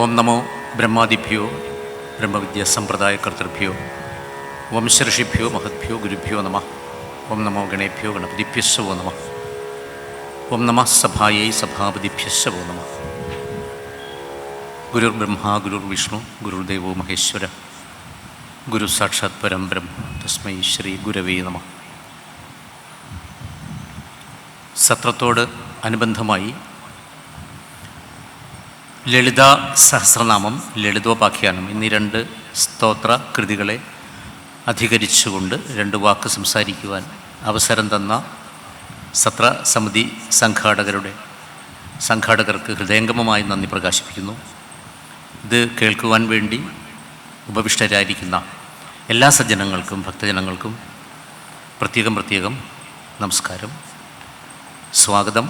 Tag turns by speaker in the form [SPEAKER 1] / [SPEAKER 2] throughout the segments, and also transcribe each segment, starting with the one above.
[SPEAKER 1] ഓം നമോ ബ്രഹ്മാദിഭ്യോ ബ്രഹ്മവിദ്യാസമ്പ്രദായകർത്തൃഭ്യോ വംശഋഷിഭ്യോ മഹദ്ഭ്യോ ഗുരുഭ്യോ നമഃ. ഓം നമോ ഗണേഭ്യോ ഗണപതിഭ്യശ്ച വോ നമഃ. ഓം നമഃ സഭായൈ സഭാപതിഭ്യശ്ച വോ നമഃ. ഗുരുർബ്രഹ്മ ഗുരുർവിഷ്ണു ഗുരുർദേവോ മഹേശ്വര ഗുരു സാക്ഷാത് പരം ബ്രഹ്മ തസ്മൈ ശ്രീ ഗുരവേ നമഃ. സത്രത്തോട് അനുബന്ധമായി ലളിതാ സഹസ്രനാമം, ലളിതോപാഖ്യാനം എന്നീ രണ്ട് സ്തോത്ര കൃതികളെ അധികരിച്ചുകൊണ്ട് രണ്ട് വാക്ക് സംസാരിക്കുവാൻ അവസരം തന്ന സത്ര സമിതി സംഘാടകർക്ക് ഹൃദയംഗമമായി നന്ദി പ്രകാശിപ്പിക്കുന്നു. ഇത് കേൾക്കുവാൻ വേണ്ടി ഉപവിഷ്ടരായിരിക്കുന്ന എല്ലാ സജ്ജനങ്ങൾക്കും ഭക്തജനങ്ങൾക്കും പ്രത്യേകം നമസ്കാരം, സ്വാഗതം,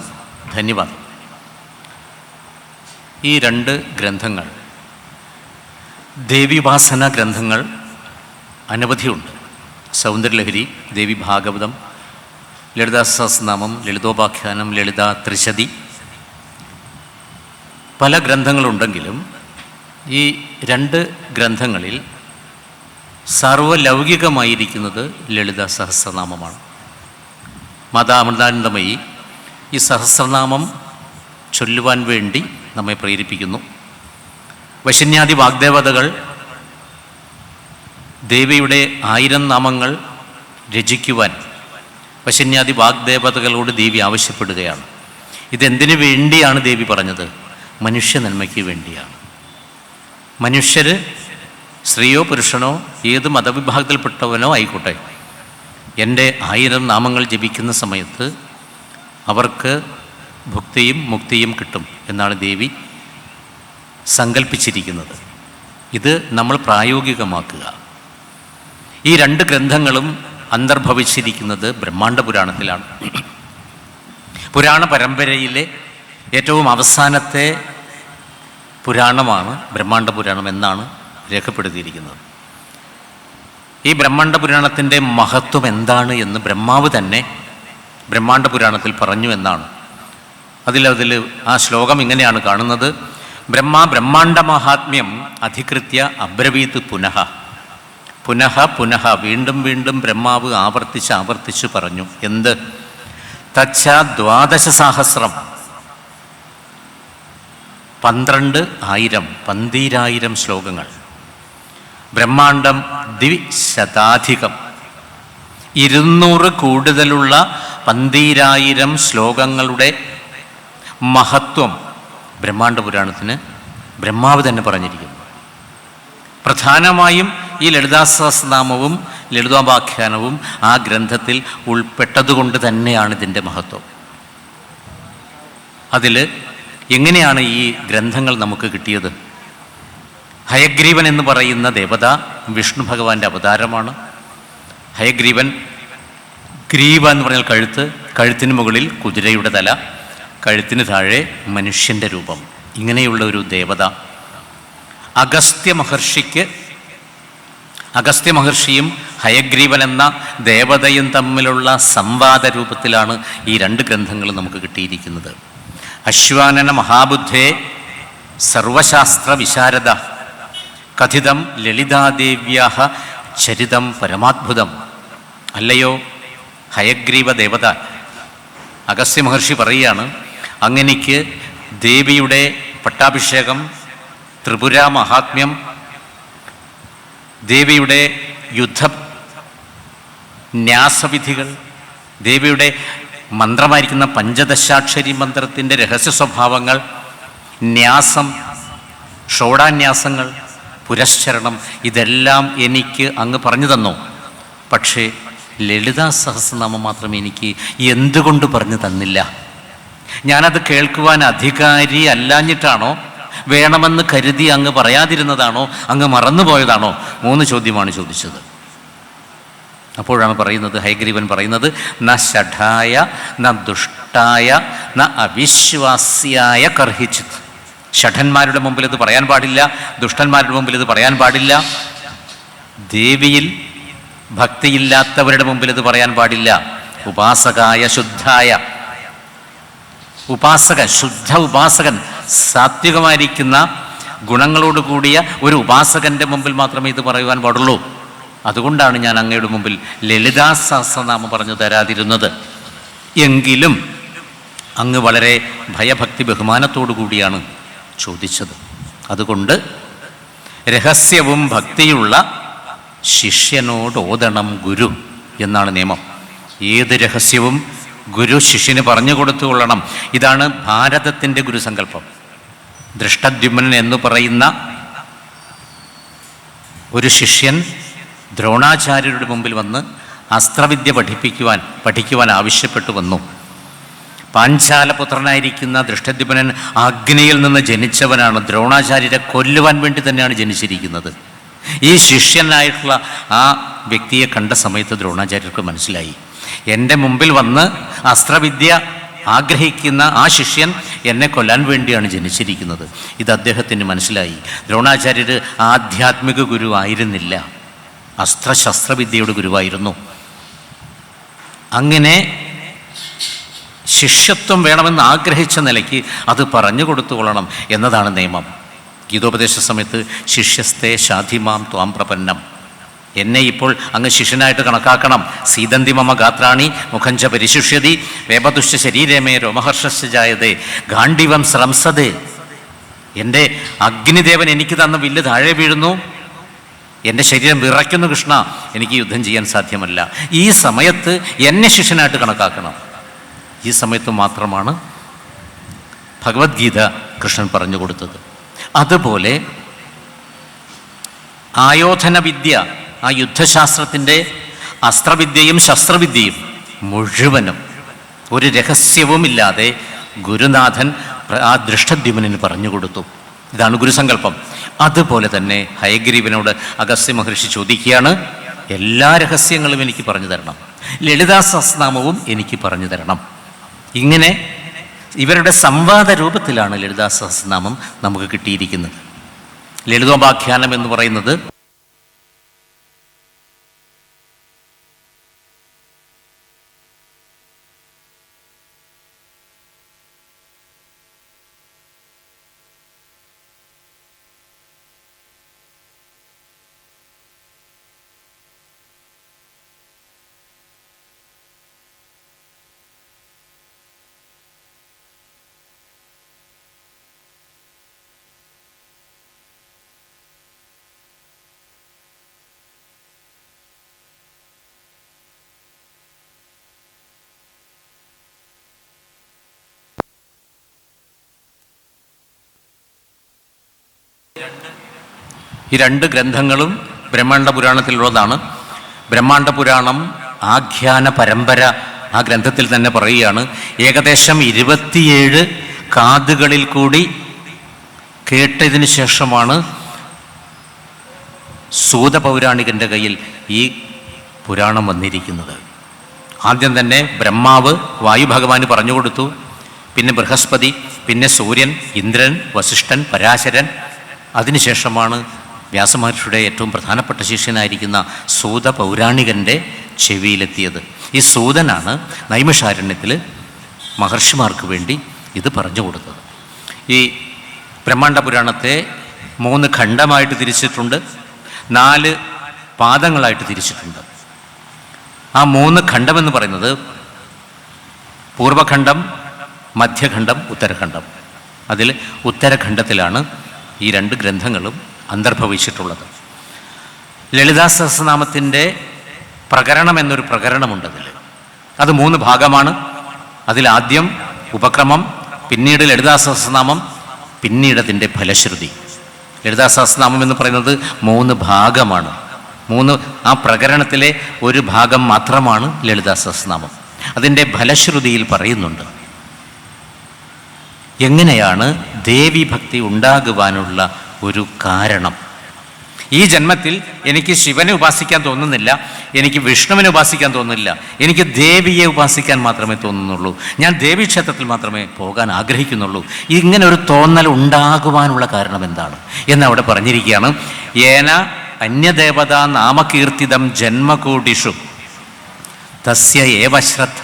[SPEAKER 1] ധന്യവാദം. ഈ രണ്ട് ഗ്രന്ഥങ്ങൾ, ദേവീപാസന ഗ്രന്ഥങ്ങൾ അനവധിയുണ്ട്. സൗന്ദര്യലഹരി, ദേവി ഭാഗവതം, ലളിതാ സഹസ്രനാമം, ലളിതോപാഖ്യാനം, ലളിതാ ത്രിശതി, പല ഗ്രന്ഥങ്ങളുണ്ടെങ്കിലും ഈ രണ്ട് ഗ്രന്ഥങ്ങളിൽ സർവലൗകികമായിരിക്കുന്നത് ലളിതാ സഹസ്രനാമമാണ്. മാതാ അമൃതാനന്ദമയി ഈ സഹസ്രനാമം ചൊല്ലുവാൻ വേണ്ടി നമ്മെ പ്രേരിപ്പിക്കുന്നു. വശന്യാദി വാഗ്ദേവതകൾ ദേവിയുടെ 1000 നാമങ്ങൾ രചിക്കുവാൻ വശന്യാദി വാഗ്ദേവതകളോട് ദേവി ആവശ്യപ്പെടുകയാണ്. ഇതെന്തിനു വേണ്ടിയാണ് ദേവി പറഞ്ഞത്? മനുഷ്യ നന്മയ്ക്ക് വേണ്ടിയാണ്. മനുഷ്യർ, സ്ത്രീയോ പുരുഷനോ ഏത് മതവിഭാഗത്തിൽപ്പെട്ടവനോ ആയിക്കോട്ടെ, എൻ്റെ 1000 നാമങ്ങൾ ജപിക്കുന്ന സമയത്ത് അവർക്ക് ഭുക്തിയും മുക്തിയും കിട്ടും എന്നാണ് ദേവി സങ്കല്പിച്ചിരിക്കുന്നത്. ഇത് നമ്മൾ പ്രായോഗികമാക്കുക. ഈ രണ്ട് ഗ്രന്ഥങ്ങളും അന്തർഭവിച്ചിരിക്കുന്നത് ബ്രഹ്മാണ്ഡ പുരാണത്തിലാണ്. പുരാണ പരമ്പരയിലെ ഏറ്റവും അവസാനത്തെ പുരാണമാണ് ബ്രഹ്മാണ്ഡ പുരാണം എന്നാണ് രേഖപ്പെടുത്തിയിരിക്കുന്നത്. ഈ ബ്രഹ്മാണ്ഡ പുരാണത്തിൻ്റെ മഹത്വം എന്താണ് എന്ന് ബ്രഹ്മാവ് തന്നെ ബ്രഹ്മാണ്ഡ പുരാണത്തിൽ പറഞ്ഞു എന്നാണ്. അതിൽ ആ ശ്ലോകം ഇങ്ങനെയാണ് കാണുന്നത്: ബ്രഹ്മാണ്ഡ മഹാത്മ്യം അധികൃത്യ അബ്രവീത് പുനഃ പുനഃ പുനഃ. വീണ്ടും വീണ്ടും ബ്രഹ്മാവ് ആവർത്തിച്ച് പറഞ്ഞു. എന്ത്? തച്ഛ 12,000 12,000 ശ്ലോകങ്ങൾ. ബ്രഹ്മാണ്ഡം 200 200 കൂടുതലുള്ള 12,000 ശ്ലോകങ്ങളുടെ മഹത്വം ബ്രഹ്മാണ്ഡ പുരാണത്തിന് ബ്രഹ്മാവ് തന്നെ പറഞ്ഞിരിക്കുന്നു. പ്രധാനമായും ഈ ലളിതാ സഹസ്രനാമവും ലളിതോപാഖ്യാനവും ആ ഗ്രന്ഥത്തിൽ ഉൾപ്പെട്ടതുകൊണ്ട് തന്നെയാണ് ഇതിൻ്റെ മഹത്വം. അതിൽ എങ്ങനെയാണ് ഈ ഗ്രന്ഥങ്ങൾ നമുക്ക് കിട്ടിയത്? ഹയഗ്രീവൻ എന്ന് പറയുന്ന ദേവത വിഷ്ണു ഭഗവാന്റെ അവതാരമാണ്. ഹയഗ്രീവൻ, ഗ്രീവ എന്ന് പറഞ്ഞാൽ കഴുത്ത്, കഴുത്തിന് മുകളിൽ കുതിരയുടെ തല, കഴുത്തിന് താഴെ മനുഷ്യൻ്റെ രൂപം, ഇങ്ങനെയുള്ള ഒരു ദേവത. അഗസ്ത്യ മഹർഷിയും ഹയഗ്രീവൻ എന്ന ദേവതയും തമ്മിലുള്ള സംവാദ രൂപത്തിലാണ് ഈ രണ്ട് ഗ്രന്ഥങ്ങളും നമുക്ക് കിട്ടിയിരിക്കുന്നത്. അശ്വാനന മഹാബുദ്ധേ സർവശാസ്ത്ര വിശാരദ കഥിതം ലളിതാദേവ്യാഹ ചരിതം പരമാത്ഭുതം. അല്ലയോ ഹയഗ്രീവ ദേവത, അഗസ്ത്യ മഹർഷി പറയുകയാണ്, അങ്ങനെക്ക് ദേവിയുടെ പട്ടാഭിഷേകം, ത്രിപുര മഹാത്മ്യം, ദേവിയുടെ യുദ്ധ ന്യാസവിധികൾ, ദേവിയുടെ മന്ത്രമായിരിക്കുന്ന പഞ്ചദശാക്ഷരി മന്ത്രത്തിൻ്റെ രഹസ്യ സ്വഭാവങ്ങൾ, ന്യാസം, ഷോഡാന്യാസങ്ങൾ, പുരശ്ചരണം, ഇതെല്ലാം എനിക്ക് അങ്ങ് പറഞ്ഞു തന്നു. പക്ഷേ ലളിതാ സഹസ്രനാമം മാത്രം എനിക്ക് എന്തുകൊണ്ട് പറഞ്ഞു തന്നില്ല? ഞാനത് കേൾക്കുവാൻ അധികാരി അല്ലാഞ്ഞിട്ടാണോ? വേണമെന്ന് കരുതി അങ്ങ് പറയാതിരുന്നതാണോ? അങ്ങ് മറന്നുപോയതാണോ? 3 ചോദ്യമാണ് ചോദിച്ചത്. അപ്പോഴാണ് പറയുന്നത്, ഹയഗ്രീവൻ പറയുന്നത്, ന ഷഠായ ന ദുഷ്ടായ ന അവിശ്വാസ്യായ കർഹിച്ചിത്. ഷഠന്മാരുടെ മുമ്പിൽ ഇത് പറയാൻ പാടില്ല, ദുഷ്ടന്മാരുടെ മുമ്പിൽ ഇത് പറയാൻ പാടില്ല, ദേവിയിൽ ഭക്തിയില്ലാത്തവരുടെ മുമ്പിൽ ഇത് പറയാൻ പാടില്ല. ഉപാസകായ ശുദ്ധായ, ഉപാസകൻ, ശുദ്ധ ഉപാസകൻ, സാത്വികമായിരിക്കുന്ന ഗുണങ്ങളോട് കൂടിയ ഒരു ഉപാസകൻ്റെ മുമ്പിൽ മാത്രമേ ഇത് പറയുവാൻ പാടുള്ളൂ. അതുകൊണ്ടാണ് ഞാൻ അങ്ങയുടെ മുമ്പിൽ ലളിതാ സഹസ്രനാമം പറഞ്ഞു തരാതിരുന്നത്. എങ്കിലും അങ്ങ് വളരെ ഭയഭക്തി ബഹുമാനത്തോടു കൂടിയാണ് ചോദിച്ചത്. അതുകൊണ്ട് രഹസ്യവും ഭക്തിയുള്ള ശിഷ്യനോട് ഓതണം ഗുരു എന്നാണ് നിയമം. ഏത് രഹസ്യവും ഗുരു ശിഷ്യന് പറഞ്ഞു കൊടുത്തുകൊള്ളണം. ഇതാണ് ഭാരതത്തിൻ്റെ ഗുരുസങ്കല്പം. ദൃഷ്ടദ്യുമ്നൻ എന്ന് പറയുന്ന ഒരു ശിഷ്യൻ ദ്രോണാചാര്യരുടെ മുമ്പിൽ വന്ന് അസ്ത്രവിദ്യ പഠിക്കുവാൻ ആവശ്യപ്പെട്ടു വന്നു. പാഞ്ചാലപുത്രനായിരിക്കുന്ന ദൃഷ്ടദ്യുമ്നൻ അഗ്നിയിൽ നിന്ന് ജനിച്ചവനാണ്. ദ്രോണാചാര്യരെ കൊല്ലുവാൻ വേണ്ടി തന്നെയാണ് ജനിച്ചിരിക്കുന്നത്. ഈ ശിഷ്യനായിട്ടുള്ള ആ വ്യക്തിയെ കണ്ട സമയത്ത് ദ്രോണാചാര്യർക്ക് മനസ്സിലായി, എൻ്റെ മുമ്പിൽ വന്ന് അസ്ത്രവിദ്യ ആഗ്രഹിക്കുന്ന ആ ശിഷ്യൻ എന്നെ കൊല്ലാൻ വേണ്ടിയാണ് ജനിച്ചിരിക്കുന്നത്. ഇത് അദ്ദേഹത്തിന് മനസ്സിലായി. ദ്രോണാചാര്യർ ആധ്യാത്മിക ഗുരു ആയിരുന്നില്ല, അസ്ത്രശസ്ത്രവിദ്യയുടെ ഗുരുവായിരുന്നു. അങ്ങനെ ശിഷ്യത്വം വേണമെന്ന് ആഗ്രഹിച്ച നിലയ്ക്ക് അത് പറഞ്ഞു കൊടുത്തുകൊള്ളണം എന്നതാണ് നിയമം. ഗീതോപദേശ സമയത്ത് ശിഷ്യസ്തേ ശാധിമാം ത്വാം പ്രപന്നം, എന്നെ ഇപ്പോൾ അങ്ങ് ശിഷ്യനായിട്ട് കണക്കാക്കണം. സീതന്തി മമ ഗാത്രാണി മുഖഞ്ച പരിശുഷ്യതി വേപതുശ്ച ശരീരമേ രോമഹർഷസ്യ ജായതേ ഗാണ്ഡീവം സ്രംസതേ. എൻ്റെ അഗ്നിദേവൻ എനിക്ക് തന്ന വില്ല് താഴെ വീഴുന്നു, എൻ്റെ ശരീരം വിറയ്ക്കുന്നു കൃഷ്ണ, എനിക്ക് യുദ്ധം ചെയ്യാൻ സാധ്യമല്ല. ഈ സമയത്ത് എന്നെ ശിഷ്യനായിട്ട് കണക്കാക്കണം. ഈ സമയത്ത് മാത്രമാണ് ഭഗവത്ഗീത കൃഷ്ണൻ പറഞ്ഞു കൊടുത്തത്. അതുപോലെ ആയോധന വിദ്യ, ആ യുദ്ധശാസ്ത്രത്തിൻ്റെ അസ്ത്രവിദ്യയും ശസ്ത്രവിദ്യയും മുഴുവനും ഒരു രഹസ്യവുമില്ലാതെ ഗുരുനാഥൻ ആ ദൃഷ്ടദ്യുമ്നന് പറഞ്ഞു കൊടുത്തു. ഇതാണ് ഗുരുസങ്കല്പം. അതുപോലെ തന്നെ ഹയഗ്രീവനോട് അഗസ്ത്യ മഹർഷി ചോദിക്കുകയാണ്, എല്ലാ രഹസ്യങ്ങളും എനിക്ക് പറഞ്ഞു തരണം, ലളിതാ സഹസ്രനാമവും എനിക്ക് പറഞ്ഞു തരണം. ഇങ്ങനെ ഇവരുടെ സംവാദ രൂപത്തിലാണ് ലളിതാ സഹസ്രനാമം നമുക്ക് കിട്ടിയിരിക്കുന്നത്. ലളിതോപാഖ്യാനം എന്ന് പറയുന്നത് ഈ രണ്ട് ഗ്രന്ഥങ്ങളും ബ്രഹ്മാണ്ഡ പുരാണത്തിലുള്ളതാണ്. ബ്രഹ്മാണ്ഡ പുരാണം ആഖ്യാന പരമ്പര ആ ഗ്രന്ഥത്തിൽ തന്നെ പറയുകയാണ്, ഏകദേശം 27 കാതുകളിൽ കൂടി കേട്ടതിന് ശേഷമാണ് സൂത പൗരാണികൻ്റെ കയ്യിൽ ഈ പുരാണം വന്നിരിക്കുന്നത്. ആദ്യം തന്നെ ബ്രഹ്മാവ് വായു ഭഗവാന് പറഞ്ഞു കൊടുത്തു, പിന്നെ ബൃഹസ്പതി, പിന്നെ സൂര്യൻ, ഇന്ദ്രൻ, വസിഷ്ഠൻ, പരാശരൻ, അതിനുശേഷമാണ് വ്യാസമഹർഷിയുടെ ഏറ്റവും പ്രധാനപ്പെട്ട ശിഷ്യനായിരിക്കുന്ന സൂത പൗരാണികൻ്റെ ചെവിയിലെത്തിയത്. ഈ സൂതനാണ് നൈമിഷാരണ്യത്തിൽ മഹർഷിമാർക്ക് വേണ്ടി ഇത് പറഞ്ഞു കൊടുത്തത്. ഈ ബ്രഹ്മാണ്ഡ പുരാണത്തെ 3 ഖണ്ഡമായിട്ട് തിരിച്ചിട്ടുണ്ട്, 4 പാദങ്ങളായിട്ട് തിരിച്ചിട്ടുണ്ട്. ആ 3 ഖണ്ഡമെന്ന് പറയുന്നത് പൂർവഖണ്ഡം, മധ്യഖണ്ഡം, ഉത്തരഖണ്ഡം. അതിൽ ഉത്തരഖണ്ഡത്തിലാണ് ഈ 2 ഗ്രന്ഥങ്ങളും അന്തർഭവിച്ചിട്ടുള്ളത്. ലളിതാ സഹസ്രനാമത്തിൻ്റെ പ്രകരണം എന്നൊരു പ്രകരണമുണ്ട്. അത് 3 ഭാഗമാണ്. അതിലാദ്യം ഉപക്രമം, പിന്നീട് ലളിതാ സഹസ്രനാമം, പിന്നീട് അതിൻ്റെ ഫലശ്രുതി. ലളിതാ സഹസ്രനാമം എന്ന് പറയുന്നത് 3 ഭാഗമാണ്. ആ പ്രകരണത്തിലെ ഒരു ഭാഗം മാത്രമാണ് ലളിതാ സഹസ്രനാമം. അതിൻ്റെ ഫലശ്രുതിയിൽ പറയുന്നുണ്ട് എങ്ങനെയാണ് ദേവീഭക്തി ഉണ്ടാകുവാനുള്ള ഒരു കാരണം. ഈ ജന്മത്തിൽ എനിക്ക് ശിവനെ ഉപാസിക്കാൻ തോന്നുന്നില്ല, എനിക്ക് വിഷ്ണുവിനെ ഉപാസിക്കാൻ തോന്നുന്നില്ല, എനിക്ക് ദേവിയെ ഉപാസിക്കാൻ മാത്രമേ തോന്നുന്നുള്ളൂ, ഞാൻ ദേവീക്ഷേത്രത്തിൽ മാത്രമേ പോകാൻ ആഗ്രഹിക്കുന്നുള്ളൂ. ഇങ്ങനെ ഒരു തോന്നൽ ഉണ്ടാകുവാനുള്ള കാരണം എന്താണ് എന്നവിടെ പറഞ്ഞിരിക്കുകയാണ്. ഏന അന്യദേവതാ നാമകീർത്തിതം ജന്മകോടിഷു തസ്യ ഏവ ശ്രദ്ധ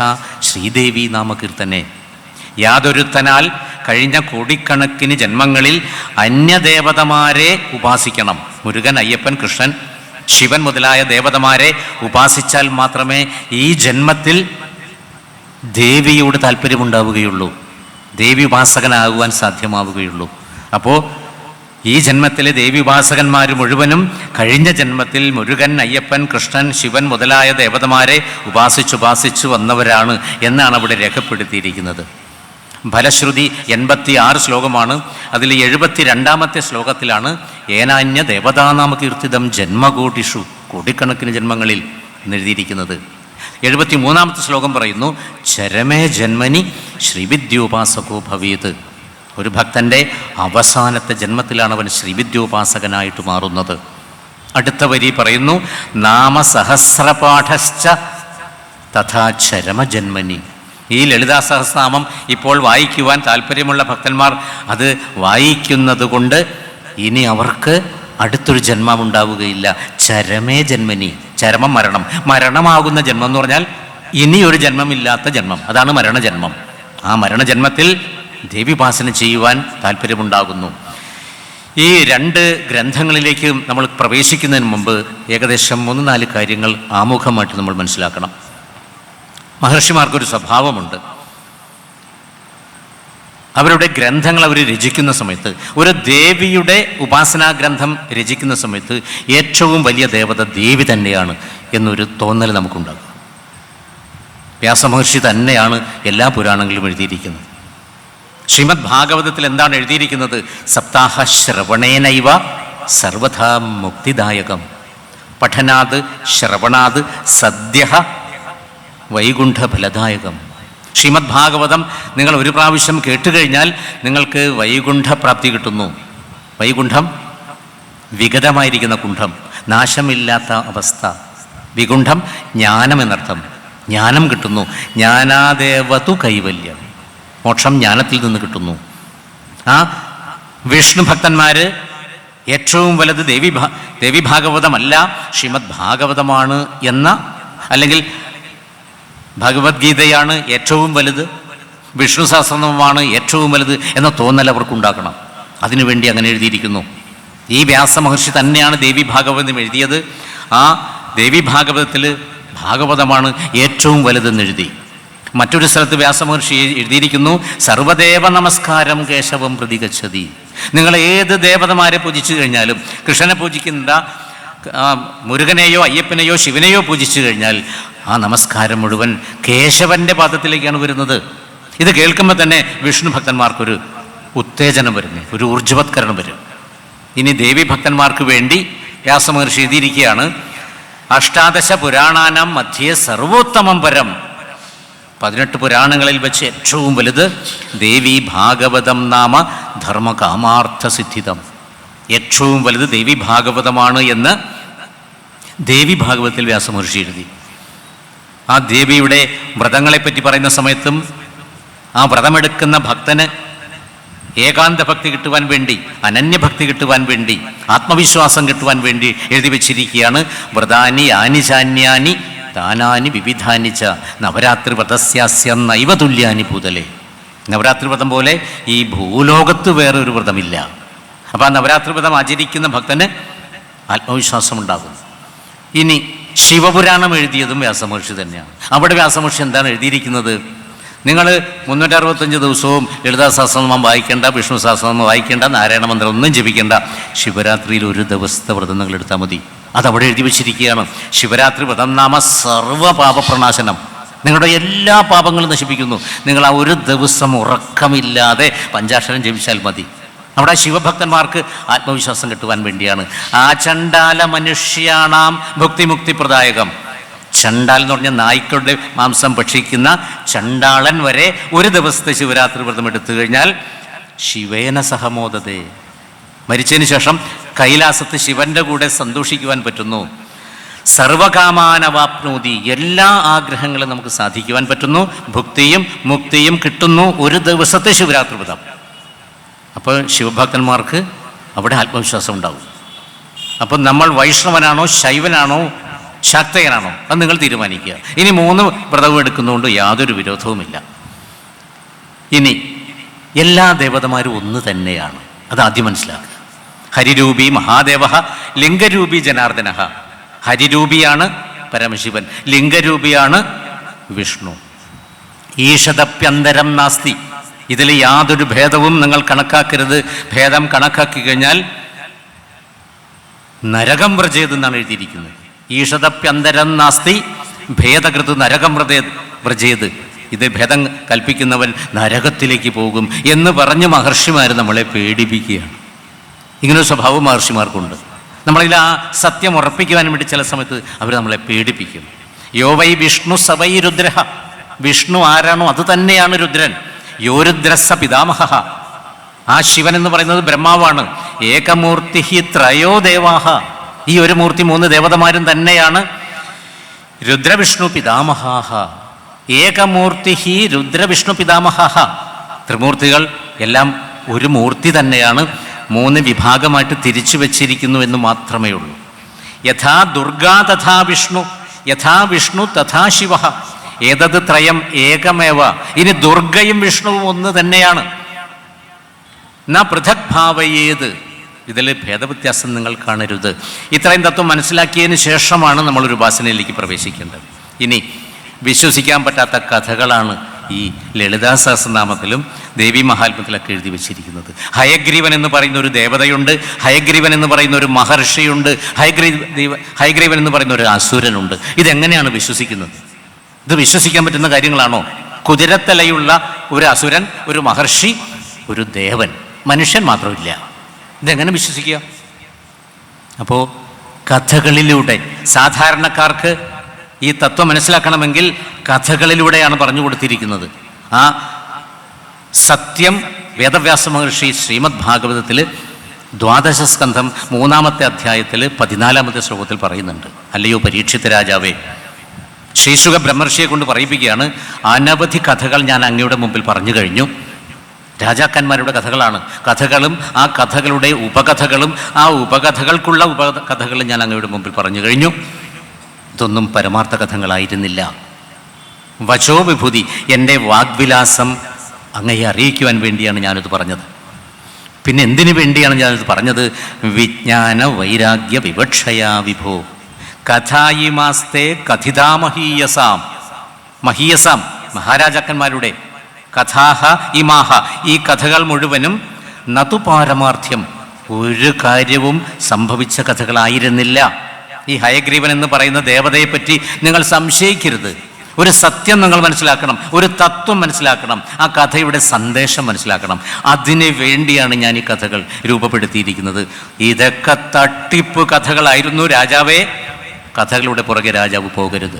[SPEAKER 1] ശ്രീദേവി നാമകീർത്തനെ. യാതൊരുത്തനാൽ കഴിഞ്ഞ കോടിക്കണക്കിന് ജന്മങ്ങളിൽ അന്യദേവതമാരെ ഉപാസിക്കണം. മുരുകൻ, അയ്യപ്പൻ, കൃഷ്ണൻ, ശിവൻ മുതലായ ദേവതമാരെ ഉപാസിച്ചാൽ മാത്രമേ ഈ ജന്മത്തിൽ ദേവിയോട് താല്പര്യമുണ്ടാവുകയുള്ളൂ, ദേവി ഉപാസകനാകുവാൻ സാധ്യമാവുകയുള്ളൂ. അപ്പോൾ ഈ ജന്മത്തിലെ ദേവി ഉപാസകന്മാർ മുഴുവനും കഴിഞ്ഞ ജന്മത്തിൽ മുരുകൻ, അയ്യപ്പൻ, കൃഷ്ണൻ, ശിവൻ മുതലായ ദേവതമാരെ ഉപാസിച്ചു വന്നവരാണ് എന്നാണ് അവിടെ രേഖപ്പെടുത്തിയിരിക്കുന്നത്. ഫലശ്രുതി 86 ശ്ലോകമാണ്. അതിൽ 72ാമത്തെ ശ്ലോകത്തിലാണ് ഏനാന്യ ദേവതാനാമ കീർത്തിതം ജന്മകോടിഷു, കോടിക്കണക്കിന് ജന്മങ്ങളിൽ എന്നെഴുതിയിരിക്കുന്നത്. 73ാമത്തെ ശ്ലോകം പറയുന്നു ചരമേ ജന്മനി ശ്രീവിദ്യോപാസകോ ഭവേത്. ഒരു ഭക്തൻ്റെ അവസാനത്തെ ജന്മത്തിലാണ് അവൻ ശ്രീവിദ്യോപാസകനായിട്ട് മാറുന്നത്. അടുത്ത വരി പറയുന്നു നാമസഹസ്രപാഠശ്ച തഥാ ചരമജന്മനി. ഈ ലളിതാ സഹസ്രനാമം ഇപ്പോൾ വായിക്കുവാൻ താല്പര്യമുള്ള ഭക്തന്മാർ അത് വായിക്കുന്നത് കൊണ്ട് ഇനി അവർക്ക് അടുത്തൊരു ജന്മം ഉണ്ടാവുകയില്ല. ചരമേ ജന്മനി, ചരമം മരണം, മരണമാകുന്ന ജന്മം എന്ന് പറഞ്ഞാൽ ഇനിയൊരു ജന്മമില്ലാത്ത ജന്മം, അതാണ് മരണജന്മം. ആ മരണജന്മത്തിൽ ദേവീപാസന ചെയ്യുവാൻ താല്പര്യമുണ്ടാകുന്നു. ഈ 2 ഗ്രന്ഥങ്ങളിലേക്ക് നമ്മൾ പ്രവേശിക്കുന്നതിന് മുമ്പ് ഏകദേശം 3-4 കാര്യങ്ങൾ ആമുഖമായിട്ട് നമ്മൾ മനസ്സിലാക്കണം. മഹർഷിമാർക്കൊരു സ്വഭാവമുണ്ട്. അവരുടെ ഗ്രന്ഥങ്ങൾ അവർ രചിക്കുന്ന സമയത്ത്, ഒരു ദേവിയുടെ ഉപാസനാ ഗ്രന്ഥം രചിക്കുന്ന സമയത്ത് ഏറ്റവും വലിയ ദേവത ദേവി തന്നെയാണ് എന്നൊരു തോന്നൽ നമുക്കുണ്ടാകും. വ്യാസമഹർഷി തന്നെയാണ് എല്ലാ പുരാണങ്ങളിലും എഴുതിയിരിക്കുന്നത്. ശ്രീമദ് ഭാഗവതത്തിൽ എന്താണ് എഴുതിയിരിക്കുന്നത്? സപ്താഹ ശ്രവണേനൈവ സർവഥാ മുക്തിദായകം, പഠനാത് ശ്രവണാത് സദ്യ വൈകുണ്ഠഫലദായകം. ശ്രീമദ് ഭാഗവതം നിങ്ങൾ ഒരു പ്രാവശ്യം കേട്ടുകഴിഞ്ഞാൽ നിങ്ങൾക്ക് വൈകുണ്ഠപ്രാപ്തി കിട്ടുന്നു. വൈകുണ്ഠം വിഗതമായിരിക്കുന്ന കുണ്ഠം, നാശമില്ലാത്ത അവസ്ഥ. വികുണ്ഠം ജ്ഞാനം എന്നർത്ഥം, ജ്ഞാനം കിട്ടുന്നു. ജ്ഞാനാദേവതു കൈവല്യം, മോക്ഷം ജ്ഞാനത്തിൽ നിന്ന് കിട്ടുന്നു. ആ വിഷ്ണു ഭക്തന്മാർ ഏറ്റവും വലുത് ദേവി ഭാഗവതമല്ല ശ്രീമദ് ഭാഗവതമാണ് എന്ന, അല്ലെങ്കിൽ ഭഗവത്ഗീതയാണ് ഏറ്റവും വലുത്, വിഷ്ണു സഹസ്രനാമമാണ് ഏറ്റവും വലുത് എന്ന തോന്നൽ അവർക്കുണ്ടാക്കണം. അതിനുവേണ്ടി അങ്ങനെ എഴുതിയിരിക്കുന്നു. ഈ വ്യാസമഹർഷി തന്നെയാണ് ദേവി ഭാഗവതം എഴുതിയത്. ആ ദേവി ഭാഗവതത്തിൽ ഭാഗവതമാണ് ഏറ്റവും വലുതെന്ന് എഴുതി. മറ്റൊരു സ്ഥലത്ത് വ്യാസമഹർഷി എഴുതിയിരിക്കുന്നു സർവദേവ നമസ്കാരം കേശവം പ്രതിഗച്ഛതി. നിങ്ങൾ ഏത് ദേവതമാരെ പൂജിച്ചു കഴിഞ്ഞാലും, കൃഷ്ണനെ പൂജിക്കുന്ന മുരുകനെയോ അയ്യപ്പനെയോ ശിവനെയോ പൂജിച്ചു കഴിഞ്ഞാൽ ആ നമസ്കാരം മുഴുവൻ കേശവൻ്റെ പാദത്തിലേക്കാണ് വരുന്നത്. ഇത് കേൾക്കുമ്പോൾ തന്നെ വിഷ്ണു ഭക്തന്മാർക്കൊരു ഉത്തേജനം വരുന്നു, ഒരു ഊർജ്ജവത്കരണം വരും. ഇനി ദേവി ഭക്തന്മാർക്ക് വേണ്ടി വ്യാസമഹർഷി എഴുതിയിരിക്കുകയാണ് അഷ്ടാദശ പുരാണാനാം മധ്യേ സർവോത്തമം പരം. 18 പുരാണങ്ങളിൽ വെച്ച് ഏറ്റവും വലുത് ദേവി ഭാഗവതം നാമ ധർമ്മകാമാർത്ഥസിദ്ധിതം. ഏറ്റവും വലുത് ദേവി ഭാഗവതമാണ് എന്ന് ദേവി ഭാഗവതത്തിൽ വ്യാസമഹർഷി എഴുതി. ആ ദേവിയുടെ വ്രതങ്ങളെപ്പറ്റി പറയുന്ന സമയത്തും ആ വ്രതമെടുക്കുന്ന ഭക്തന് ഏകാന്ത ഭക്തി കിട്ടുവാൻ വേണ്ടി, അനന്യഭക്തി കിട്ടുവാൻ വേണ്ടി, ആത്മവിശ്വാസം കിട്ടുവാൻ വേണ്ടി എഴുതി വച്ചിരിക്കുകയാണ് വ്രതാനി യാനി ചാന്യാനി ദാനാനി വിവിധാനി ച നവരാത്രി വ്രതസ്യാസ്യ നൈവ തുല്യാനി ഭൂതലേ. നവരാത്രി വ്രതം പോലെ ഈ ഭൂലോകത്ത് വേറൊരു വ്രതമില്ല. അപ്പോൾ ആ നവരാത്രി വ്രതം ആചരിക്കുന്ന ഭക്തന് ആത്മവിശ്വാസം ഉണ്ടാകും. ഇനി ശിവപുരാണം എഴുതിയതും വ്യാസമഹർഷി തന്നെയാണ്. അവിടെ വ്യാസമഹർഷി എന്താണ് എഴുതിയിരിക്കുന്നത്? നിങ്ങൾ 365 ദിവസവും ലളിതാ സഹസ്രനാമം വായിക്കേണ്ട, വിഷ്ണു സഹസ്രനാമം വായിക്കേണ്ട, നാരായണ മന്ത്രം ഒന്നും ജപിക്കേണ്ട. ശിവരാത്രിയിൽ ഒരു ദിവസത്തെ വ്രതം നിങ്ങൾ എടുത്താൽ മതി. അതവിടെ എഴുതി വച്ചിരിക്കുകയാണ്. ശിവരാത്രി വ്രതം നാമ സർവ്വ പാപപ്രണാശനം, നിങ്ങളുടെ എല്ലാ പാപങ്ങളും നശിപ്പിക്കുന്നു. നിങ്ങൾ ആ ഒരു ദിവസം ഉറക്കമില്ലാതെ പഞ്ചാക്ഷരം ജപിച്ചാൽ മതി. അവിടെ ശിവഭക്തന്മാർക്ക് ആത്മവിശ്വാസം കിട്ടുവാൻ വേണ്ടിയാണ്. ആ ചണ്ടാല മനുഷ്യാണാം ഭുക്തിമുക്തി പ്രദായകം. ചണ്ടാൽ എന്ന് പറഞ്ഞാൽ നായ്ക്കളുടെ മാംസം ഭക്ഷിക്കുന്ന ചണ്ടാളൻ വരെ ഒരു ദിവസത്തെ ശിവരാത്രി വ്രതം എടുത്തു കഴിഞ്ഞാൽ ശിവേന സഹമോദതേ, മരിച്ചതിന് ശേഷം കൈലാസത്ത് ശിവന്റെ കൂടെ സന്തോഷിക്കുവാൻ പറ്റുന്നു. സർവകാമാനവാപ്നോതി, എല്ലാ ആഗ്രഹങ്ങളും നമുക്ക് സാധിക്കുവാൻ പറ്റുന്നു. ഭുക്തിയും മുക്തിയും കിട്ടുന്നു ഒരു ദിവസത്തെ ശിവരാത്രി വ്രതം. അപ്പോൾ ശിവഭക്തന്മാർക്ക് അവിടെ ആത്മവിശ്വാസം ഉണ്ടാവും. അപ്പം നമ്മൾ വൈഷ്ണവനാണോ ശൈവനാണോ ശാക്തയനാണോ അത് നിങ്ങൾ തീരുമാനിക്കുക. ഇനി 3 വ്രതവും എടുക്കുന്നതുകൊണ്ട് യാതൊരു വിരോധവുമില്ല. ഇനി എല്ലാ ദേവതമാരും ഒന്ന് തന്നെയാണ്. അത് ആദ്യം മനസ്സിലാക്കുക. ഹരിരൂപി മഹാദേവ ലിംഗരൂപി ജനാർദ്ദന. ഹരിരൂപിയാണ് പരമശിവൻ, ലിംഗരൂപിയാണ് വിഷ്ണു. ഈശതപ്യന്തരം നാസ്തി. ഇതിൽ യാതൊരു ഭേദവും നിങ്ങൾ കണക്കാക്കരുത്. ഭേദം കണക്കാക്കി കഴിഞ്ഞാൽ നരകം വ്രജേത് എന്നാണ് എഴുതിയിരിക്കുന്നത്. ഈശതപ്യന്തരം നാസ്തി ഭേദകൃത് നരകം വ്രജേത്. ഇത് ഭേദം കൽപ്പിക്കുന്നവൻ നരകത്തിലേക്ക് പോകും എന്ന് പറഞ്ഞ് മഹർഷിമാർ നമ്മളെ പേടിപ്പിക്കുകയാണ്. ഇങ്ങനൊരു സ്വഭാവം മഹർഷിമാർക്കുണ്ട്. നമ്മളിൽ ആ സത്യം ഉറപ്പിക്കുവാൻ വേണ്ടി ചില സമയത്ത് അവർ നമ്മളെ പേടിപ്പിക്കും. യോ വൈ വിഷ്ണു സവൈ രുദ്രഹ. വിഷ്ണു ആരാണോ അത് തന്നെയാണ് രുദ്രൻ. യോ രുദ്രസ പിതാമഹ. ആ ശിവൻ എന്ന് പറയുന്നത് ബ്രഹ്മാവാണ്. ഏകമൂർത്തി ത്രയോ ദേവാഹ. ഈ ഒരു മൂർത്തി 3 ദേവതമാരും തന്നെയാണ്. രുദ്രവിഷ്ണു പിതാമഹാഹ. ഏകമൂർത്തി രുദ്രവിഷ്ണു പിതാമഹാഹ. ത്രിമൂർത്തികൾ എല്ലാം ഒരു മൂർത്തി തന്നെയാണ്. 3 വിഭാഗമായിട്ട് തിരിച്ചു വച്ചിരിക്കുന്നു എന്ന് മാത്രമേ ഉള്ളൂ. യഥാ ദുർഗാ തഥാ വിഷ്ണു, യഥാ വിഷ്ണു തഥാ ശിവ. ഏതത് ത്രയം ഏകമേവ. ഇനി ദുർഗയും വിഷ്ണുവും ഒന്ന് തന്നെയാണ്. ന പൃഥക് ഭാവയേത്. ഇതിൽ ഭേദവ്യത്യാസം നിങ്ങൾ കാണരുത്. ഇത്രയും തത്വം മനസ്സിലാക്കിയതിന് ശേഷമാണ് നമ്മളൊരു ഉപാസനയിലേക്ക് പ്രവേശിക്കേണ്ടത്. ഇനി വിശ്വസിക്കാൻ പറ്റാത്ത കഥകളാണ് ഈ ലളിതാ സഹസ്രനാമത്തിലും ദേവി മഹാത്മ്യത്തിലൊക്കെ എഴുതി വച്ചിരിക്കുന്നത്. ഹയഗ്രീവൻ എന്ന് പറയുന്ന ഒരു ദേവതയുണ്ട്, ഹയഗ്രീവൻ എന്ന് പറയുന്ന ഒരു മഹർഷിയുണ്ട്, ഹയഗ്രീവൻ എന്ന് പറയുന്ന ഒരു അസുരനുണ്ട്. ഇതെങ്ങനെയാണ് വിശ്വസിക്കുന്നത്? ഇത് വിശ്വസിക്കാൻ പറ്റുന്ന കാര്യങ്ങളാണോ? കുതിരത്തലയുള്ള ഒരു അസുരൻ, ഒരു മഹർഷി, ഒരു ദേവൻ, മനുഷ്യൻ മാത്രമില്ല. ഇതെങ്ങനെ വിശ്വസിക്കുക? അപ്പോൾ കഥകളിലൂടെ സാധാരണക്കാർക്ക് ഈ തത്വം മനസ്സിലാക്കണമെങ്കിൽ കഥകളിലൂടെയാണ് പറഞ്ഞു കൊടുത്തിരിക്കുന്നത്. ആ സത്യം വേദവ്യാസ മഹർഷി ശ്രീമദ് ഭാഗവതത്തിൽ 12 സ്കന്ധം 3-ാമത്തെ അധ്യായത്തിൽ 14-ാമത്തെ ശ്ലോകത്തിൽ പറയുന്നുണ്ട്. അല്ലയോ പരീക്ഷിത രാജാവേ, ശ്രീശുക ബ്രഹ്മർഷിയെ കൊണ്ട് പറയിപ്പിക്കുകയാണ്, അനവധി കഥകൾ ഞാൻ അങ്ങയുടെ മുമ്പിൽ പറഞ്ഞു കഴിഞ്ഞു. രാജാക്കന്മാരുടെ കഥകളാണ്. കഥകളും ആ കഥകളുടെ ഉപകഥകളും ആ ഉപകഥകൾക്കുള്ള ഉപകഥകളും ഞാൻ അങ്ങയുടെ മുമ്പിൽ പറഞ്ഞു കഴിഞ്ഞു. ഇതൊന്നും പരമാർത്ഥ കഥകളായിരുന്നില്ല. വചോ വിഭൂതി, എൻ്റെ വാഗ്വിലാസം അങ്ങയെ അറിയിക്കുവാൻ വേണ്ടിയാണ് ഞാനിത് പറഞ്ഞത്. പിന്നെ എന്തിനു വേണ്ടിയാണ് ഞാനിത് പറഞ്ഞത്? വിജ്ഞാന വൈരാഗ്യ വിവക്ഷയാ വിഭോ കഥായിമാസ്തേ കഥിതാമഹീയസാം. മഹീയസാം മഹാരാജാക്കന്മാരുടെ കഥാഹ ഇമാഹ, ഈ കഥകൾ മുഴുവനും നതു പാരമാർത്ഥ്യം, ഒരു കാര്യവും സംഭവിച്ച കഥകളായിരുന്നില്ല. ഈ ഹയഗ്രീവൻ എന്ന് പറയുന്ന ദേവതയെപ്പറ്റി നിങ്ങൾ സംശയിക്കരുത്. ഒരു സത്യം നിങ്ങൾ മനസ്സിലാക്കണം, ഒരു തത്വം മനസ്സിലാക്കണം, ആ കഥയുടെ സന്ദേശം മനസ്സിലാക്കണം. അതിനു വേണ്ടിയാണ് ഞാൻ ഈ കഥകൾ രൂപപ്പെടുത്തിയിരിക്കുന്നത്. ഇതൊക്കെ തട്ടിപ്പ് കഥകളായിരുന്നു രാജാവേ. കഥകളുടെ പുറകെ രാജാവ് പോകരുത്.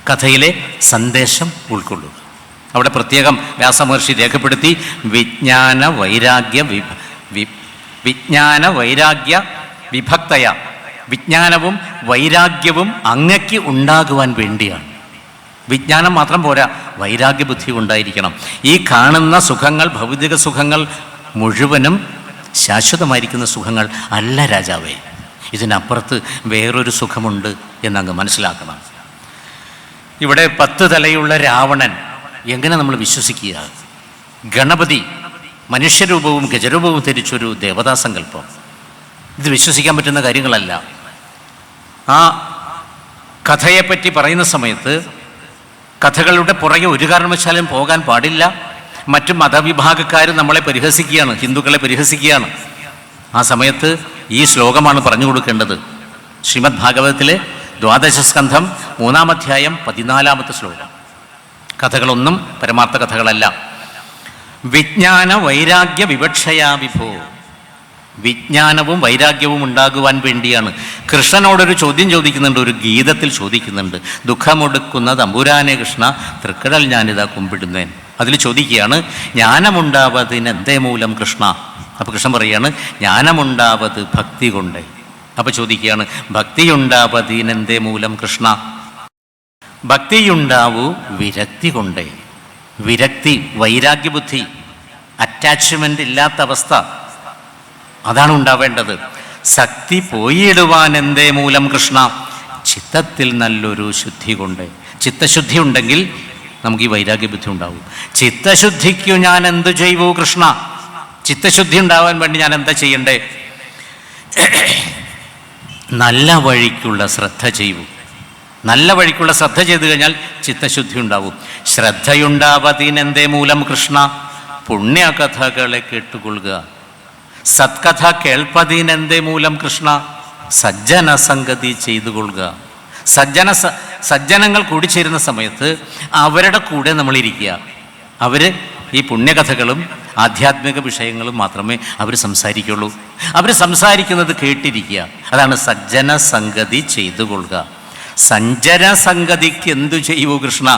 [SPEAKER 1] കഥയിലെ സന്ദേശം ഉൾക്കൊള്ളുക. അവിടെ പ്രത്യേകം വ്യാസമഹർഷി രേഖപ്പെടുത്തി, വിജ്ഞാന വൈരാഗ്യ വിഭക്തയ. വിജ്ഞാനവും വൈരാഗ്യവും അങ്ങയ്ക്ക് ഉണ്ടാകുവാൻ വേണ്ടിയാണ്. വിജ്ഞാനം മാത്രം പോരാ, വൈരാഗ്യബുദ്ധി ഉണ്ടായിരിക്കണം. ഈ കാണുന്ന സുഖങ്ങൾ, ഭൗതിക സുഖങ്ങൾ മുഴുവനും ശാശ്വതമായിരിക്കുന്ന സുഖങ്ങൾ അല്ല രാജാവേ. ഇതിനപ്പുറത്ത് വേറൊരു സുഖമുണ്ട് എന്നങ്ങ് മനസ്സിലാക്കണം. ഇവിടെ 10 തലയുള്ള രാവണൻ എങ്ങനെ നമ്മൾ വിശ്വസിക്കുക? ഗണപതി മനുഷ്യരൂപവും ഗജരൂപവും ധരിച്ചൊരു ദേവതാസങ്കല്പം. ഇത് വിശ്വസിക്കാൻ പറ്റുന്ന കാര്യങ്ങളല്ല. ആ കഥയെപ്പറ്റി പറയുന്ന സമയത്ത് കഥകളുടെ പുറകെ ഒരു കാരണവശാലും പോകാൻ പാടില്ല. മറ്റു മതവിഭാഗക്കാർ നമ്മളെ പരിഹസിക്കുകയാണ്, ഹിന്ദുക്കളെ പരിഹസിക്കുകയാണ്. ആ സമയത്ത് ഈ ശ്ലോകമാണ് പറഞ്ഞു കൊടുക്കേണ്ടത്. ശ്രീമദ് ഭാഗവതത്തിലെ 12 സ്കന്ധം 3-ാം അധ്യായം 14-ാമത്തെ ശ്ലോകം. കഥകളൊന്നും പരമാർത്ഥ കഥകളല്ല. വിജ്ഞാന വൈരാഗ്യ വിവക്ഷയാ വിഭോ. വിജ്ഞാനവും വൈരാഗ്യവും ഉണ്ടാകുവാൻ വേണ്ടിയാണ്. കൃഷ്ണനോടൊരു ചോദ്യം ചോദിക്കുന്നുണ്ട്, ഒരു ഗീതത്തിൽ ചോദിക്കുന്നുണ്ട്. ദുഃഖമൊടുക്കുന്ന തമ്പുരാനെ കൃഷ്ണ തൃക്കടൽ ഞാനിതാ കുമ്പിടുന്നേൻ. അതിൽ ചോദിക്കുകയാണ്, ജ്ഞാനമുണ്ടാവതിന് എന്തേ മൂലം കൃഷ്ണ. അപ്പോൾ കൃഷ്ണൻ പറയുകയാണ്, ജ്ഞാനമുണ്ടാവത് ഭക്തി കൊണ്ട്. അപ്പോൾ ചോദിക്കുകയാണ്, ഭക്തിയുണ്ടാവതിന് എന്തേ മൂലം കൃഷ്ണ. ഭക്തിയുണ്ടാവൂ വിരക്തി കൊണ്ടേ. വിരക്തി, വൈരാഗ്യബുദ്ധി, അറ്റാച്ച്മെൻ്റ് ഇല്ലാത്ത അവസ്ഥ, അതാണ് ഉണ്ടാവേണ്ടത്. ശക്തി പോയിടുവാൻ എന്തേ മൂലം കൃഷ്ണ. ചിത്തത്തിൽ നല്ലൊരു ശുദ്ധി കൊണ്ട്. ചിത്തശുദ്ധി ഉണ്ടെങ്കിൽ നമുക്ക് ഈ വൈരാഗ്യബുദ്ധി ഉണ്ടാവും. ചിത്തശുദ്ധിക്കു ഞാൻ എന്തു ചെയ്യൂ കൃഷ്ണ? ചിത്തശുദ്ധി ഉണ്ടാവാൻ വേണ്ടി ഞാൻ എന്താ ചെയ്യണ്ടേ? നല്ല വഴിക്കുള്ള ശ്രദ്ധ ചെയ്യൂ. നല്ല വഴിക്കുള്ള ശ്രദ്ധ ചെയ്തു കഴിഞ്ഞാൽ ചിത്തശുദ്ധി ഉണ്ടാവും. ശ്രദ്ധയുണ്ടാവതിനെന്തേ മൂലം കൃഷ്ണ? പുണ്യകഥകളെ കേട്ടുകൊള്ളുക. സത്കഥ കേൾപ്പതിനെന്തേ മൂലം കൃഷ്ണ? സജ്ജന സംഗതി ചെയ്തുകൊള്ളുക. സജ്ജനങ്ങൾ കൂടിച്ചേരുന്ന സമയത്ത് അവരുടെ കൂടെ നമ്മളിരിക്കുക. അവർ ഈ പുണ്യകഥകളും ആധ്യാത്മിക വിഷയങ്ങളും മാത്രമേ അവർ സംസാരിക്കുള്ളൂ. അവർ സംസാരിക്കുന്നത് കേട്ടിരിക്കുക. അതാണ് സജ്ജന സംഗതി ചെയ്തുകൊള്ളുക. സഞ്ജന സംഗതിക്ക് എന്തു ചെയ്യുവോ കൃഷ്ണ?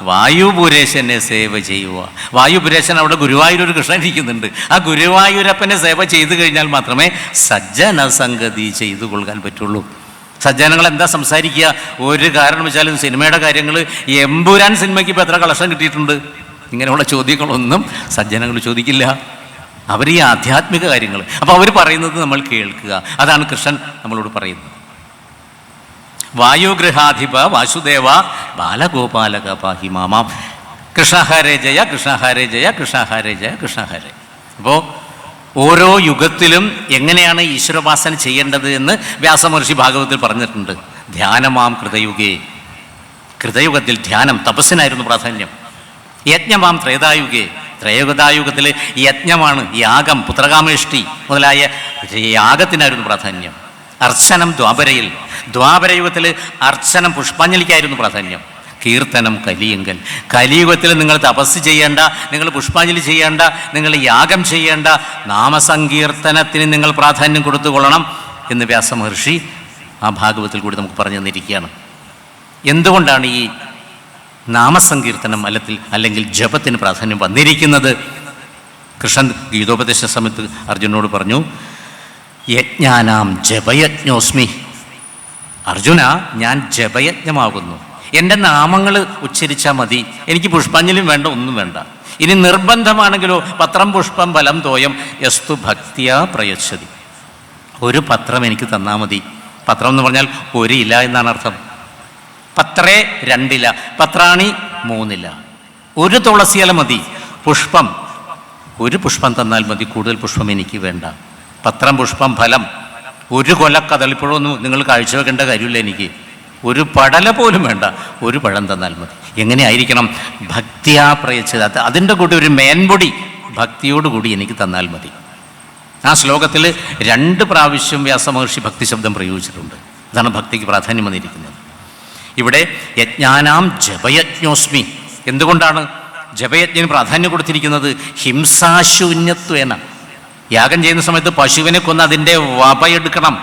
[SPEAKER 1] വായുപുരേശനെ സേവ ചെയ്യുക. വായുപുരേശൻ അവിടെ ഗുരുവായൂരൊരു കൃഷ്ണൻ ഇരിക്കുന്നുണ്ട്. ആ ഗുരുവായൂരപ്പനെ സേവ ചെയ്തു കഴിഞ്ഞാൽ മാത്രമേ സജ്ജന സംഗതി ചെയ്തു കൊള്ളുവാൻ പറ്റുള്ളൂ. സജ്ജനങ്ങൾ എന്താ സംസാരിക്കുക? ഒരു കാരണം വെച്ചാലും സിനിമയുടെ കാര്യങ്ങൾ, എമ്പുരാൻ സിനിമയ്ക്ക് ഇപ്പോൾ എത്ര കളക്ഷൻ കിട്ടിയിട്ടുണ്ട്? ഇങ്ങനെയുള്ള ചോദ്യങ്ങളൊന്നും സജ്ജനങ്ങൾ ചോദിക്കില്ല. അവർ ഈ ആധ്യാത്മിക കാര്യങ്ങൾ, അപ്പോൾ അവർ പറയുന്നത് നമ്മൾ കേൾക്കുക. അതാണ് കൃഷ്ണൻ നമ്മളോട് പറയുന്നത്. വായുഗൃഹാധിപ വാസുദേവ ബാലഗോപാലക പാഹി മാമാം. കൃഷ്ണ ഹരേ ജയ, കൃഷ്ണ ഹരേ ജയ, കൃഷ്ണ ഹരേ ജയ, കൃഷ്ണ ഹരേ. അപ്പോൾ ഓരോ യുഗത്തിലും എങ്ങനെയാണ് ഈശ്വരോപാസന ചെയ്യേണ്ടത് എന്ന് വ്യാസമഹർഷി ഭാഗവതത്തിൽ പറഞ്ഞിട്ടുണ്ട്. ധ്യാനമാം കൃതയുഗേ. കൃതയുഗത്തിൽ ധ്യാനം, തപസ്സിനായിരുന്നു പ്രാധാന്യം. യജ്ഞമാം ത്രേതായുഗേ. ത്രേതായുഗത്തിൽ യജ്ഞമാണ്, യാഗം, പുത്രകാമേഷ്ടി മുതലായ യാഗത്തിനായിരുന്നു പ്രാധാന്യം. അർച്ചനം ദ്വാപരയിൽ. ദ്വാപരയുഗത്തിൽ അർച്ചനം, പുഷ്പാഞ്ജലിക്കായിരുന്നു പ്രാധാന്യം. കീർത്തനം കലിയുങ്കൽ. കലിയുഗത്തിൽ നിങ്ങൾ തപസ് ചെയ്യേണ്ട, നിങ്ങൾ പുഷ്പാഞ്ജലി ചെയ്യേണ്ട, നിങ്ങൾ യാഗം ചെയ്യേണ്ട, നാമസങ്കീർത്തനത്തിന് നിങ്ങൾ പ്രാധാന്യം കൊടുത്തുകൊള്ളണം എന്ന് വ്യാസമഹർഷി ആ ഭാഗവത്തിൽ കൂടി നമുക്ക് പറഞ്ഞു തന്നിരിക്കുകയാണ്. എന്തുകൊണ്ടാണ് ഈ നാമസങ്കീർത്തനം അല്ലെങ്കിൽ ജപത്തിന് പ്രാധാന്യം വന്നിരിക്കുന്നത്? കൃഷ്ണൻ ഗീതോപദേശ സമയത്ത് അർജുനോട് പറഞ്ഞു, യജ്ഞാനാം ജപയജ്ഞോസ്മി. അർജുന, ഞാൻ ജപയജ്ഞമാകുന്നു. എൻ്റെ നാമങ്ങൾ ഉച്ചരിച്ചാൽ മതി, എനിക്ക് പുഷ്പാഞ്ജലിയും വേണ്ട, ഒന്നും വേണ്ട. ഇനി നിർബന്ധമാണെങ്കിലോ പത്രം പുഷ്പം ഫലം തോയം യസ്തു ഭക്തിയാ പ്രയച്ഛതി. ഒരു പത്രം എനിക്ക് തന്നാൽ മതി. പത്രം എന്ന് പറഞ്ഞാൽ ഒരു ഇല എന്നാണ് അർത്ഥം. പത്രേ 2 ഇല, പത്രാണി 3 ഇല. ഒരു തുളസിയില മതി. പുഷ്പം, ഒരു പുഷ്പം തന്നാൽ മതി, കൂടുതൽ പുഷ്പം എനിക്ക് വേണ്ട. പത്രം പുഷ്പം ഫലം, ഒരു കൊല കദളിപ്പഴമൊന്നും നിങ്ങൾ കാഴ്ചവെക്കേണ്ട കാര്യമില്ല എനിക്ക്. ഒരു പടല പോലും വേണ്ട, ഒരു പഴം തന്നാൽ മതി. എങ്ങനെയായിരിക്കണം? ഭക്തിയാ പ്രയച്ഛത. അതിൻ്റെ കൂടി ഒരു മേൻപൊടി ഭക്തിയോടുകൂടി എനിക്ക് തന്നാൽ മതി. ആ ശ്ലോകത്തിൽ 2 പ്രാവശ്യം വ്യാസമഹർഷി ഭക്തി ശബ്ദം പ്രയോഗിച്ചിട്ടുണ്ട്. അതാണ് ഭക്തിക്ക് പ്രാധാന്യം വന്നിരിക്കുന്നത്. ഇവിടെ യജ്ഞാനാം ജപയജ്ഞോസ്മി. എന്തുകൊണ്ടാണ് ജപയജ്ഞന് പ്രാധാന്യം കൊടുത്തിരിക്കുന്നത്? ഹിംസാശൂന്യത്വേന. യാഗം ചെയ്യുന്ന സമയത്ത് പശുവിനെ കൊന്ന് അതിൻ്റെ വപയെടുക്കണം.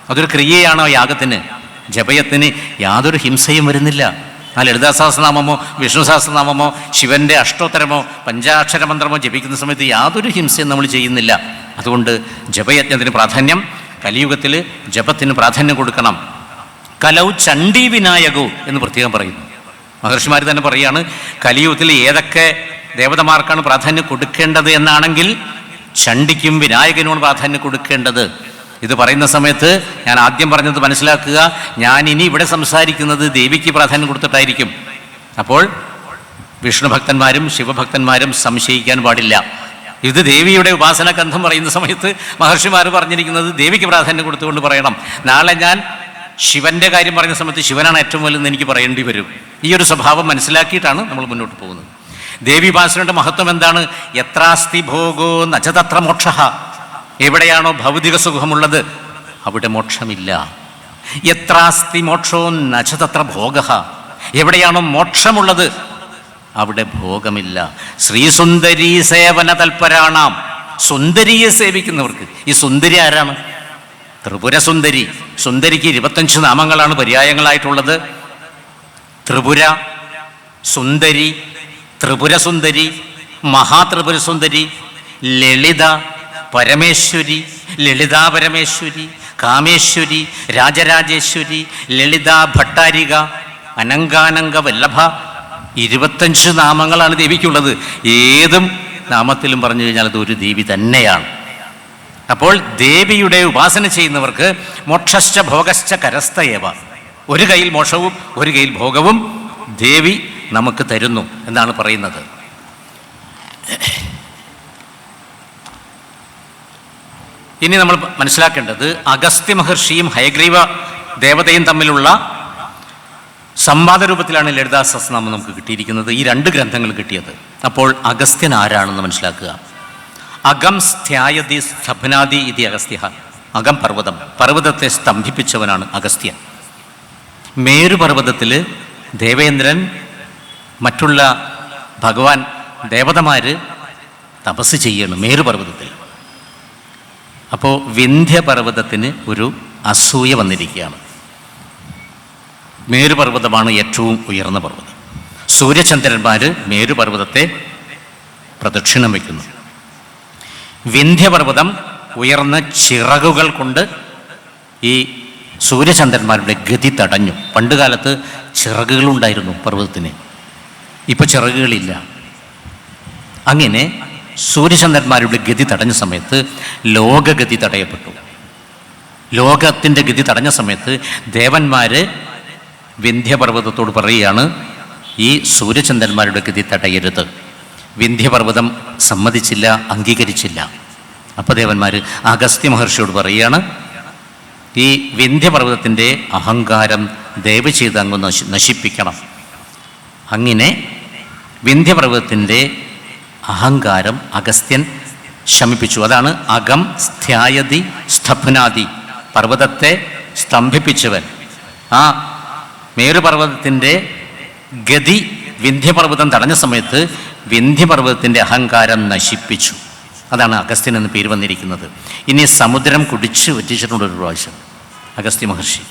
[SPEAKER 1] അതൊരു ക്രിയയാണോ യാഗത്തിന്? ജപയത്തിന് യാതൊരു ഹിംസയും വരുന്നില്ല. ആ ലളിതാ സഹസ്രനാമമോ വിഷ്ണു സഹസ്രനാമമോ ശിവൻ്റെ അഷ്ടോത്തരമോ പഞ്ചാക്ഷര മന്ത്രമോ ജപിക്കുന്ന സമയത്ത് യാതൊരു ഹിംസയും നമ്മൾ ചെയ്യുന്നില്ല. അതുകൊണ്ട് ജപയജ്ഞത്തിന് പ്രാധാന്യം. കലിയുഗത്തിൽ ജപത്തിന് പ്രാധാന്യം കൊടുക്കണം. കലൗ ചണ്ഡീ വിനായകോ എന്ന് പ്രത്യേകം പറയുന്നു. മഹർഷിമാർ തന്നെ പറയുകയാണ്, കലിയുഗത്തിൽ ഏതൊക്കെ ദേവതമാർക്കാണ് പ്രാധാന്യം കൊടുക്കേണ്ടത് എന്നാണെങ്കിൽ ചണ്ഡിക്കും വിനായകനുമാണ് പ്രാധാന്യം കൊടുക്കേണ്ടത്. ഇത് പറയുന്ന സമയത്ത് ഞാൻ ആദ്യം പറഞ്ഞത് മനസ്സിലാക്കുക, ഞാൻ ഇനി ഇവിടെ സംസാരിക്കുന്നത് ദേവിക്ക് പ്രാധാന്യം കൊടുത്തിട്ടായിരിക്കും. അപ്പോൾ വിഷ്ണു ഭക്തന്മാരും ശിവഭക്തന്മാരും സംശയിക്കാൻ പാടില്ല. ഇത് ദേവിയുടെ ഉപാസന ഗ്രന്ഥം പറയുന്ന സമയത്ത് മഹർഷിമാർ പറഞ്ഞിരിക്കുന്നത് ദേവിക്ക് പ്രാധാന്യം കൊടുത്തുകൊണ്ട് പറയണം. നാളെ ഞാൻ ശിവൻ്റെ കാര്യം പറയുന്ന സമയത്ത് ശിവനാണ് ഏറ്റവും വലുതെന്ന് എനിക്ക് പറയേണ്ടി വരും. ഈ ഒരു സ്വഭാവം മനസ്സിലാക്കിയിട്ടാണ് നമ്മൾ മുന്നോട്ട് പോകുന്നത്. ദേവി ഉപാസനയുടെ മഹത്വം എന്താണ്? യത്രാസ്തി ഭോഗോ നചതത്ര മോക്ഷ. എവിടെയാണോ ഭൗതിക സുഖമുള്ളത് അവിടെ മോക്ഷമില്ല. യത്രാസ്തി മോക്ഷോ നചതത്ര ഭോഗ. എവിടെയാണോ മോക്ഷമുള്ളത് അവിടെ ഭോഗമില്ല. ശ്രീസുന്ദരീ സേവന തൽപരാണാം. സുന്ദരിയെ സേവിക്കുന്നവർക്ക്. ഈ സുന്ദരി ആരാണ്? ത്രിപുരസുന്ദരി. സുന്ദരിക്ക് 25 നാമങ്ങളാണ് പര്യായങ്ങളായിട്ടുള്ളത്. ത്രിപുര സുന്ദരി, ത്രിപുരസുന്ദരി, മഹാത്രിപുരസുന്ദരി, ലളിത, പരമേശ്വരി, ലളിതാ പരമേശ്വരി, കാമേശ്വരി, രാജരാജേശ്വരി, ലളിത ഭട്ടാരിക, അനങ്കാനങ്ക വല്ലഭ. 25 നാമങ്ങളാണ് ദേവിക്കുള്ളത്. ഏതും നാമത്തിലും പറഞ്ഞു കഴിഞ്ഞാൽ അത് ഒരു ദേവി തന്നെയാണ്. അപ്പോൾ ദേവിയുടെ ഉപാസന ചെയ്യുന്നവർക്ക് മോക്ഷശ്ച ഭോഗശ്ച കരസ്ഥയേവ. ഒരു കയ്യിൽ മോക്ഷവും ഒരു കയ്യിൽ ഭോഗവും ദേവി നമുക്ക് തരുന്നു എന്നാണ് പറയുന്നത്. ഇനി നമ്മൾ മനസ്സിലാക്കേണ്ടത് അഗസ്ത്യ മഹർഷിയും ഹയഗ്രീവ ദേവതയും തമ്മിലുള്ള സംവാദ രൂപത്തിലാണ് ലളിതാ സഹസ്രനാമം നമുക്ക് കിട്ടിയിരിക്കുന്നത്, ഈ രണ്ട് ഗ്രന്ഥങ്ങൾ കിട്ടിയത്. അപ്പോൾ അഗസ്ത്യൻ ആരാണെന്ന് മനസ്സിലാക്കുക. അകം സ്ഥ്യായതി സ്തഭനാദി ഇതി അഗസ്ത്യ. അകം പർവ്വതം, പർവ്വതത്തെ സ്തംഭിപ്പിച്ചവനാണ് അഗസ്ത്യൻ. മേരുപർവ്വതത്തിൽ ദേവേന്ദ്രൻ, മറ്റുള്ള ഭഗവാൻ ദേവതമാര് തപസ് ചെയ്യണം മേരുപർവ്വതത്തിൽ. അപ്പോൾ വിന്ധ്യപർവ്വതത്തിന് ഒരു അസൂയ വന്നിരിക്കുകയാണ്. മേരുപർവ്വതമാണ് ഏറ്റവും ഉയർന്ന പർവ്വതം. സൂര്യചന്ദ്രന്മാർ മേരുപർവ്വതത്തെ പ്രദക്ഷിണം വയ്ക്കുന്നു. വിന്ധ്യപർവ്വതം ഉയർന്ന ചിറകുകൾ കൊണ്ട് ഈ സൂര്യചന്ദ്രന്മാരുടെ ഗതി തടഞ്ഞു. പണ്ടുകാലത്ത് ചിറകുകളുണ്ടായിരുന്നു പർവ്വതത്തിന്, ഇപ്പോൾ ചിറകുകളില്ല. അങ്ങനെ സൂര്യചന്ദ്രന്മാരുടെ ഗതി തടഞ്ഞ സമയത്ത് ലോകഗതി തടയപ്പെട്ടു. ലോകത്തിൻ്റെ ഗതി തടഞ്ഞ സമയത്ത് ദേവന്മാർ വിന്ധ്യപർവ്വതത്തോട് പറയുകയാണ്, ഈ സൂര്യചന്ദ്രന്മാരുടെ ഗതി തടയരുത്. വിന്ധ്യപർവ്വതം സമ്മതിച്ചില്ല, അംഗീകരിച്ചില്ല. അപ്പോൾ ദേവന്മാർ അഗസ്ത്യ മഹർഷിയോട് പറയുകയാണ്, ഈ വിന്ധ്യപർവ്വതത്തിൻ്റെ അഹങ്കാരം ദയവ് ചെയ്ത് അങ്ങ് നശിപ്പിക്കണം. അങ്ങനെ വിന്ധ്യപർവ്വതത്തിൻ്റെ അഹങ്കാരം അഗസ്ത്യൻ ശമിപ്പിച്ചു. അതാണ് അകം സ്ഥ്യായതി സ്തഭനാദി, പർവ്വതത്തെ സ്തംഭിപ്പിച്ചവൻ. ആ മേരുപർവ്വതത്തിൻ്റെ ഗതി വിന്ധ്യപർവ്വതം തടഞ്ഞ സമയത്ത് വിന്ധ്യപർവ്വതത്തിൻ്റെ അഹങ്കാരം നശിപ്പിച്ചു. അതാണ് അഗസ്ത്യൻ എന്ന് പേര് വന്നിരിക്കുന്നത്. ഇനി സമുദ്രം കുടിച്ച് വറ്റിച്ചിട്ടുണ്ട് ഒരു പ്രാവശ്യം അഗസ്ത്യ മഹർഷി.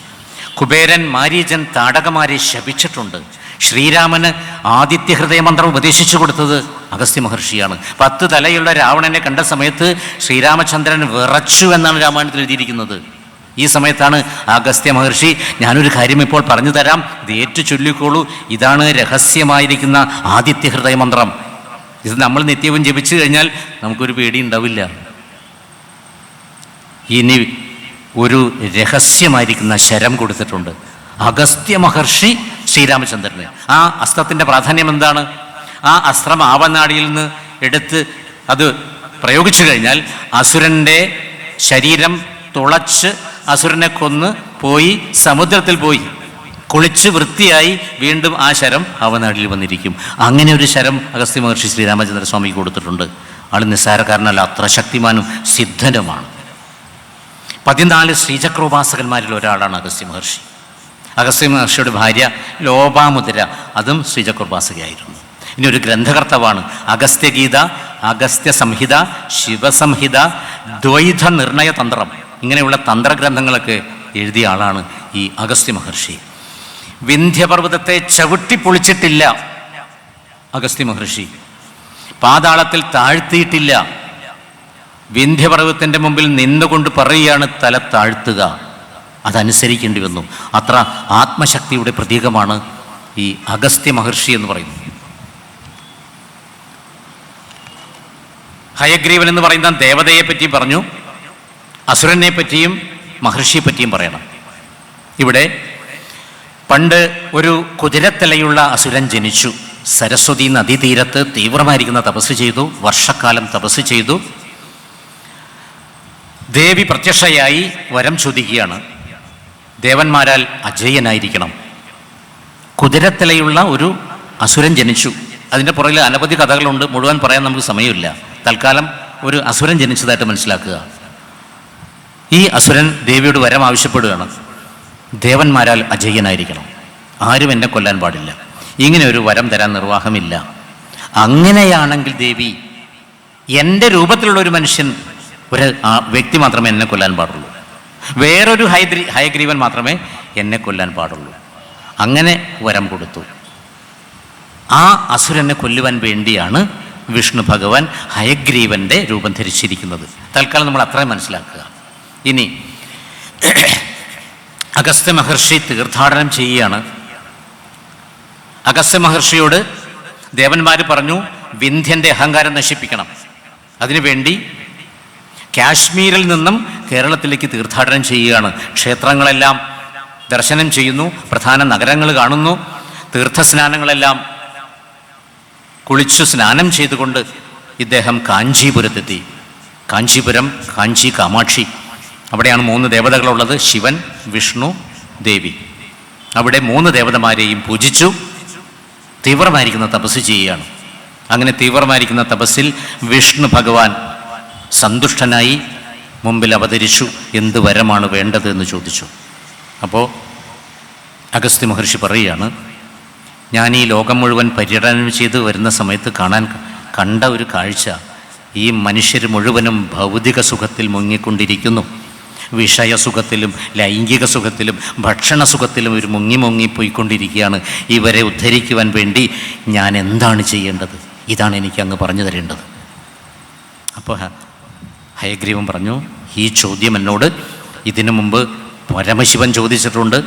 [SPEAKER 1] കുബേരൻ, മാരീചൻ, താടകമാരെ ശപിച്ചിട്ടുണ്ട്. ശ്രീരാമന് ആദിത്യ ഹൃദയമന്ത്രം ഉപദേശിച്ചു കൊടുത്തത് അഗസ്ത്യ മഹർഷിയാണ്. 10 തലയുള്ള രാവണനെ കണ്ട സമയത്ത് ശ്രീരാമചന്ദ്രൻ വിറച്ചു എന്നാണ് രാമായണത്തിൽ എഴുതിയിരിക്കുന്നത്. ഈ സമയത്താണ് അഗസ്ത്യ മഹർഷി, ഞാനൊരു കാര്യം ഇപ്പോൾ പറഞ്ഞു തരാം, ഇത് ഏറ്റു ചൊല്ലിക്കോളൂ, ഇതാണ് രഹസ്യമായിരിക്കുന്ന ആദിത്യ ഹൃദയമന്ത്രം. ഇത് നമ്മൾ നിത്യവും ജപിച്ചു കഴിഞ്ഞാൽ നമുക്കൊരു പേടി ഉണ്ടാവില്ല. ഇനി ഒരു രഹസ്യമായിരിക്കുന്ന ശരം കൊടുത്തിട്ടുണ്ട് അഗസ്ത്യ മഹർഷി ശ്രീരാമചന്ദ്രന്. ആ അസ്ത്രത്തിൻ്റെ പ്രാധാന്യം എന്താണ്? ആ അസ്ത്രം ആവനാടിയിൽ നിന്ന് എടുത്ത് അത് പ്രയോഗിച്ചു കഴിഞ്ഞാൽ അസുരൻ്റെ ശരീരം തുളച്ച് അസുരനെ കൊന്ന് പോയി സമുദ്രത്തിൽ പോയി കുളിച്ച് വൃത്തിയായി വീണ്ടും ആ ശരം അവനാടിൽ വന്നിരിക്കും. അങ്ങനെ ഒരു ശരം അഗസ്ത്യ മഹർഷി ശ്രീരാമചന്ദ്ര സ്വാമിക്ക് കൊടുത്തിട്ടുണ്ട്. ആൾ നിസ്സാരക്കാരനല്ല, അത്ര ശക്തിമാനും സിദ്ധനുമാണ്. 14 ശ്രീചക്രോപാസകന്മാരിൽ ഒരാളാണ് അഗസ്ത്യ മഹർഷി. അഗസ്ത്യ മഹർഷിയുടെ ഭാര്യ ലോപാമുദ്ര, അതും ശ്രീചക്രോപാസകയായിരുന്നു. ഇനി ഒരു ഗ്രന്ഥകർത്താവാണ്. അഗസ്ത്യഗീത, അഗസ്ത്യ സംഹിത, ശിവസംഹിത, ദ്വൈത നിർണയ തന്ത്രം, ഇങ്ങനെയുള്ള തന്ത്രഗ്രന്ഥങ്ങളൊക്കെ എഴുതിയ ആളാണ് ഈ അഗസ്ത്യ മഹർഷി. വിന്ധ്യപർവ്വതത്തെ ചവിട്ടിപ്പൊളിച്ചിട്ടില്ല അഗസ്ത്യ മഹർഷി, പാതാളത്തിൽ താഴ്ത്തിയിട്ടില്ല. വിന്ധ്യപർവ്വതത്തിൻ്റെ മുമ്പിൽ നിന്നുകൊണ്ട് പറയുകയാണ് തല താഴ്ത്തുക. അതനുസരിക്കേണ്ടി വന്നു. അത്ര ആത്മശക്തിയുടെ പ്രതീകമാണ് ഈ അഗസ്ത്യ മഹർഷി എന്ന് പറയുന്നത്. ഹയഗ്രീവൻ എന്ന് പറയുന്ന ദേവതയെ പറ്റിയും പറഞ്ഞു, അസുരനെ പറ്റിയും മഹർഷിയെ പറ്റിയും പറയണം. ഇവിടെ പണ്ട് ഒരു കുതിരത്തലയുള്ള അസുരൻ ജനിച്ചു. സരസ്വതി നദീതീരത്ത് തീവ്രമായിരിക്കുന്ന തപസ് ചെയ്തു, വർഷക്കാലം തപസ് ചെയ്തു. ദേവി പ്രത്യക്ഷയായി വരം ചോദിക്കുകയാണ്, ദേവന്മാരാൽ അജയ്യനായിരിക്കണം. കുതിരത്തലയുള്ള ഒരു അസുരൻ ജനിച്ചു. അതിൻ്റെ പുറകിൽ അനവധി കഥകളുണ്ട്, മുഴുവൻ പറയാൻ നമുക്ക് സമയമില്ല. തൽക്കാലം ഒരു അസുരൻ ജനിച്ചതായിട്ട് മനസ്സിലാക്കുക. ഈ അസുരൻ ദേവിയോട് വരം ആവശ്യപ്പെടുകയാണ്, ദേവന്മാരാൽ അജയ്യനായിരിക്കണം, ആരും എന്നെ കൊല്ലാൻ പാടില്ല, ഇങ്ങനെ ഒരു വരം തരാൻ നിർവാഹമില്ല. അങ്ങനെയാണെങ്കിൽ ദേവി, എൻ്റെ രൂപത്തിലുള്ള ഒരു മനുഷ്യൻ, ഒരു വ്യക്തി മാത്രമേ എന്നെ കൊല്ലാൻ പാടുള്ളൂ, വേറൊരു ഹയഗ്രീവൻ മാത്രമേ എന്നെ കൊല്ലാൻ പാടുള്ളൂ. അങ്ങനെ വരം കൊടുത്തു. ആ അസുരനെ കൊല്ലുവാൻ വേണ്ടിയാണ് വിഷ്ണു ഭഗവാൻ ഹയഗ്രീവൻ്റെ രൂപം ധരിച്ചിരിക്കുന്നത്. തൽക്കാലം നമ്മൾ അത്രയും മനസ്സിലാക്കുക. ഇനി അഗസ്ത്യ മഹർഷി തീർത്ഥാടനം ചെയ്യുകയാണ്. അഗസ്ത്യ മഹർഷിയോട് ദേവന്മാർ പറഞ്ഞു, വിന്ധ്യൻ്റെ അഹങ്കാരം നശിപ്പിക്കണം. അതിനുവേണ്ടി കാശ്മീരിൽ നിന്നും കേരളത്തിലേക്ക് തീർത്ഥാടനം ചെയ്യുകയാണ്. ക്ഷേത്രങ്ങളെല്ലാം ദർശനം ചെയ്യുന്നു, പ്രധാന നഗരങ്ങൾ കാണുന്നു, തീർത്ഥസ്നാനങ്ങളെല്ലാം കുളിച്ചു സ്നാനം ചെയ്തുകൊണ്ട് ഇദ്ദേഹം കാഞ്ചീപുരത്തെത്തി. കാഞ്ചീപുരം, കാഞ്ചി കാമാക്ഷി, അവിടെയാണ് 3 ദേവതകളുള്ളത്, ശിവൻ, വിഷ്ണു, ദേവി. അവിടെ 3 ദേവതമാരെയും പൂജിച്ചു. തീവ്രമായിരിക്കുന്ന തപസ് ചെയ്യുകയാണ്. അങ്ങനെ തീവ്രമായിരിക്കുന്ന തപസ്സിൽ വിഷ്ണു ഭഗവാൻ സന്തുഷ്ടനായി മുമ്പിൽ അവതരിച്ചു. എന്ത് വരമാണ് വേണ്ടത് എന്ന് ചോദിച്ചു. അപ്പോൾ അഗസ്ത്യ മഹർഷി പറയുകയാണ്, ഞാൻ ഈ ലോകം മുഴുവൻ പര്യടനം ചെയ്ത് വരുന്ന സമയത്ത് കണ്ട ഒരു കാഴ്ച, ഈ മനുഷ്യർ മുഴുവനും ഭൗതിക സുഖത്തിൽ മുങ്ങിക്കൊണ്ടിരിക്കുന്നു. വിഷയസുഖത്തിലും ലൈംഗിക സുഖത്തിലും ഭക്ഷണ സുഖത്തിലും ഒരു മുങ്ങി പോയിക്കൊണ്ടിരിക്കുകയാണ്. ഇവരെ ഉദ്ധരിക്കുവാൻ വേണ്ടി ഞാൻ എന്താണ് ചെയ്യേണ്ടത്? ഇതാണ് എനിക്ക് അങ്ങ് പറഞ്ഞു തരേണ്ടത്. അപ്പോൾ ഹയഗ്രീവൻ പറഞ്ഞു, ഈ ചോദ്യം എന്നോട് ഇതിനു മുമ്പ് പരമശിവൻ ചോദിച്ചിട്ടുണ്ട്,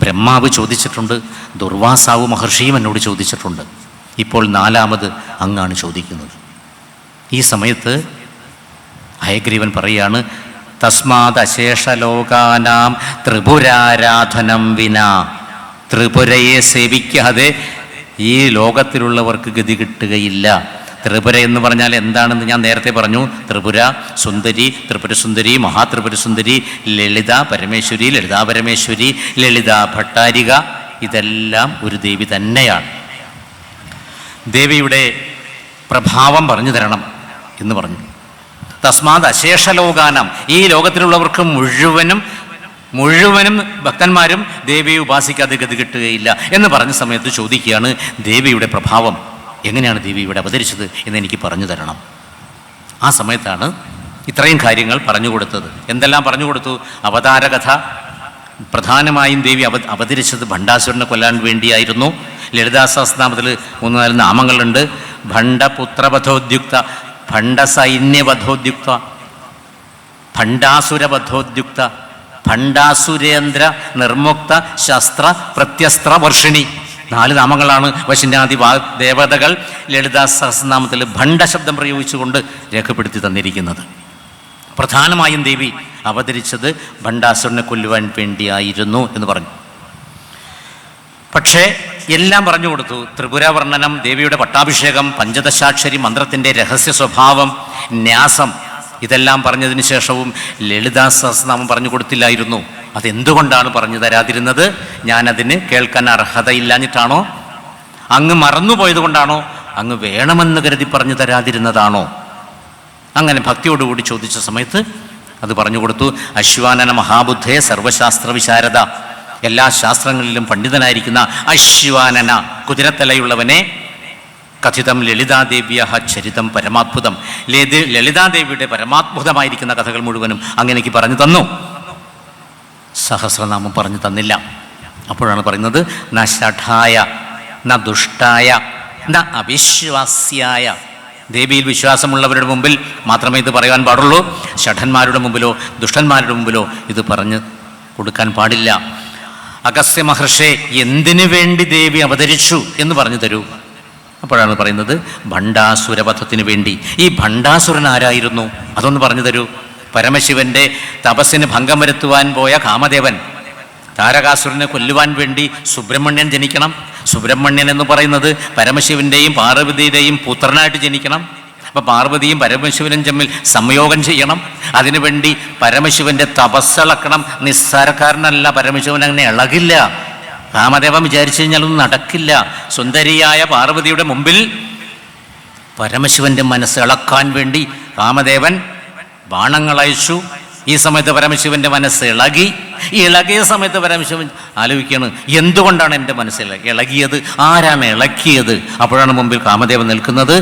[SPEAKER 1] ബ്രഹ്മാവ് ചോദിച്ചിട്ടുണ്ട്, ദുർവാസാവ് മഹർഷിയും എന്നോട് ചോദിച്ചിട്ടുണ്ട്. ഇപ്പോൾ 4ാമത് അങ്ങാണ് ചോദിക്കുന്നത്. ഈ സമയത്ത് ഹയഗ്രീവൻ പറയാണ്, തസ്മാത് അശേഷലോകാനാം ത്രിപുരാരാധനം വിന, ത്രിപുരയെ സേവിക്കാതെ ഈ ലോകത്തിലുള്ളവർക്ക് ഗതി കിട്ടുകയില്ല. ത്രിപുര എന്ന് പറഞ്ഞാൽ എന്താണെന്ന് ഞാൻ നേരത്തെ പറഞ്ഞു. ത്രിപുര സുന്ദരി, ത്രിപുരസുന്ദരി, മഹാത്രിപുരസുന്ദരി, ലളിത പരമേശ്വരി, ലളിതാ പരമേശ്വരി, ലളിത ഭട്ടാരിക, ഇതെല്ലാം ഒരു ദേവി തന്നെയാണ്. ദേവിയുടെ പ്രഭാവം പറഞ്ഞു തരണം എന്ന് പറഞ്ഞു. തസ്മാത് അശേഷലോകാനം, ഈ ലോകത്തിലുള്ളവർക്ക് മുഴുവനും ഭക്തന്മാരും ദേവിയെ ഉപാസിക്കാതെ ഗതി കിട്ടുകയില്ല എന്ന് പറഞ്ഞ സമയത്ത് ചോദിക്കുകയാണ്, ദേവിയുടെ പ്രഭാവം എങ്ങനെയാണ് ദേവി ഇവിടെ അവതരിച്ചത് എന്ന് എനിക്ക് പറഞ്ഞു തരണം. ആ സമയത്താണ് ഇത്രയും കാര്യങ്ങൾ പറഞ്ഞു കൊടുത്തത്. എന്തെല്ലാം പറഞ്ഞു കൊടുത്തു? അവതാരകഥ. പ്രധാനമായും ദേവി അവതരിച്ചത് ഭണ്ഡാസുരനെ കൊല്ലാൻ വേണ്ടിയായിരുന്നു. ലളിതാ സഹസ്രനാമത്തിൽ 3-4 നാമങ്ങളുണ്ട്. ഭണ്ഡപുത്രവധോദ്യുക്ത, ഭണ്ഡസൈന്യവധോദ്യുക്ത, ഭണ്ഡാസുരവധോദ്യുക്ത, ഭണ്ഡാസുരേന്ദ്ര നിർമുക്ത ശസ്ത്ര പ്രത്യസ്ത്ര വർഷിണി. 4 നാമങ്ങളാണ് വശിന്യാദി ദേവതകൾ ലളിതാ സഹസ്രനാമത്തിൽ ഭണ്ഡ ശബ്ദം പ്രയോഗിച്ചുകൊണ്ട് രേഖപ്പെടുത്തി തന്നിരിക്കുന്നത്. പ്രധാനമായും ദേവി അവതരിച്ചത് ഭണ്ഡാസുരനെ കൊല്ലുവാൻ വേണ്ടിയായിരുന്നു എന്ന് പറഞ്ഞു. പക്ഷേ എല്ലാം പറഞ്ഞു കൊടുത്തു. ത്രിപുര വർണ്ണനം, ദേവിയുടെ പട്ടാഭിഷേകം, പഞ്ചദശാക്ഷരി മന്ത്രത്തിൻ്റെ രഹസ്യ സ്വഭാവം, ന്യാസം, ഇതെല്ലാം പറഞ്ഞതിന് ശേഷവും ലളിതാ സഹസ്രനാമം പറഞ്ഞു കൊടുത്തില്ലായിരുന്നു. അതെന്തുകൊണ്ടാണ് പറഞ്ഞു തരാതിരുന്നത്? ഞാനതിന് കേൾക്കാൻ അർഹതയില്ലാഞ്ഞിട്ടാണോ? അങ്ങ് മറന്നുപോയത് കൊണ്ടാണോ? അങ്ങ് വേണമെന്ന് കരുതി പറഞ്ഞു തരാതിരുന്നതാണോ? അങ്ങനെ ഭക്തിയോടുകൂടി ചോദിച്ച സമയത്ത് അത് പറഞ്ഞു കൊടുത്തു. അശ്വാനന മഹാബുദ്ധേ സർവശാസ്ത്ര വിശാരദ, എല്ലാ ശാസ്ത്രങ്ങളിലും പണ്ഡിതനായിരിക്കുന്ന അശ്വാനന, കുതിരത്തലയുള്ളവനെ, കഥിതം ലളിതാദേവ്യ ചരിതം പരമാത്ഭുതം, ലളിതാദേവിയുടെ പരമാത്ഭുതമായിരിക്കുന്ന കഥകൾ മുഴുവനും അങ്ങനെക്ക് പറഞ്ഞു തന്നു. സഹസ്രനാമം പറഞ്ഞു തന്നില്ല. അപ്പോഴാണ് പറയുന്നത്, ന ഷഠായ ന ദുഷ്ടായ ന അവിശ്വാസ്യായ. ദേവിയിൽ വിശ്വാസമുള്ളവരുടെ മുമ്പിൽ മാത്രമേ ഇത് പറയാൻ പാടുള്ളൂ. ഷഠന്മാരുടെ മുമ്പിലോ ദുഷ്ടന്മാരുടെ മുമ്പിലോ ഇത് പറഞ്ഞു കൊടുക്കാൻ പാടില്ല. അഗസ്ത്യ മഹർഷി, എന്തിനു വേണ്ടി ദേവി അവതരിച്ചു എന്ന് പറഞ്ഞു തരൂ. അപ്പോഴാണ് പറയുന്നത്, ഭണ്ഡാസുരവധത്തിന് വേണ്ടി. ഈ ഭണ്ഡാസുരൻ ആരായിരുന്നു? അതൊന്ന് പറഞ്ഞു തരൂ. പരമശിവന്റെ തപസ്സിന് ഭംഗം വരുത്തുവാൻ പോയ കാമദേവൻ താരകാസുരനെ കൊല്ലുവാൻ വേണ്ടി സുബ്രഹ്മണ്യൻ ജനിക്കണം. സുബ്രഹ്മണ്യൻ എന്ന് പറയുന്നത് പരമശിവന്റെയും പാർവതിയുടെയും പുത്രനായിട്ട് ജനിക്കണം. അപ്പം പാർവതിയും പരമശിവനും തമ്മിൽ സംയോഗം ചെയ്യണം. അതിനുവേണ്ടി പരമശിവന്റെ തപസ്സളക്കണം. നിസ്സാരക്കാരനല്ല പരമശിവൻ, അങ്ങനെ ഇളകില്ല. കാമദേവൻ വിചാരിച്ചു കഴിഞ്ഞാലൊന്നും നടക്കില്ല. സുന്ദരിയായ പാർവതിയുടെ മുമ്പിൽ പരമശിവന്റെ മനസ്സ് ഇളക്കാൻ വേണ്ടി കാമദേവൻ ബാണങ്ങൾ അയച്ചു. ഈ സമയത്ത് പരമശിവന്റെ മനസ്സ് ഇളകി. ഈ ഇളകിയ സമയത്ത് പരമശിവൻ ആലോചിക്കുകയാണ്, എന്തുകൊണ്ടാണ് എൻ്റെ മനസ്സിൽ ഇളകിയത്? ആരാണ് ഇളക്കിയത്? അപ്പോഴാണ് മുമ്പിൽ കാമദേവൻ നിൽക്കുന്നത്.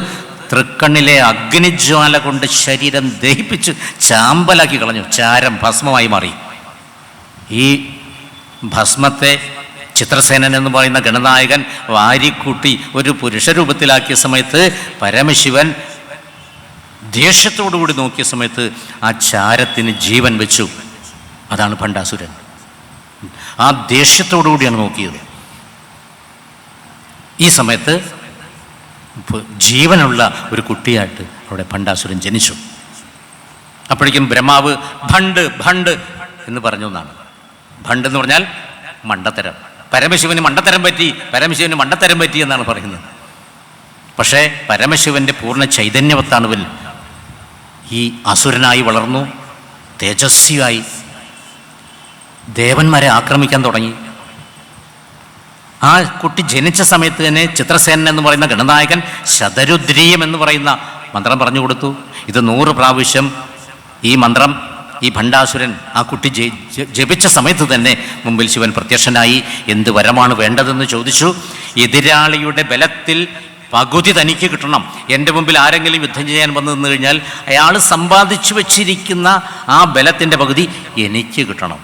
[SPEAKER 1] തൃക്കണ്ണിലെ അഗ്നിജ്വാല കൊണ്ട് ശരീരം ദഹിപ്പിച്ച് ചാമ്പലാക്കി കളഞ്ഞു. ചാരം ഭസ്മമായി മാറി. ഈ ഭസ്മത്തെ ചിത്രസേനൻ എന്ന് പറയുന്ന ഗണനായകൻ വാരിക്കൂട്ടി ഒരു പുരുഷരൂപത്തിലാക്കിയ സമയത്ത് പരമശിവൻ ദേഷ്യത്തോടുകൂടി നോക്കിയ സമയത്ത് ആ ചാരത്തിന് ജീവൻ വെച്ചു. അതാണ് ഭണ്ഡാസുരൻ. ആ ദേഷ്യത്തോടുകൂടിയാണ് നോക്കിയത്. ഈ സമയത്ത് ജീവനുള്ള ഒരു കുട്ടിയായിട്ട് അവിടെ ഭണ്ഡാസുരൻ ജനിച്ചു. അപ്പോഴേക്കും ബ്രഹ്മാവ് ഭണ്ട് ഭണ്ട് എന്ന് പറഞ്ഞു എന്നാണ്. ഭണ്ട് എന്ന് പറഞ്ഞാൽ മണ്ടത്തരം. പരമശിവന് മണ്ടത്തരം പറ്റി, പരമശിവന് മണ്ടത്തരം പറ്റി എന്നാണ് പറയുന്നത്. പക്ഷേ പരമശിവൻ്റെ പൂർണ്ണ ചൈതന്യവത്താണവൻ ഈ അസുരനായി വളർന്നു, തേജസ്വിയായി ദേവന്മാരെ ആക്രമിക്കാൻ തുടങ്ങി. ആ കുട്ടി ജനിച്ച സമയത്ത് തന്നെ ചിത്രസേനൻ എന്ന് പറയുന്ന ഗണനായകൻ ശതരുദ്രീയം എന്ന് പറയുന്ന മന്ത്രം പറഞ്ഞു കൊടുത്തു. ഇത് 100 പ്രാവശ്യം ഈ മന്ത്രം ഈ ഭണ്ഡാസുരൻ ആ കുട്ടി ജപിച്ച സമയത്ത് തന്നെ മുമ്പിൽ ശിവൻ പ്രത്യക്ഷനായി. എന്ത് വരമാണ് വേണ്ടതെന്ന് ചോദിച്ചു. എതിരാളിയുടെ ബലത്തിൽ പകുതി തനിക്ക് കിട്ടണം. എൻ്റെ മുമ്പിൽ ആരെങ്കിലും യുദ്ധം ചെയ്യാൻ വന്നു നിന്ന് കഴിഞ്ഞാൽ അയാൾ സമ്പാദിച്ചു വച്ചിരിക്കുന്ന ആ ബലത്തിൻ്റെ പകുതി എനിക്ക് കിട്ടണം.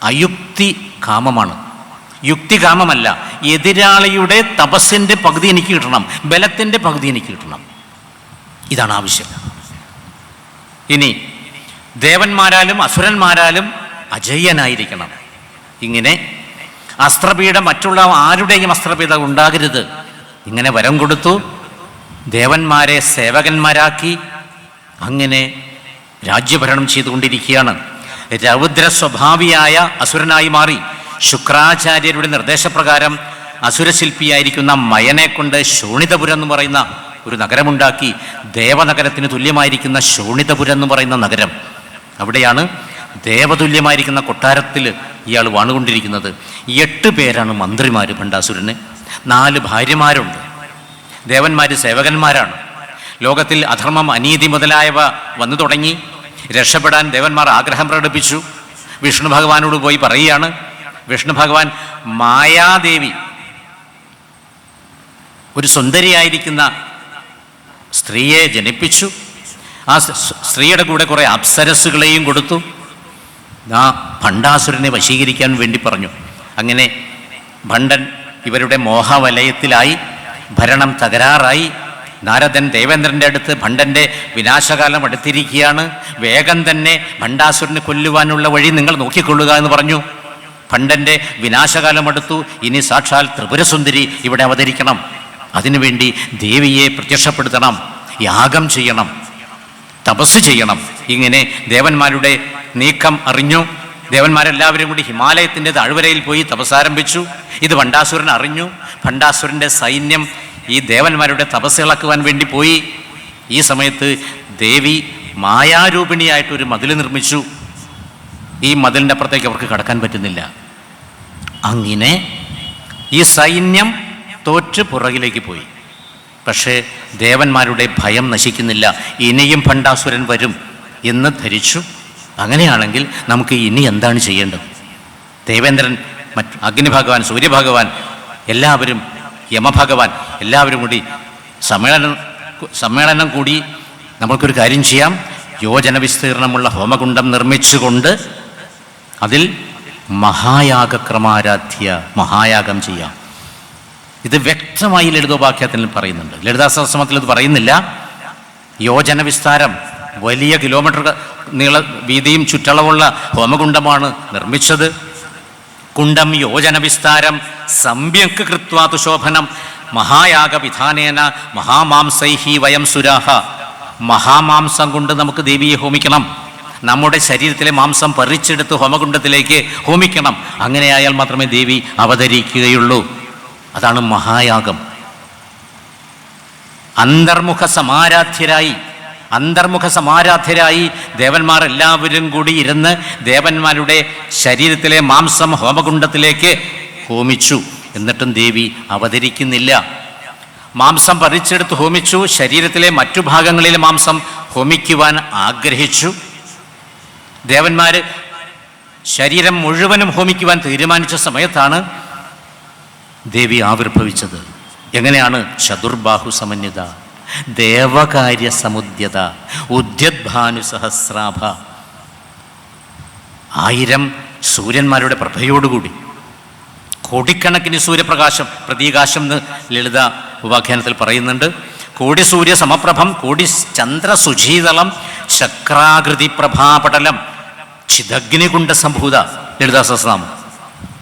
[SPEAKER 1] അയുക്തി കാമമാണ്, യുക്തികാമമല്ല. എതിരാളിയുടെ തപസ്സിൻ്റെ പകുതി എനിക്ക് കിട്ടണം, ബലത്തിൻ്റെ പകുതി എനിക്ക് കിട്ടണം. ഇതാണ് ആവശ്യം. ഇനി ദേവന്മാരാലും അസുരന്മാരാലും അജയ്യനായിരിക്കണം. ഇങ്ങനെ അസ്ത്രപീഠ മറ്റുള്ള ആരുടെയും അസ്ത്രപീഠ ഉണ്ടാകരുത്. ഇങ്ങനെ വരം കൊടുത്തു. ദേവന്മാരെ സേവകന്മാരാക്കി അങ്ങനെ രാജ്യഭരണം ചെയ്തുകൊണ്ടിരിക്കുകയാണ്. രൗദ്ര സ്വഭാവിയായ അസുരനായി മാറി. ശുക്രാചാര്യരുടെ നിർദ്ദേശപ്രകാരം അസുരശില്പിയായിരിക്കുന്ന മയനെ കൊണ്ട് ശോണിതപുരം എന്ന് പറയുന്ന ഒരു നഗരമുണ്ടാക്കി. ദേവനഗരത്തിന് തുല്യമായിരിക്കുന്ന ശോണിതപുരം എന്ന് പറയുന്ന നഗരം, അവിടെയാണ് ദേവതുല്യമായിരിക്കുന്ന കൊട്ടാരത്തിൽ ഇയാൾ വാണുകൊണ്ടിരിക്കുന്നത്. 8 പേരാണ് മന്ത്രിമാർ ഭണ്ഡാസുരന്. 4 ഭാര്യമാരുണ്ട്. ദേവന്മാർ സേവകന്മാരാണ്. ലോകത്തിൽ അധർമ്മം, അനീതി മുതലായവ വന്നു തുടങ്ങി. രക്ഷപ്പെടാൻ ദേവന്മാർ ആഗ്രഹം പ്രകടിപ്പിച്ചു. വിഷ്ണു ഭഗവാനോട് പോയി പറയുകയാണ്. വിഷ്ണു ഭഗവാൻ മായാദേവി, ഒരു സുന്ദരിയായിരിക്കുന്ന സ്ത്രീയെ ജനിപ്പിച്ചു. ആ സ്ത്രീയുടെ കൂടെ കുറേ അപ്സരസ്സുകളെയും കൊടുത്തു. ആ ഭണ്ഡാസുരനെ വശീകരിക്കാൻ വേണ്ടി പറഞ്ഞു. അങ്ങനെ ഭണ്ഡൻ ഇവരുടെ മോഹവലയത്തിലായി. ഭരണം തകരാറായി. നാരദൻ ദേവേന്ദ്രൻ്റെ അടുത്ത് ഭണ്ഡൻ്റെ വിനാശകാലം അടുത്തിരിക്കുകയാണ്, വേഗം തന്നെ ഭണ്ഡാസുരനെ കൊല്ലുവാനുള്ള വഴി നിങ്ങൾ നോക്കിക്കൊള്ളുക എന്ന് പറഞ്ഞു. ഭണ്ഡൻ്റെ വിനാശകാലം അടുത്തു. ഇനി സാക്ഷാൽ ത്രിപുരസുന്ദരി ഇവിടെ അവതരിക്കണം. അതിനുവേണ്ടി ദേവിയെ പ്രത്യക്ഷപ്പെടുത്തണം, യാഗം ചെയ്യണം, തപസ് ചെയ്യണം. ഇങ്ങനെ ദേവന്മാരുടെ നീക്കം അറിഞ്ഞു. ദേവന്മാരെല്ലാവരും കൂടി ഹിമാലയത്തിൻ്റെ താഴ്വരയിൽ പോയി തപസ്സാരംഭിച്ചു. ഇത് ഭണ്ഡാസുരൻ അറിഞ്ഞു. ഭണ്ഡാസുരൻ്റെ സൈന്യം ഈ ദേവന്മാരുടെ തപസ് ഇളക്കുവാൻ വേണ്ടി പോയി. ഈ സമയത്ത് ദേവി മായാരൂപിണിയായിട്ടൊരു മതിൽ നിർമ്മിച്ചു. ഈ മതിലിൻ്റെ അപ്പുറത്തേക്ക് അവർക്ക് കടക്കാൻ പറ്റുന്നില്ല. അങ്ങനെ ഈ സൈന്യം തോറ്റ് പുറകിലേക്ക് പോയി. പക്ഷേ ദേവന്മാരുടെ ഭയം നശിക്കുന്നില്ല. ഇനിയും ഭണ്ഡാസുരൻ വരും എന്ന് ധരിച്ചു. അങ്ങനെയാണെങ്കിൽ നമുക്ക് ഇനി എന്താണ് ചെയ്യേണ്ടത്? ദേവേന്ദ്രൻ, അഗ്നിഭഗവാൻ, സൂര്യഭഗവാൻ, എല്ലാവരും, യമഭഗവാൻ, എല്ലാവരും കൂടി സമ്മേളനം കൂടി നമ്മൾക്കൊരു കാര്യം ചെയ്യാം. യോജന വിസ്തീർണമുള്ള ഹോമകുണ്ഡം നിർമ്മിച്ചുകൊണ്ട് അതിൽ മഹായാഗക്രമാരാധ്യ മഹായാഗം ചെയ്യാം. ഇത് വ്യക്തമായി ലളിതോപാഖ്യാനത്തിൽ പറയുന്നുണ്ട്. ലളിതാ സഹസ്രനാമത്തിൽ ഇത് പറയുന്നില്ല. യോജന വിസ്താരം, വലിയ കിലോമീറ്റർ വീതിയും ചുറ്റളവുള്ള ഹോമകുണ്ഡമാണ് നിർമ്മിച്ചത്. കുണ്ഡം യോജന വിസ്താരം സമ്യക് കൃത്വാ തുശോഭനം മഹായാഗവിധാനേന മഹാമാംസൈഹി വയം സുരാഹ. മഹാമാംസം കൊണ്ട് നമുക്ക് ദേവിയെ ഹോമിക്കണം. നമ്മുടെ ശരീരത്തിലെ മാംസം പറിച്ചെടുത്ത് ഹോമകുണ്ഡത്തിലേക്ക് ഹോമിക്കണം. അങ്ങനെയായാൽ മാത്രമേ ദേവി അവതരിക്കുകയുള്ളൂ. അതാണ് മഹായാഗം. അന്തർമുഖ സമാരാധ്യരായി ദേവന്മാർ എല്ലാവരും കൂടി ഇരുന്ന് ദേവന്മാരുടെ ശരീരത്തിലെ മാംസം ഹോമകുണ്ഡത്തിലേക്ക് ഹോമിച്ചു. എന്നിട്ടും ദേവി അവതരിക്കുന്നില്ല. മാംസം പറിച്ചെടുത്ത് ഹോമിച്ചു. ശരീരത്തിലെ മറ്റു ഭാഗങ്ങളിലെ മാംസം ഹോമിക്കുവാൻ ആഗ്രഹിച്ചു. ദേവന്മാർ ശരീരം മുഴുവനും ഹോമിക്കുവാൻ തീരുമാനിച്ച സമയത്താണ് ദേവി ആവിർഭവിച്ചത്. എങ്ങനെയാണ്? ചതുർബാഹു സമന്വിത, ദേവകാര്യ സമുദ്യത, ഉദ്യദ്ഭാനു സഹസ്രാഭ. 1000 സൂര്യന്മാരുടെ പ്രഭയോടുകൂടി, കോടിക്കണക്കിന് സൂര്യപ്രകാശം, പ്രതീകാശം എന്ന് ലളിത ഉപാഖ്യാനത്തിൽ പറയുന്നുണ്ട്. കോടി സൂര്യ സമപ്രഭം, കോടി ചന്ദ്ര സുജീതളം, ചക്രാകൃതി പ്രഭാപടലം, ചിദഗ്നികുണ്ഡ സംഭൂത. ലളിതാ സഹസ്രനാമം.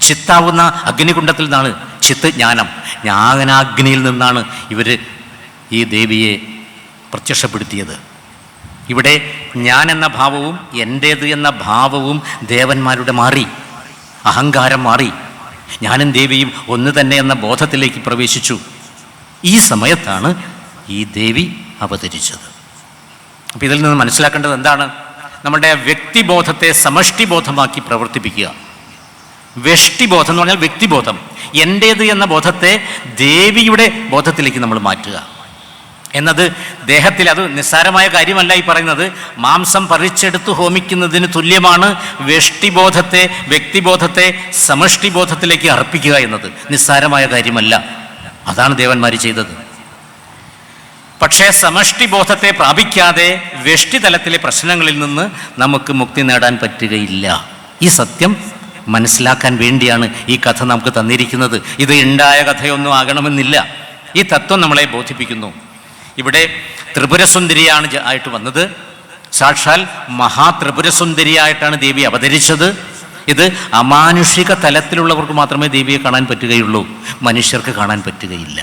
[SPEAKER 1] ചിത്താവുന്ന അഗ്നികുണ്ഡത്തിൽ നിന്നാണ്, ചിത്ത് ജ്ഞാനം, ജ്ഞാനാഗ്നിയിൽ നിന്നാണ് ഇവർ ഈ ദേവിയെ പ്രത്യക്ഷപ്പെടുത്തിയത്. ഇവിടെ ഞാൻ എന്ന ഭാവവും എൻ്റേത് എന്ന ഭാവവും ദേവന്മാരുടെ മാറി. അഹങ്കാരം മാറി. ഞാനും ദേവിയും ഒന്ന് തന്നെ എന്ന ബോധത്തിലേക്ക് പ്രവേശിച്ചു. ഈ സമയത്താണ് ഈ ദേവി അവതരിച്ചത്. അപ്പോൾ ഇതിൽ നിന്ന് മനസ്സിലാക്കേണ്ടത് എന്താണ്? നമ്മുടെ വ്യക്തിബോധത്തെ സമഷ്ടിബോധമാക്കി പ്രവർത്തിപ്പിക്കുക. വ്യഷ്ടിബോധം എന്ന് പറഞ്ഞാൽ വ്യക്തിബോധം, എൻ്റേത് എന്ന ബോധത്തെ ദേവിയുടെ ബോധത്തിലേക്ക് നമ്മൾ മാറ്റുക എന്നത് ദേഹത്തിൽ, അത് നിസ്സാരമായ കാര്യമല്ല. ഈ പറയുന്നത് മാംസം പറിച്ചെടുത്ത് ഹോമിക്കുന്നതിന് തുല്യമാണ് വ്യഷ്ടിബോധത്തെ, വ്യക്തിബോധത്തെ സമഷ്ടിബോധത്തിലേക്ക് അർപ്പിക്കുക എന്നത്. നിസ്സാരമായ കാര്യമല്ല. അതാണ് ദേവന്മാർ ചെയ്തത്. പക്ഷേ സമഷ്ടിബോധത്തെ പ്രാപിക്കാതെ വ്യഷ്ടിതലത്തിലെ പ്രശ്നങ്ങളിൽ നിന്ന് നമുക്ക് മുക്തി നേടാൻ പറ്റുകയില്ല. ഈ സത്യം മനസ്സിലാക്കാൻ വേണ്ടിയാണ് ഈ കഥ നമുക്ക് തന്നിരിക്കുന്നത്. ഇത് ഉണ്ടായ കഥയൊന്നും ആകണമെന്നില്ല. ഈ തത്വം നമ്മളെ ബോധിപ്പിക്കുന്നു. ഇവിടെ ത്രിപുരസുന്ദരിയാണ് ആയിട്ട് വന്നത്. സാക്ഷാൽ മഹാത്രിപുരസുന്ദരിയായിട്ടാണ് ദേവി അവതരിച്ചത്. ഇത് അമാനുഷിക തലത്തിലുള്ളവർക്ക് മാത്രമേ ദേവിയെ കാണാൻ പറ്റുകയുള്ളൂ, മനുഷ്യർക്ക് കാണാൻ പറ്റുകയില്ല.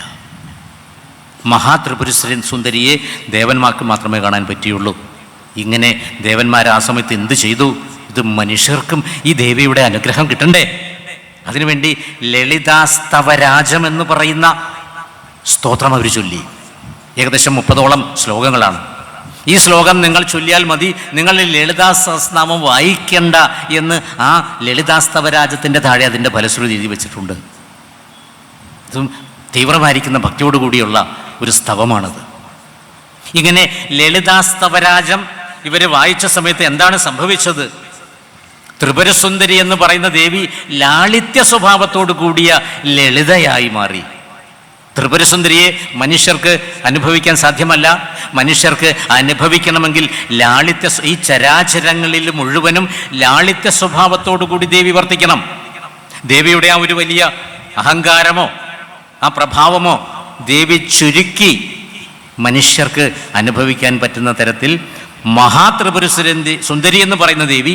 [SPEAKER 1] മഹാത്രിപുരസുന്ദരിയെ ദേവന്മാർക്ക് മാത്രമേ കാണാൻ പറ്റുകയുള്ളൂ. ഇങ്ങനെ ദേവന്മാർ ആ സമയത്ത് എന്ത് ചെയ്തു? ഇത് മനുഷ്യർക്കും ഈ ദേവിയുടെ അനുഗ്രഹം കിട്ടണ്ടേ? അതിനുവേണ്ടി ലളിതാസ്തവരാജം എന്ന് പറയുന്ന സ്തോത്രം അവർ ചൊല്ലി. ഏകദേശം 30ഓളം ശ്ലോകങ്ങളാണ്. ഈ ശ്ലോകം നിങ്ങൾ ചൊല്ലിയാൽ മതി, നിങ്ങൾ ലളിതാ സഹസ്രനാമം വായിക്കേണ്ട എന്ന് ആ ലളിതാസ്തവരാജത്തിൻ്റെ താഴെ അതിൻ്റെ ഫലശ്രുതി എഴുതി വെച്ചിട്ടുണ്ട്. ഇതും തീവ്രമായിരിക്കുന്ന ഭക്തിയോടുകൂടിയുള്ള ഒരു സ്തവമാണത്. ഇങ്ങനെ ലളിതാസ്തവരാജം ഇവർ വായിച്ച സമയത്ത് എന്താണ് സംഭവിച്ചത്? ത്രിപുരസുന്ദരി എന്ന് പറയുന്ന ദേവി ലാളിത്യ സ്വഭാവത്തോടു കൂടിയ ലളിതയായി മാറി. ത്രിപുരസുന്ദരിയെ മനുഷ്യർക്ക് അനുഭവിക്കാൻ സാധ്യമല്ല. മനുഷ്യർക്ക് അനുഭവിക്കണമെങ്കിൽ ഈ ചരാചരങ്ങളിൽ മുഴുവനും ലാളിത്യ സ്വഭാവത്തോടു കൂടി ദേവി വർത്തിക്കണം. ദേവിയുടെ ആ ഒരു വലിയ അഹങ്കാരമോ ആ പ്രഭാവമോ ദേവി ചുരുക്കി മനുഷ്യർക്ക് അനുഭവിക്കാൻ പറ്റുന്ന തരത്തിൽ സുന്ദരി എന്ന് പറയുന്ന ദേവി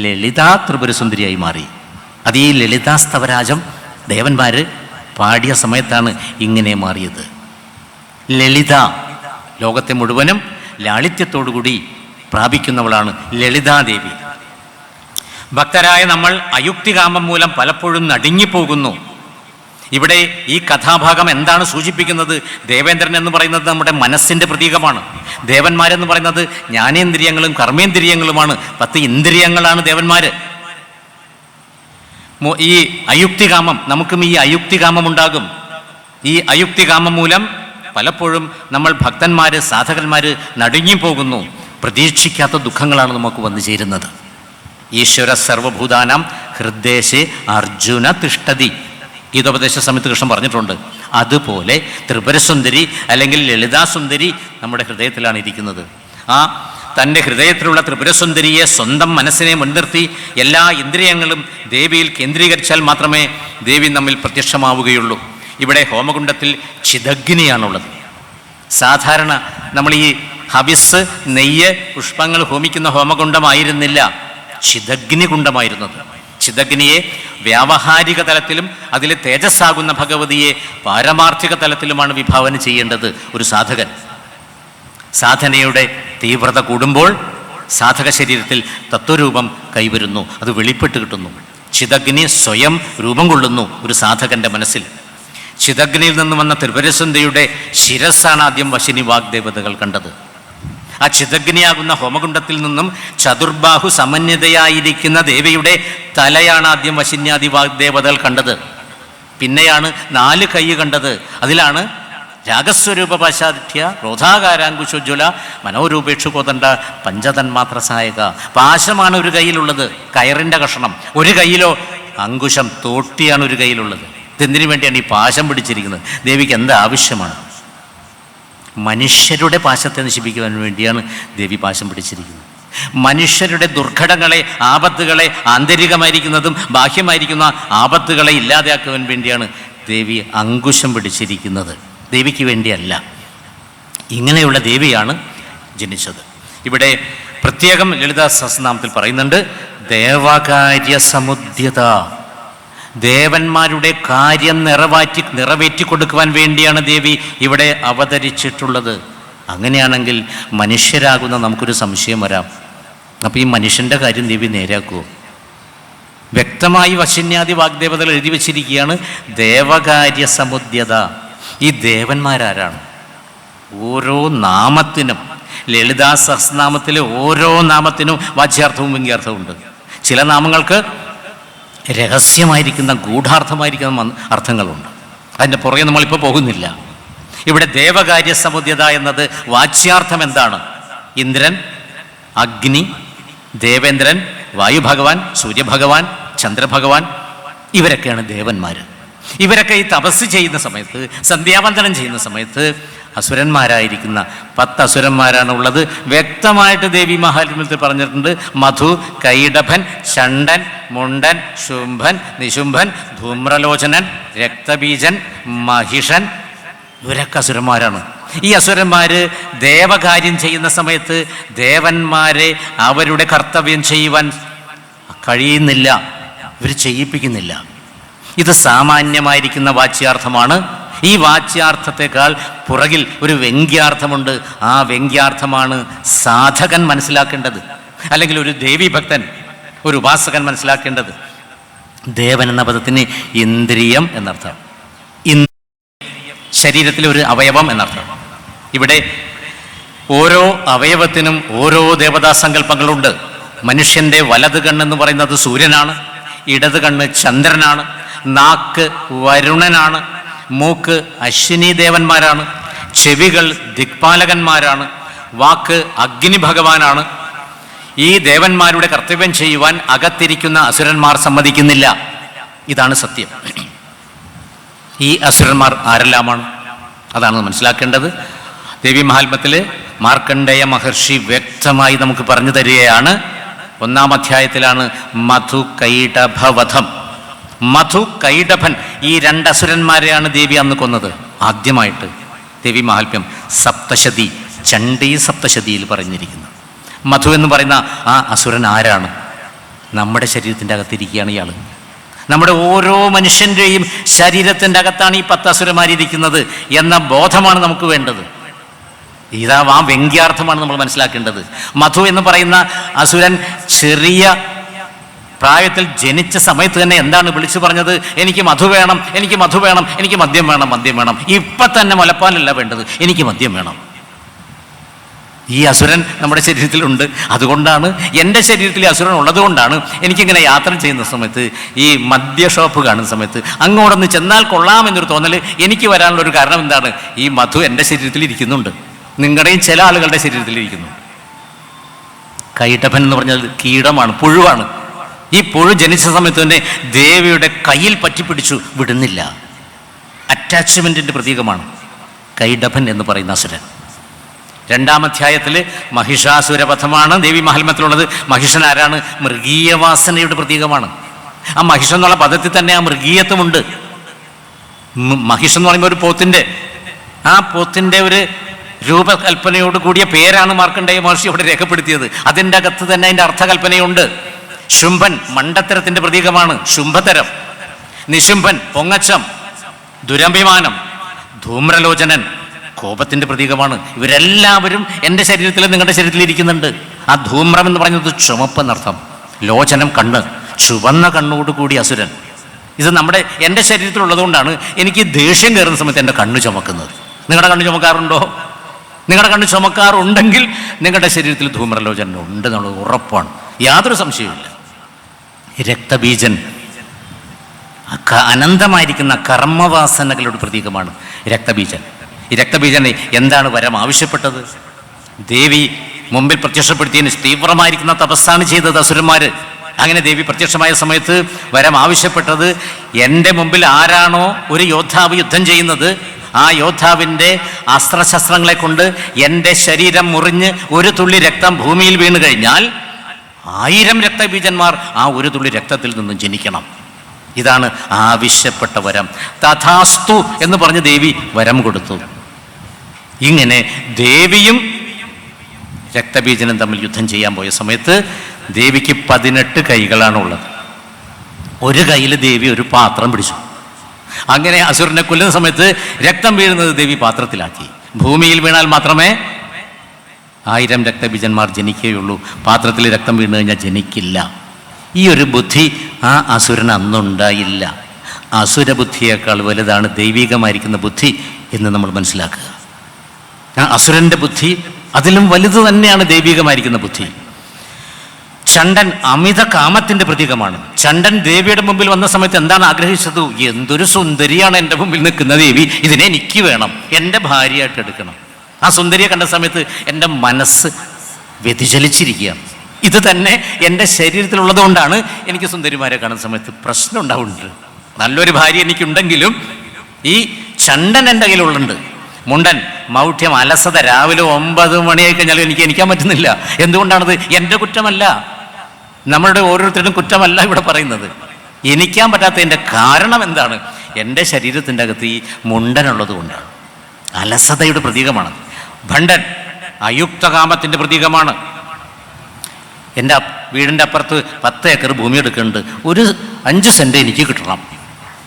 [SPEAKER 1] ലളിതാ ത്രിപുരസുന്ദരിയായി മാറി. അത് ഈ ലളിതാസ്തവരാജം ദേവന്മാർ പാടിയ സമയത്താണ് ഇങ്ങനെ മാറിയത്. ലളിത, ലോകത്തെ മുഴുവനും ലാളിത്യത്തോടുകൂടി പ്രാപിക്കുന്നവളാണ് ലളിതാദേവി. ഭക്തരായ നമ്മൾ അയുക്തികാമം മൂലം പലപ്പോഴും നടുങ്ങിപ്പോകുന്നു. ഇവിടെ ഈ കഥാഭാഗം എന്താണ് സൂചിപ്പിക്കുന്നത്? ദേവേന്ദ്രൻ എന്ന് പറയുന്നത് നമ്മുടെ മനസ്സിൻ്റെ പ്രതീകമാണ്. ദേവന്മാരെന്ന് പറയുന്നത് ജ്ഞാനേന്ദ്രിയങ്ങളും കർമ്മേന്ദ്രിയങ്ങളുമാണ്. 10 ഇന്ദ്രിയങ്ങളാണ് ദേവന്മാർ. ഈ അയുക്തികാമം, നമുക്കും ഈ അയുക്തികാമം ഉണ്ടാകും. ഈ അയുക്തികാമം മൂലം പലപ്പോഴും നമ്മൾ ഭക്തന്മാർ, സാധകന്മാർ നടുങ്ങിപ്പോകുന്നു. പ്രതീക്ഷിക്കാത്ത ദുഃഖങ്ങളാണ് നമുക്ക് വന്നു ചേരുന്നത്. ഈശ്വര സർവഭൂതാനാം ഹൃദ്ദേശേ അർജുന തിഷ്ഠതി, ഗീതോപദേശ സമയത്ത് കൃഷ്ണൻ പറഞ്ഞിട്ടുണ്ട്. അതുപോലെ ത്രിപുരസുന്ദരി അല്ലെങ്കിൽ ലളിതാസുന്ദരി നമ്മുടെ ഹൃദയത്തിലാണ് ഇരിക്കുന്നത്. ആ തൻ്റെ ഹൃദയത്തിലുള്ള ത്രിപുരസുന്ദരിയെ സ്വന്തം മനസ്സിനെ മുൻനിർത്തി എല്ലാ ഇന്ദ്രിയങ്ങളും ദേവിയിൽ കേന്ദ്രീകരിച്ചാൽ മാത്രമേ ദേവി നമ്മിൽ പ്രത്യക്ഷമാവുകയുള്ളൂ. ഇവിടെ ഹോമകുണ്ഡത്തിൽ ചിദഗ്നിയാണുള്ളത്. സാധാരണ നമ്മൾ ഈ ഹവിസ്, നെയ്യ്, പുഷ്പങ്ങൾ ഹോമിക്കുന്ന ഹോമകുണ്ഡമായിരുന്നില്ല, ചിദഗ്നി കുണ്ഡമായിരുന്നത്. ചിദഗ്നിയെ വ്യാവഹാരിക തലത്തിലും അതിലെ തേജസ്സാകുന്ന ഭഗവതിയെ പാരമാർത്ഥിക തലത്തിലുമാണ് വിഭാവന ചെയ്യേണ്ടത് ഒരു സാധകൻ. സാധനയുടെ തീവ്രത കൂടുമ്പോൾ സാധക ശരീരത്തിൽ തത്വരൂപം കൈവരുന്നു, അത് വെളിപ്പെട്ട് കിട്ടുന്നു. ചിദഗ്നി സ്വയം രൂപം കൊള്ളുന്നു ഒരു സാധകന്റെ മനസ്സിൽ. ചിദഗ്നിയിൽ നിന്ന് വന്ന ത്രിപുരസുന്ദരിയുടെ ശിരസ്സാണ് ആദ്യം വശിനി വാഗ്ദേവതകൾ കണ്ടത്. ആ ചിദഗ്നിയാകുന്ന ഹോമകുണ്ഡത്തിൽ നിന്നും ചതുർബാഹു സമന്വിതയായിരിക്കുന്ന ദേവിയുടെ തലയാണ് ആദ്യം വശിന്യാദി വാഗ്ദേവതകൾ കണ്ടത്. പിന്നെയാണ് 4 കൈ കണ്ടത്. അതിലാണ് രാഗസ്വരൂപ പാശാഠ്യ ക്രോധാകാരാങ്കുശോജ്വല മനോരൂപേക്ഷു കോതണ്ട പഞ്ചതന്മാത്ര സഹായക. പാശമാണ് ഒരു കയ്യിലുള്ളത്, കയറിൻ്റെ കഷണം. ഒരു കയ്യിലോ അങ്കുശം, തോട്ടിയാണ് ഒരു കയ്യിലുള്ളത്. ഇതെന്തിനു വേണ്ടിയാണ് ഈ പാശം പിടിച്ചിരിക്കുന്നത്? ദേവിക്ക് എന്ത് ആവശ്യമാണ്? മനുഷ്യരുടെ പാശത്തെ നശിപ്പിക്കുവാൻ വേണ്ടിയാണ് ദേവി പാശം പിടിച്ചിരിക്കുന്നത്. മനുഷ്യരുടെ ദുർഘടങ്ങളെ, ആപത്തുകളെ, ആന്തരികമായിരിക്കുന്നതും ബാഹ്യമായിരിക്കുന്ന ആപത്തുകളെ ഇല്ലാതെയാക്കുവാൻ വേണ്ടിയാണ് ദേവി അങ്കുശം പിടിച്ചിരിക്കുന്നത്. ദേവിക്ക് വേണ്ടിയല്ല. ഇങ്ങനെയുള്ള ദേവിയാണ് ജനിച്ചത്. ഇവിടെ പ്രത്യേകം ലളിതാ സഹസ്രനാമത്തിൽ പറയുന്നുണ്ട്, ദേവകാര്യ സമുദ്യത. ദേവന്മാരുടെ കാര്യം നിറവേറ്റി കൊടുക്കുവാൻ വേണ്ടിയാണ് ദേവി ഇവിടെ അവതരിച്ചിട്ടുള്ളത്. അങ്ങനെയാണെങ്കിൽ മനുഷ്യരാകുന്ന നമുക്കൊരു സംശയം വരാം. അപ്പോൾ ഈ മനുഷ്യൻ്റെ കാര്യം ദേവി നേരാക്കുമോ? വ്യക്തമായി വശിന്യാദി വാഗ്ദേവതകൾ എഴുതി വച്ചിരിക്കുകയാണ് ദേവകാര്യ സമുദ്യത. ഈ ദേവന്മാരാരാണ്? ഓരോ നാമത്തിനും, ലളിതാ സഹസ്രനാമത്തിലെ ഓരോ നാമത്തിനും വാച്യാർത്ഥവും വ്യംഗ്യാർത്ഥവും ഉണ്ട്. ചില നാമങ്ങൾക്ക് രഹസ്യമായിരിക്കുന്ന ഗൂഢാർത്ഥമായിരിക്കുന്ന അർത്ഥങ്ങളുണ്ട്. അതിൻ്റെ പുറകെ നമ്മളിപ്പോൾ പോകുന്നില്ല. ഇവിടെ ദേവകാര്യ സമുദ്യത എന്നത് വാച്യാർത്ഥം എന്താണ്? ഇന്ദ്രൻ, അഗ്നി, ദേവേന്ദ്രൻ, വായുഭഗവാൻ, സൂര്യഭഗവാൻ, ചന്ദ്രഭഗവാൻ, ഇവരൊക്കെയാണ് ദേവന്മാർ. ഇവരൊക്കെ ഈ തപസ് ചെയ്യുന്ന സമയത്ത്, സന്ധ്യാവന്ദനം ചെയ്യുന്ന സമയത്ത് അസുരന്മാരായിരിക്കുന്ന 10 അസുരന്മാരാണുള്ളത്. വ്യക്തമായിട്ട് ദേവി മഹാത്മ്യത്തിൽ പറഞ്ഞിട്ടുണ്ട്. മധു, കൈഡഭൻ, ചണ്ഡൻ, മുണ്ടൻ, ശുംഭൻ, നിശുംഭൻ, ധൂമ്രലോചനൻ, രക്തബീജൻ, മഹിഷൻ, ഇവരൊക്കെ അസുരന്മാരാണ്. ഈ അസുരന്മാർ ദേവകാര്യം ചെയ്യുന്ന സമയത്ത് ദേവന്മാരെ അവരുടെ കർത്തവ്യം ചെയ്യുവാൻ കഴിയുന്നില്ല, ഇവർ ചെയ്യിപ്പിക്കുന്നില്ല. ഇത് സാമാന്യമായിരിക്കുന്ന വാച്യാർത്ഥമാണ്. ഈ വാച്യാർത്ഥത്തെക്കാൾ പുറകിൽ ഒരു വ്യംഗ്യാർത്ഥമുണ്ട്. ആ വ്യംഗ്യാർത്ഥമാണ് സാധകൻ മനസ്സിലാക്കേണ്ടത്, അല്ലെങ്കിൽ ഒരു ദേവീഭക്തൻ, ഒരു ഉപാസകൻ മനസ്സിലാക്കേണ്ടത്. ദേവൻ എന്ന പദത്തിന് ഇന്ദ്രിയം എന്നർത്ഥം, ശരീരത്തിലെ ഒരു അവയവം എന്നർത്ഥം. ഇവിടെ ഓരോ അവയവത്തിനും ഓരോ ദേവതാ സങ്കല്പങ്ങളുണ്ട്. മനുഷ്യൻ്റെ വലത് കണ്ണെന്ന് പറയുന്നത് സൂര്യനാണ്, ഇടത് കണ്ണ് ചന്ദ്രനാണ്, നാക്ക് വരുണനാണ്, മൂക്ക് അശ്വിനി ദേവന്മാരാണ്, ചെവികൾ ദിക്പാലകന്മാരാണ്, വാക്ക് അഗ്നി ഭഗവാനാണ്. ഈ ദേവന്മാരുടെ കർത്തവ്യം ചെയ്യുവാൻ അകത്തിരിക്കുന്ന അസുരന്മാർ സമ്മതിക്കുന്നില്ല. ഇതാണ് സത്യം. ഈ അസുരന്മാർ ആരെല്ലാമാണ്? അതാണ് മനസ്സിലാക്കേണ്ടത്. ദേവി മഹാത്മ്യത്തിൽ മാർക്കണ്ഡേയ മഹർഷി വ്യക്തമായി നമുക്ക് പറഞ്ഞു തരികയാണ്. 1-ാം അധ്യായത്തിലാണ് മധു കൈഡഭവധം. മധു, കൈഡഭൻ, ഈ 2 അസുരന്മാരെയാണ് ദേവി അന്ന് കൊന്നത്. ആദ്യമായിട്ട് ദേവി മഹാത്മ്യം സപ്തശതി, ചണ്ഡീ സപ്തശതിയിൽ പറഞ്ഞിരിക്കുന്നു. മധു എന്ന് പറയുന്ന ആ അസുരൻ ആരാണ്? നമ്മുടെ ശരീരത്തിൻ്റെ അകത്തിരിക്കുകയാണ് ഇയാൾ. നമ്മുടെ ഓരോ മനുഷ്യൻ്റെയും ശരീരത്തിൻ്റെ അകത്താണ് ഈ 10 അസുരന്മാരിയിരിക്കുന്നത് എന്ന ബോധമാണ് നമുക്ക് വേണ്ടത്. ഇതാ ആ വ്യംഗ്യാർത്ഥമാണ് നമ്മൾ മനസ്സിലാക്കേണ്ടത്. മധു എന്ന് പറയുന്ന അസുരൻ ചെറിയ പ്രായത്തിൽ ജനിച്ച സമയത്ത് തന്നെ എന്താണ് വിളിച്ചു പറഞ്ഞത്? എനിക്ക് മധു വേണം, എനിക്ക് മധു വേണം, എനിക്ക് മദ്യം വേണം, മദ്യം വേണം. ഇപ്പം തന്നെ മുലപ്പാലല്ല വേണ്ടത്, എനിക്ക് മദ്യം വേണം. ഈ അസുരൻ നമ്മുടെ ശരീരത്തിലുണ്ട്. അതുകൊണ്ടാണ്, എൻ്റെ ശരീരത്തിൽ അസുരൻ ഉള്ളതുകൊണ്ടാണ് എനിക്കിങ്ങനെ യാത്ര ചെയ്യുന്ന സമയത്ത്, ഈ മദ്യ ഷോപ്പ് കാണുന്ന സമയത്ത് അങ്ങോട്ടൊന്ന് ചെന്നാൽ കൊള്ളാമെന്നൊരു തോന്നൽ എനിക്ക് വരാനുള്ള ഒരു കാരണം എന്താണ്? ഈ മധു എൻ്റെ ശരീരത്തിൽ ഇരിക്കുന്നുണ്ട്, നിങ്ങളുടെയും ചില ആളുകളുടെ ശരീരത്തിലിരിക്കുന്നു. കൈട്ടഭൻ എന്ന് പറഞ്ഞാൽ കീടമാണ്, പുഴുവാണ്. ഈ പുഴു ജനിച്ച സമയത്ത് തന്നെ ദേവിയുടെ കയ്യിൽ പറ്റിപ്പിടിച്ചു വിടുന്നില്ല. അറ്റാച്ച്മെൻറ്റിൻ്റെ പ്രതീകമാണ് കൈഡഭൻ എന്ന് പറയുന്ന അസുരൻ. 2-ാം അധ്യായത്തിൽ മഹിഷാസുരവധമാണ് ദേവി മഹാത്മ്യത്തിലുള്ളത്. മഹിഷൻ ആരാണ്? മൃഗീയ വാസനയുടെ പ്രതീകമാണ്. ആ മഹിഷൻ എന്നുള്ള പദത്തിൽ തന്നെ ആ മൃഗീയത്വമുണ്ട്. മഹിഷൻ എന്ന് പറയുമ്പോൾ ഒരു പോത്തിൻ്റെ ഒരു രൂപകൽപ്പനയോട് കൂടിയ പേരാണ് മാർക്കണ്ഡേയ മഹർഷി ഇവിടെ രേഖപ്പെടുത്തിയത്. അതിൻ്റെ അകത്ത് തന്നെ അതിൻ്റെ അർത്ഥകൽപ്പനയുണ്ട്. ശുംഭൻ മണ്ടത്തരത്തിൻ്റെ പ്രതീകമാണ്, ശുംഭതരം. നിശുംഭൻ പൊങ്ങച്ചം, ദുരഭിമാനം. ധൂമ്രലോചനൻ കോപത്തിൻ്റെ പ്രതീകമാണ്. ഇവരെല്ലാവരും എൻ്റെ ശരീരത്തിൽ, നിങ്ങളുടെ ശരീരത്തിൽ ഇരിക്കുന്നുണ്ട്. ആ ധൂമ്രം എന്ന് പറയുന്നത് ചുമപ്പ് എന്നർത്ഥം, ലോചനം കണ്ണ്, ചുവന്ന കണ്ണോടുകൂടി അസുരൻ. ഇത് എൻ്റെ ശരീരത്തിലുള്ളതുകൊണ്ടാണ് എനിക്ക് ദേഷ്യം കയറുന്ന സമയത്ത് എൻ്റെ കണ്ണ് ചുമക്കുന്നത്. നിങ്ങളുടെ കണ്ണ് ചുമക്കാറുണ്ടോ? നിങ്ങളുടെ കണ്ണ് ചുമക്കാറുണ്ടെങ്കിൽ നിങ്ങളുടെ ശരീരത്തിൽ ധൂമ്രലോചന ഉണ്ട് എന്നുള്ളത് ഉറപ്പാണ്, യാതൊരു സംശയവുമില്ല. രക്തബീജൻ അനന്തമായിരിക്കുന്ന കർമ്മവാസനകളുടെ പ്രതീകമാണ് രക്തബീജൻ. ഈ രക്തബീജന് എന്താണ് വരം ആവശ്യപ്പെട്ടത്? ദേവി മുമ്പിൽ പ്രത്യക്ഷപ്പെടുത്തിയതിന് തീവ്രമായിരിക്കുന്ന തപസ്സാണ് ചെയ്തത് അസുരന്മാർ. അങ്ങനെ ദേവി പ്രത്യക്ഷമായ സമയത്ത് വരം ആവശ്യപ്പെട്ടത്, എൻ്റെ മുമ്പിൽ ആരാണോ ഒരു യോദ്ധാവ് യുദ്ധം ചെയ്യുന്നത്, ആ യോദ്ധാവിൻ്റെ അസ്ത്രശസ്ത്രങ്ങളെ കൊണ്ട് എൻ്റെ ശരീരം മുറിഞ്ഞ് ഒരു തുള്ളി രക്തം ഭൂമിയിൽ വീണ് കഴിഞ്ഞാൽ 1000 രക്തബീജന്മാർ ആ ഒരു തുള്ളി രക്തത്തിൽ നിന്നും ജനിക്കണം. ഇതാണ് ആവശ്യപ്പെട്ട വരം. തഥാസ്തു എന്ന് പറഞ്ഞ് ദേവി വരം കൊടുത്തു. ഇങ്ങനെ ദേവിയും രക്തബീജനും തമ്മിൽ യുദ്ധം ചെയ്യാൻ പോയ സമയത്ത് ദേവിക്ക് 18 കൈകളാണുള്ളത്. ഒരു കയ്യിൽ ദേവി ഒരു പാത്രം പിടിച്ചു. അങ്ങനെ അസുരനെ കൊല്ലുന്ന സമയത്ത് രക്തം വീഴുന്നത് ദേവി പാത്രത്തിലാക്കി. ഭൂമിയിൽ വീണാൽ മാത്രമേ 1000 രക്തബീജന്മാർ ജനിക്കുകയുള്ളൂ. പാത്രത്തിൽ രക്തം വീണ് കഴിഞ്ഞാൽ ജനിക്കില്ല. ഈ ഒരു ബുദ്ധി ആ അസുരന് അന്നുണ്ടായില്ല. അസുരബുദ്ധിയേക്കാൾ വലുതാണ് ദൈവികമായിരിക്കുന്ന ബുദ്ധി എന്ന് നമ്മൾ മനസ്സിലാക്കുക. അസുരൻ്റെ ബുദ്ധി അതിലും വലുത് തന്നെയാണ് ദൈവികമായിരിക്കുന്ന ബുദ്ധി. ചണ്ഡൻ അമിത കാമത്തിൻ്റെ പ്രതീകമാണ്. ചണ്ഡൻ ദേവിയുടെ മുമ്പിൽ വന്ന സമയത്ത് എന്താണ് ആഗ്രഹിച്ചത്? എന്തൊരു സുന്ദരിയാണ് എൻ്റെ മുമ്പിൽ നിൽക്കുന്ന ദേവി, ഇതിനെ എനിക്ക് വേണം, എൻ്റെ ഭാര്യയായിട്ട് എടുക്കണം. ആ സുന്ദരിയെ കണ്ട സമയത്ത് എൻ്റെ മനസ്സ് വ്യതിചലിച്ചിരിക്കുകയാണ്. ഇത് തന്നെ എൻ്റെ ശരീരത്തിലുള്ളത് കൊണ്ടാണ് എനിക്ക് സുന്ദരിമാരെ കാണുന്ന സമയത്ത് പ്രശ്നം ഉണ്ടാവുന്നുണ്ട്. നല്ലൊരു ഭാര്യ എനിക്കുണ്ടെങ്കിലും ഈ ചണ്ഡൻ എൻ്റെ കയ്യിലുള്ളുണ്ട്. മുണ്ടൻ, മൗഢ്യം, അലസത, രാവിലെ 9 മണിയായി കഴിഞ്ഞാലും എനിക്ക് എണീക്കാൻ പറ്റുന്നില്ല. എന്തുകൊണ്ടാണത്? എൻ്റെ കുറ്റമല്ല, നമ്മളുടെ ഓരോരുത്തരുടെയും കുറ്റമല്ല ഇവിടെ പറയുന്നത്. എണീക്കാൻ പറ്റാത്തതിൻ്റെ കാരണം എന്താണ്? എൻ്റെ ശരീരത്തിൻ്റെ അകത്ത് ഈ മുണ്ടനുള്ളത് കൊണ്ടാണ്. അലസതയുടെ പ്രതീകമാണ്. ഭണ്ഡൻ അയുക്തകാമത്തിൻ്റെ പ്രതീകമാണ്. എൻ്റെ വീടിൻ്റെ അപ്പുറത്ത് 10 ഏക്കർ ഭൂമി എടുക്കുന്നുണ്ട്, ഒരു 5 സെൻറ്റ് എനിക്ക് കിട്ടണം,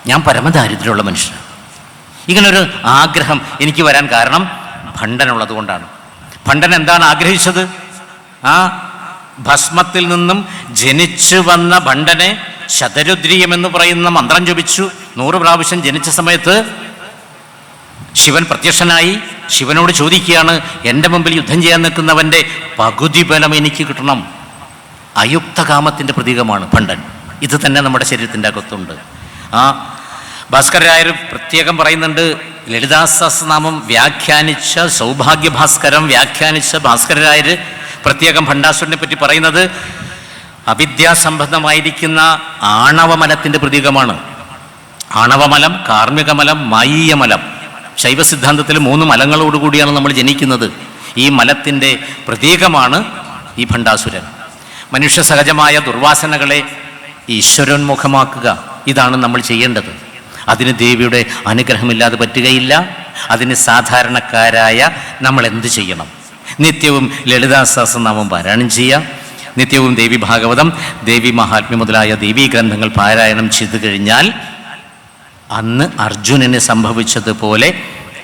[SPEAKER 1] ഞാൻ പരമദാരിദ്ര്യമുള്ള മനുഷ്യൻ. ഇങ്ങനൊരു ആഗ്രഹം എനിക്ക് വരാൻ കാരണം ഭണ്ഡനുള്ളത് കൊണ്ടാണ്. ഭണ്ഡൻ എന്താണ് ആഗ്രഹിച്ചത്? ആ ഭസ്മത്തിൽ നിന്നും ജനിച്ചു വന്ന ഭണ്ഡനെ ശതരുദ്രീയം എന്ന് പറയുന്ന മന്ത്രം ജപിച്ചു. 100 പ്രാവശ്യം ജനിച്ച സമയത്ത് ശിവൻ പ്രത്യക്ഷനായി. ശിവനോട് ചോദിക്കുകയാണ്, എൻ്റെ മുമ്പിൽ യുദ്ധം ചെയ്യാൻ നിൽക്കുന്നവൻ്റെ പകുതി ബലം എനിക്ക് കിട്ടണം. അയുക്തകാമത്തിൻ്റെ പ്രതീകമാണ് ഭണ്ഡൻ. ഇത് തന്നെ നമ്മുടെ ശരീരത്തിൻ്റെ അകത്തുണ്ട്. ആ ഭാസ്കരരായർ പ്രത്യേകം പറയുന്നുണ്ട്, ലളിതാ സഹസ്രനാമം വ്യാഖ്യാനിച്ച സൗഭാഗ്യഭാസ്കരം വ്യാഖ്യാനിച്ച ഭാസ്കരരായർ പ്രത്യേകം ഭണ്ഡാസുരനെ പറ്റി പറയുന്നത് അവിദ്യാസംബന്ധമായിരിക്കുന്ന ആണവമലത്തിൻ്റെ പ്രതീകമാണ്. ആണവമലം, കാർമ്മികമലം, മായീയമലം. ശൈവ സിദ്ധാന്തത്തിൽ 3 മലങ്ങളോടുകൂടിയാണ് നമ്മൾ ജനിക്കുന്നത്. ഈ മലത്തിൻ്റെ പ്രതീകമാണ് ഈ ഭണ്ഡാസുരൻ. മനുഷ്യ സഹജമായ ദുർവാസനകളെ ഈശ്വരോന്മുഖമാക്കുക, ഇതാണ് നമ്മൾ ചെയ്യേണ്ടത്. അതിന് ദേവിയുടെ അനുഗ്രഹമില്ലാതെ പറ്റുകയില്ല. അതിന് സാധാരണക്കാരായ നമ്മൾ എന്ത് ചെയ്യണം? നിത്യവും ലളിതാ സഹസ്രനാമം പാരായണം ചെയ്യുക. നിത്യവും ദേവി ഭാഗവതം, ദേവി മഹാത്മ്യം മുതലായ ദേവീ ഗ്രന്ഥങ്ങൾ പാരായണം ചെയ്തു കഴിഞ്ഞാൽ അന്ന് അർജുനന് സംഭവിച്ചതുപോലെ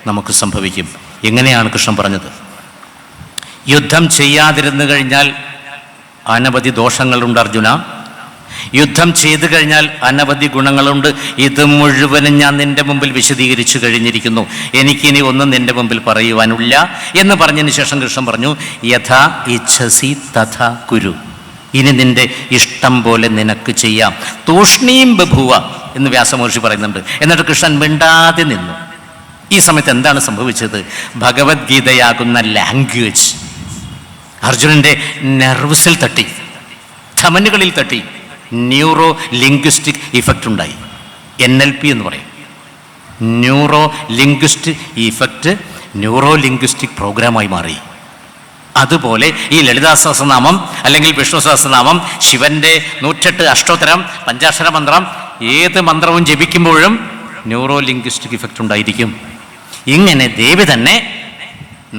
[SPEAKER 1] നമുക്ക് സംഭവിക്കും. എങ്ങനെയാണ് കൃഷ്ണൻ പറഞ്ഞത്? യുദ്ധം ചെയ്യാതിരുന്നു കഴിഞ്ഞാൽ അനവധി ദോഷങ്ങളുണ്ട് അർജുന, യുദ്ധം ചെയ്തു കഴിഞ്ഞാൽ അനവധി ഗുണങ്ങളുണ്ട്. ഇത് മുഴുവനും ഞാൻ നിന്റെ മുമ്പിൽ വിശദീകരിച്ചു കഴിഞ്ഞിരിക്കുന്നു, എനിക്കിനി ഒന്നും നിന്റെ മുമ്പിൽ പറയുവാനില്ല എന്ന് പറഞ്ഞതിന് ശേഷം കൃഷ്ണൻ പറഞ്ഞു, യഥാ ഇച്ഛസി തഥാ കുരു, ഇനി നിന്റെ ഇഷ്ടം പോലെ നിനക്ക് ചെയ്യാം. തൂഷ്ണീം ബഭൂവ എന്ന് വ്യാസമഹർഷി പറയുന്നുണ്ട്. എന്നിട്ട് കൃഷ്ണൻ മിണ്ടാതെ നിന്നു. ഈ സമയത്ത് എന്താണ് സംഭവിച്ചത്? ഭഗവത്ഗീതയാകുന്ന ലാംഗ്വേജ് അർജുനൻ്റെ നെർവ്സിൽ തട്ടി, ധമനികളിൽ തട്ടി. ന്യൂറോ ലിംഗ്വിസ്റ്റിക് ഇഫക്റ്റ് ഉണ്ടായി. NLP എന്ന് പറയും, neuro linguistic effect, neuro linguistic പ്രോഗ്രാമായി മാറി. അതുപോലെ ഈ ലളിതാ സഹസ്രനാമം അല്ലെങ്കിൽ വിഷ്ണു സഹസ്രനാമം, ശിവൻ്റെ 108 അഷ്ടോത്തരം, പഞ്ചാക്ഷര മന്ത്രം, ഏത് മന്ത്രവും ജപിക്കുമ്പോഴും ന്യൂറോ ലിംഗ്വിസ്റ്റിക് ഇഫക്റ്റ് ഉണ്ടായിരിക്കും. ഇങ്ങനെ ദേവി തന്നെ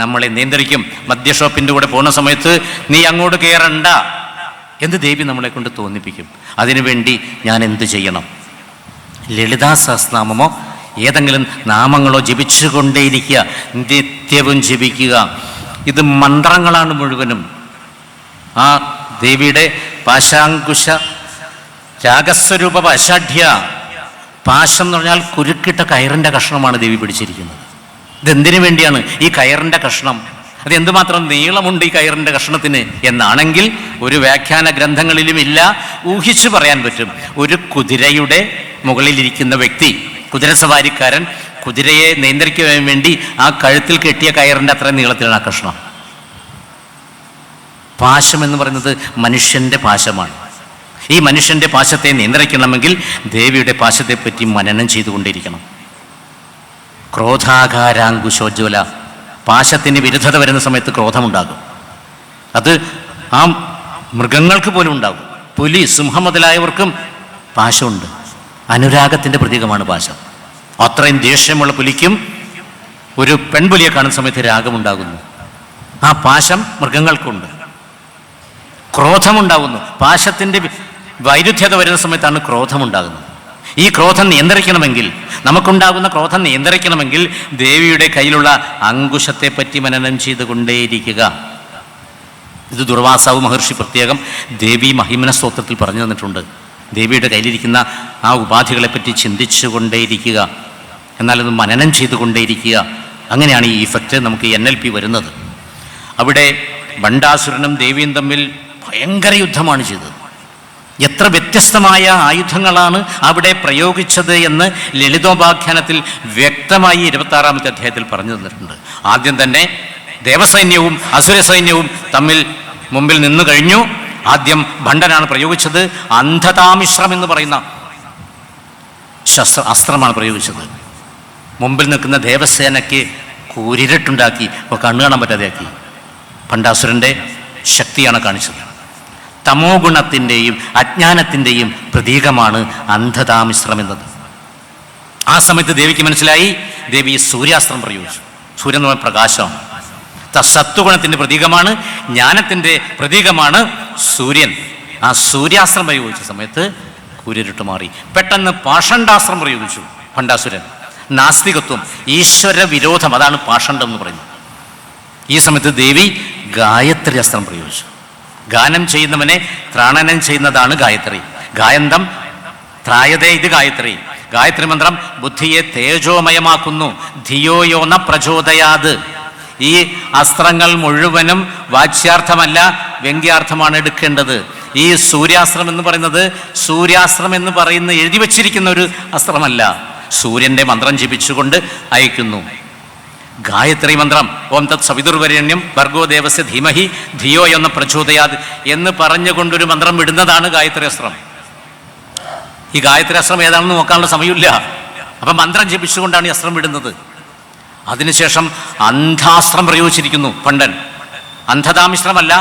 [SPEAKER 1] നമ്മളെ നിയന്ത്രിക്കും. മദ്യഷോപ്പിൻ്റെ കൂടെ പോകുന്ന സമയത്ത് നീ അങ്ങോട്ട് കയറണ്ട എന്ന് ദേവി നമ്മളെ കൊണ്ട് തോന്നിപ്പിക്കും. അതിനുവേണ്ടി ഞാൻ എന്ത് ചെയ്യണം? ലളിതാ സഹസ്രനാമമോ ഏതെങ്കിലും നാമങ്ങളോ ജപിച്ചുകൊണ്ടേയിരിക്കുക, നിത്യവും ജപിക്കുക. ഇത് മന്ത്രങ്ങളാണ് മുഴുവനും. ആ ദേവിയുടെ പാശാങ്കുശ രാഗസ്വരൂപ പാശാഢ്യ, പാശം എന്ന് പറഞ്ഞാൽ കുരുക്കിട്ട കയറിൻ്റെ കഷ്ണമാണ് ദേവി പിടിച്ചിരിക്കുന്നത്. ഇതെന്തിനു വേണ്ടിയാണ് ഈ കയറിൻ്റെ കഷ്ണം? അത് എന്തുമാത്രം നീളമുണ്ട് ഈ കയറിൻ്റെ കഷ്ണത്തിന് എന്നാണെങ്കിൽ ഒരു വ്യാഖ്യാന ഗ്രന്ഥങ്ങളിലും ഇല്ല. ഊഹിച്ചു പറയാൻ പറ്റും. ഒരു കുതിരയുടെ മുകളിലിരിക്കുന്ന വ്യക്തി, കുതിരസവാരിക്കാരൻ, കുതിരയെ നിയന്ത്രിക്കാൻ വേണ്ടി ആ കഴുത്തിൽ കെട്ടിയ കയറിൻ്റെ അത്ര നീളത്തിലാണ് ആ കഷ്ണം. പാശം എന്ന് പറയുന്നത് മനുഷ്യൻ്റെ പാശമാണ്. ഈ മനുഷ്യൻ്റെ പാശത്തെ നിയന്ത്രിക്കണമെങ്കിൽ ദേവിയുടെ പാശത്തെപ്പറ്റി മനനം ചെയ്തുകൊണ്ടിരിക്കണം. ക്രോധാകാരാങ്കുശോജ്വല, പാശത്തിന് വിരുദ്ധത വരുന്ന സമയത്ത് ക്രോധമുണ്ടാകും. അത് ആ മൃഗങ്ങൾക്ക് പോലും ഉണ്ടാകും. പുലി, സിംഹം മുതലായവർക്കും പാശമുണ്ട്. അനുരാഗത്തിൻ്റെ പ്രതീകമാണ് പാശം. അത്രയും ദേഷ്യമുള്ള പുലിക്കും ഒരു പെൺപുലിയെ കാണുന്ന സമയത്ത് രാഗമുണ്ടാകുന്നു. ആ പാശം മൃഗങ്ങൾക്കുണ്ട്. ക്രോധമുണ്ടാകുന്നു. പാശത്തിൻ്റെ വൈരുദ്ധ്യത വരുന്ന സമയത്താണ് ക്രോധമുണ്ടാകുന്നത്. ഈ ക്രോധം നിയന്ത്രിക്കണമെങ്കിൽ, നമുക്കുണ്ടാകുന്ന ക്രോധം നിയന്ത്രിക്കണമെങ്കിൽ ദേവിയുടെ കയ്യിലുള്ള അങ്കുശത്തെ പറ്റി മനനം ചെയ്തുകൊണ്ടേയിരിക്കുക. ഇത് ദുർവാസാവ് മഹർഷി പ്രത്യേകം ദേവി മഹിമന സ്തോത്രത്തിൽ പറഞ്ഞു തന്നിട്ടുണ്ട്. ദേവിയുടെ കയ്യിലിരിക്കുന്ന ആ ഉപാധികളെപ്പറ്റി ചിന്തിച്ചു കൊണ്ടേയിരിക്കുക. എന്നാലത് മനനം ചെയ്തുകൊണ്ടേയിരിക്കുക. അങ്ങനെയാണ് ഈ ഇഫക്റ്റ് നമുക്ക് NLP വരുന്നത്. അവിടെ ഭണ്ഡാസുരനും ദേവിയും തമ്മിൽ ഭയങ്കര യുദ്ധമാണ് ചെയ്തത്. എത്ര വ്യത്യസ്തമായ ആയുധങ്ങളാണ് അവിടെ പ്രയോഗിച്ചത് എന്ന് ലളിതോപാഖ്യാനത്തിൽ വ്യക്തമായി 26-ാമത്തെ അധ്യായത്തിൽ പറഞ്ഞു തന്നിട്ടുണ്ട്. ആദ്യം തന്നെ ദേവസൈന്യവും അസുര സൈന്യവും തമ്മിൽ മുമ്പിൽ നിന്നു കഴിഞ്ഞു. ആദ്യം ഭണ്ഡനാണ് പ്രയോഗിച്ചത്. അന്ധതാമിശ്രം എന്ന് പറയുന്ന അസ്ത്രമാണ് പ്രയോഗിച്ചത്. മുമ്പിൽ നിൽക്കുന്ന ദേവസേനയ്ക്ക് കൂരിരട്ടുണ്ടാക്കി, അപ്പോൾ കണ്ണു കാണാൻ പറ്റാതെയാക്കി. ഭണ്ഡാസുരൻ്റെ ശക്തിയാണ് കാണിച്ചത്. തമോ ഗുണത്തിൻ്റെയും അജ്ഞാനത്തിൻ്റെയും പ്രതീകമാണ് അന്ധതാമിശ്രം എന്നത്. ആ സമയത്ത് ദേവിക്ക് മനസ്സിലായി. ദേവി സൂര്യാസ്ത്രം പ്രയോഗിച്ചു. സൂര്യൻ എന്ന് പറഞ്ഞ പ്രകാശമാണ്. സത്വഗുണത്തിൻ്റെ പ്രതീകമാണ്, ജ്ഞാനത്തിൻ്റെ പ്രതീകമാണ് സൂര്യൻ. ആ സൂര്യാസ്ത്രം പ്രയോഗിച്ച സമയത്ത് കൂരിരുട്ട് മാറി. പെട്ടെന്ന് പാഷണ്ഡാസ്ത്രം പ്രയോഗിച്ചു ഭണ്ഡാസുരൻ. നാസ്തികത്വം, ഈശ്വര വിരോധം, അതാണ് പാഷണ്ഡം എന്ന് പറയുന്നത്. ഈ സമയത്ത് ദേവി ഗായത്രി അസ്ത്രം പ്രയോഗിച്ചു. ഗാനം ചെയ്യുന്നവനെ ത്രാണനം ചെയ്യുന്നതാണ് ഗായത്രി. ഗായന്തം ത്രായതേ, ഇത് ഗായത്രി. ഗായത്രി മന്ത്രം ബുദ്ധിയെ തേജോമയമാക്കുന്നു. ധിയോയോ ന പ്രചോദയാത്. ഈ അസ്ത്രങ്ങൾ മുഴുവനും വാച്യാർത്ഥമല്ല, വ്യംഗ്യാർത്ഥമാണ് എടുക്കേണ്ടത്. ഈ സൂര്യാസ്ത്രം എന്ന് പറയുന്നത്, സൂര്യാസ്ത്രം എന്ന് പറയുന്ന എഴുതി വച്ചിരിക്കുന്ന ഒരു അസ്ത്രമല്ല, സൂര്യൻ്റെ മന്ത്രം ജപിച്ചുകൊണ്ട് അയക്കുന്നു. ഗായത്രി മന്ത്രം ഓം തത് സവിതുർവരണ്യം ഭർഗോ ദേവസ്യ ധീമഹി ധിയോ എന്ന പ്രചോദയാത് എന്ന് പറഞ്ഞുകൊണ്ടൊരു മന്ത്രം വിടുന്നതാണ് ഗായത്രി അസ്ത്രം. ഈ ഗായത്രി അസ്ത്രം ഏതാണെന്ന് നോക്കാനുള്ള സമയമില്ല. അപ്പം മന്ത്രം ജപിച്ചുകൊണ്ടാണ് ഈ അസ്ത്രം വിടുന്നത്. അതിനുശേഷം അന്ധാസ്ത്രം പ്രയോഗിച്ചിരിക്കുന്നു ഭണ്ഡൻ. അന്ധതാമിശ്രമല്ല,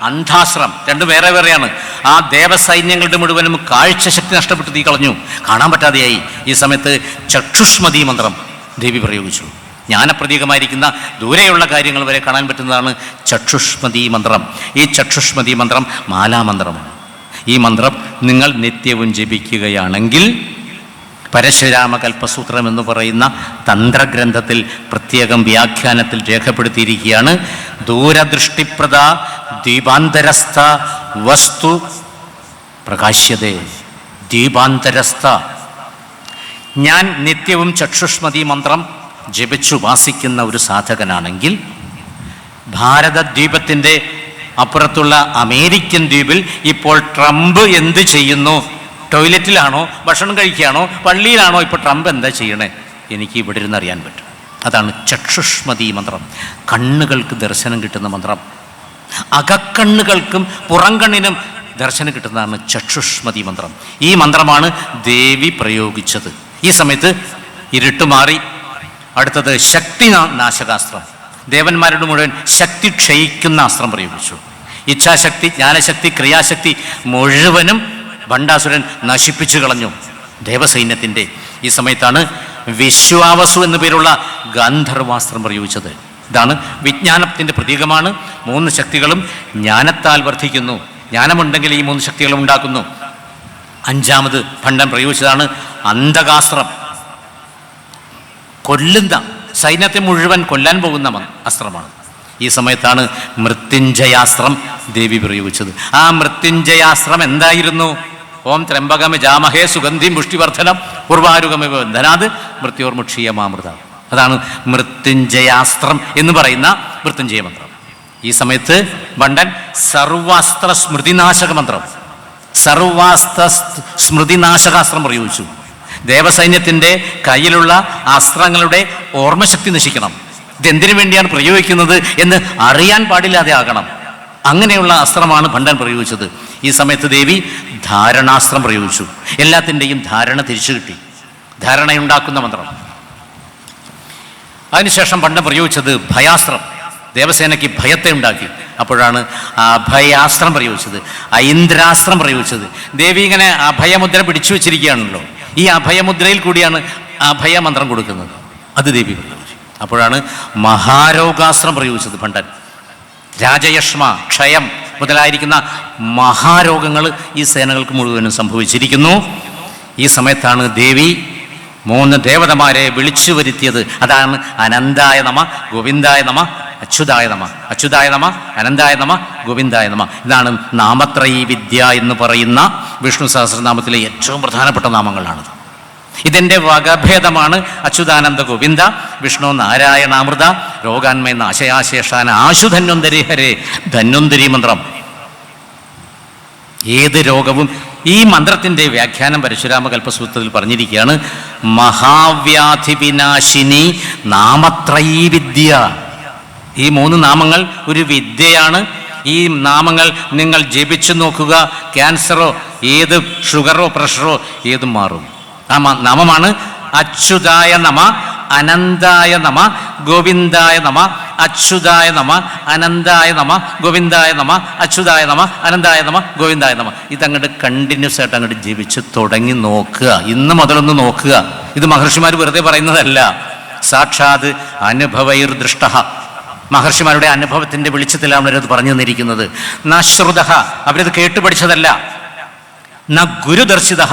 [SPEAKER 1] അന്ധാശ്രം, രണ്ടും വേറെ വേറെയാണ്. ആ ദേവസൈന്യങ്ങളുടെ മുഴുവനും കാഴ്ചശക്തി നഷ്ടപ്പെട്ട് തീ കളഞ്ഞു, കാണാൻ പറ്റാതെയായി. ഈ സമയത്ത് ചക്ഷുഷ്മതി മന്ത്രം ദേവി പ്രയോഗിച്ചു. ജ്ഞാനപ്രതീകമായിരിക്കുന്ന ദൂരെയുള്ള കാര്യങ്ങൾ വരെ കാണാൻ പറ്റുന്നതാണ് ചക്ഷുഷ്മതി മന്ത്രം. ഈ ചക്ഷുഷ്മതി മന്ത്രം മാലാമന്ത്രമാണ്. ഈ മന്ത്രം നിങ്ങൾ നിത്യവും ജപിക്കുകയാണെങ്കിൽ പരശുരാമകൽപ്പസൂത്രം എന്ന് പറയുന്ന തന്ത്രഗ്രന്ഥത്തിൽ പ്രത്യേകം വ്യാഖ്യാനത്തിൽ രേഖപ്പെടുത്തിയിരിക്കുകയാണ്. ദൂരദൃഷ്ടിപ്രദ ദീപാന്തരസ്ഥ വസ്തു പ്രകാശ്യതേ. ദീപാന്തരസ്ഥ. ഞാൻ നിത്യവും ചക്ഷുഷ്മതി മന്ത്രം ജപിച്ചുപാസിക്കുന്ന ഒരു സാധകനാണെങ്കിൽ ഭാരതദ്വീപത്തിൻ്റെ അപ്പുറത്തുള്ള അമേരിക്കൻ ദ്വീപിൽ ഇപ്പോൾ ട്രംപ് എന്ത് ചെയ്യുന്നു? ടോയ്ലറ്റിലാണോ, ഭക്ഷണം കഴിക്കുകയാണോ, പള്ളിയിലാണോ? ഇപ്പോൾ ട്രംപ് എന്താ ചെയ്യണേ? എനിക്ക് ഇവിടെ ഇരുന്ന് അറിയാൻ പറ്റും. അതാണ് ചക്ഷുഷ്മതി മന്ത്രം. കണ്ണുകൾക്ക് ദർശനം കിട്ടുന്ന മന്ത്രം. അകക്കണ്ണുകൾക്കും പുറംകണ്ണിനും ദർശനം കിട്ടുന്നതാണ് ചക്ഷുഷ്മതി മന്ത്രം. ഈ മന്ത്രമാണ് ദേവി പ്രയോഗിച്ചത്. ഈ സമയത്ത് ഇരുട്ട് മാറി. അടുത്തത് ശക്തി നാശകാസ്ത്രം. ദേവന്മാരുടെ മുഴുവൻ ശക്തി ക്ഷയിക്കുന്ന അസ്ത്രം പ്രയോഗിച്ചു. ഇച്ഛാശക്തി, ജ്ഞാനശക്തി, ക്രിയാശക്തി മുഴുവനും ഭണ്ഡാസുരൻ നശിപ്പിച്ചു കളഞ്ഞു ദേവസൈന്യത്തിൻ്റെ. ഈ സമയത്താണ് വിശ്വാവസു എന്നു പേരുള്ള ഗാന്ധർവാസ്ത്രം പ്രയോഗിച്ചത്. ഇതാണ് വിജ്ഞാനത്തിൻ്റെ പ്രതീകമാണ്. 3 ശക്തികളും ജ്ഞാനത്താൽ വർദ്ധിക്കുന്നു. ജ്ഞാനമുണ്ടെങ്കിൽ ഈ 3 ശക്തികളും ഉണ്ടാക്കുന്നു. 5ാമത് ഭണ്ഡൻ പ്രയോഗിച്ചതാണ് അന്ധകാസ്ത്രം. കൊല്ലുന്ന, സൈന്യത്തെ മുഴുവൻ കൊല്ലാൻ പോകുന്ന അസ്ത്രമാണ്. ഈ സമയത്താണ് മൃത്യുഞ്ജയാസ്ത്രം ദേവി പ്രയോഗിച്ചത്. ആ മൃത്യുഞ്ജയാസ്ത്രം എന്തായിരുന്നു? ഓം ത്രംബകമ ജാമഹേ സുഗന്ധിം പുഷ്ടിവർദ്ധനം പൂർവാരുഗമ ബന്ധനാത് മൃത്യോർമുക്ഷീയമാമൃത. അതാണ് മൃത്യുഞ്ജയാസ്ത്രം എന്ന് പറയുന്ന മൃത്യുഞ്ജയ മന്ത്രം. ഈ സമയത്ത് ഭണ്ഡൻ സർവാസ്ത്ര സ്മൃതിനാശക മന്ത്രം, സർവാസ്ത്ര സ്മൃതിനാശകാസ്ത്രം പ്രയോഗിച്ചു. ദേവസൈന്യത്തിൻ്റെ കയ്യിലുള്ള അസ്ത്രങ്ങളുടെ ഓർമ്മശക്തി നശിക്കണം. ഇതെന്തിനു വേണ്ടിയാണ് പ്രയോഗിക്കുന്നത് എന്ന് അറിയാൻ പാടില്ലാതെ ആകണം. അങ്ങനെയുള്ള അസ്ത്രമാണ് ഭണ്ഡൻ പ്രയോഗിച്ചത്. ഈ സമയത്ത് ദേവി ധാരണാസ്ത്രം പ്രയോഗിച്ചു. എല്ലാത്തിൻ്റെയും ധാരണ തിരിച്ചു കിട്ടി. ധാരണയുണ്ടാക്കുന്ന മന്ത്രം. അതിനുശേഷം ഭണ്ഡൻ പ്രയോഗിച്ചത് ഭയാസ്ത്രം. ദേവസേനയ്ക്ക് ഭയത്തെ ഉണ്ടാക്കി. അപ്പോഴാണ് അഭയാസ്ത്രം പ്രയോഗിച്ചത്, ഐന്ദ്രാസ്ത്രം പ്രയോഗിച്ചത്. ദേവി ഇങ്ങനെ അഭയമുദ്ര പിടിച്ചു വെച്ചിരിക്കുകയാണല്ലോ. ഈ അഭയമുദ്രയിൽ കൂടിയാണ് അഭയമന്ത്രം കൊടുക്കുന്നത്. അത് ദേവി പ്രയോഗിച്ചു. അപ്പോഴാണ് മഹാരോഗാസ്ത്രം പ്രയോഗിച്ചത് ഭണ്ഡൻ. രാജയക്ഷ്മ, ക്ഷയം മുതലായിരിക്കുന്ന മഹാരോഗങ്ങൾ ഈ സേനകൾക്ക് മുഴുവനും സംഭവിച്ചിരിക്കുന്നു. ഈ സമയത്താണ് ദേവി 3 ദേവതമാരെ വിളിച്ചു വരുത്തിയത്. അതാണ് അനന്തായ നമ, ഗോവിന്ദായ നമ, അച്യുതായ നമ. അച്യുതായ നമ, അനന്തായ നമ, ഗോവിന്ദായ നമ. ഇതാണ് നാമത്രയീ വിദ്യ എന്ന് പറയുന്ന വിഷ്ണു സഹസ്രനാമത്തിലെ ഏറ്റവും പ്രധാനപ്പെട്ട നാമങ്ങളാണത്. ഇതിൻ്റെ വകഭേദമാണ് അച്യുതാനന്ദ ഗോവിന്ദ വിഷ്ണു നാരായണാമൃത രോഗാന്മയ നാശയാശേഷാന ആശു ധന്വന്തരി ഹരേ ധന്വന്തരി മന്ത്രം. ഏത് രോഗവും ഈ മന്ത്രത്തിൻ്റെ വ്യാഖ്യാനം പരശുരാമ കൽപ്പസൂത്രത്തിൽ പറഞ്ഞിരിക്കുകയാണ്. മഹാവ്യാധി വിനാശിനി നാമത്രയീ വിദ്യ. ഈ 3 നാമങ്ങൾ ഒരു വിദ്യയാണ്. ഈ നാമങ്ങൾ നിങ്ങൾ ജപിച്ചു നോക്കുക. ക്യാൻസറോ ഏത് ഷുഗറോ പ്രഷറോ ഏതും മാറും. ആ നാമമാണ് അച്യുതായ നമ അനന്തായ നമ ഗോവിന്ദായ നമ അച്യുതായ നമ അനന്തായ നമ ഗോവിന്ദായ നമ അച്യുതായ നമ അനന്തായ നമ ഗോവിന്ദായ നമ. ഇതങ്ങോട്ട് കണ്ടിന്യൂസ് ആയിട്ട് അങ്ങോട്ട് ജപിച്ച് തുടങ്ങി നോക്കുക. ഇന്ന് മുതലൊന്ന് നോക്കുക. ഇത് മഹർഷിമാർ വെറുതെ പറയുന്നതല്ല, സാക്ഷാത് അനുഭവൈർ ദൃഷ്ട. മഹർഷിമാരുടെ അനുഭവത്തിൻ്റെ വെളിച്ചത്തിലാണ് അവരത് പറഞ്ഞു തന്നിരിക്കുന്നത്. നശ്രുത, അവരത് കേട്ടുപഠിച്ചതല്ല. ന ഗുരുദർശിത,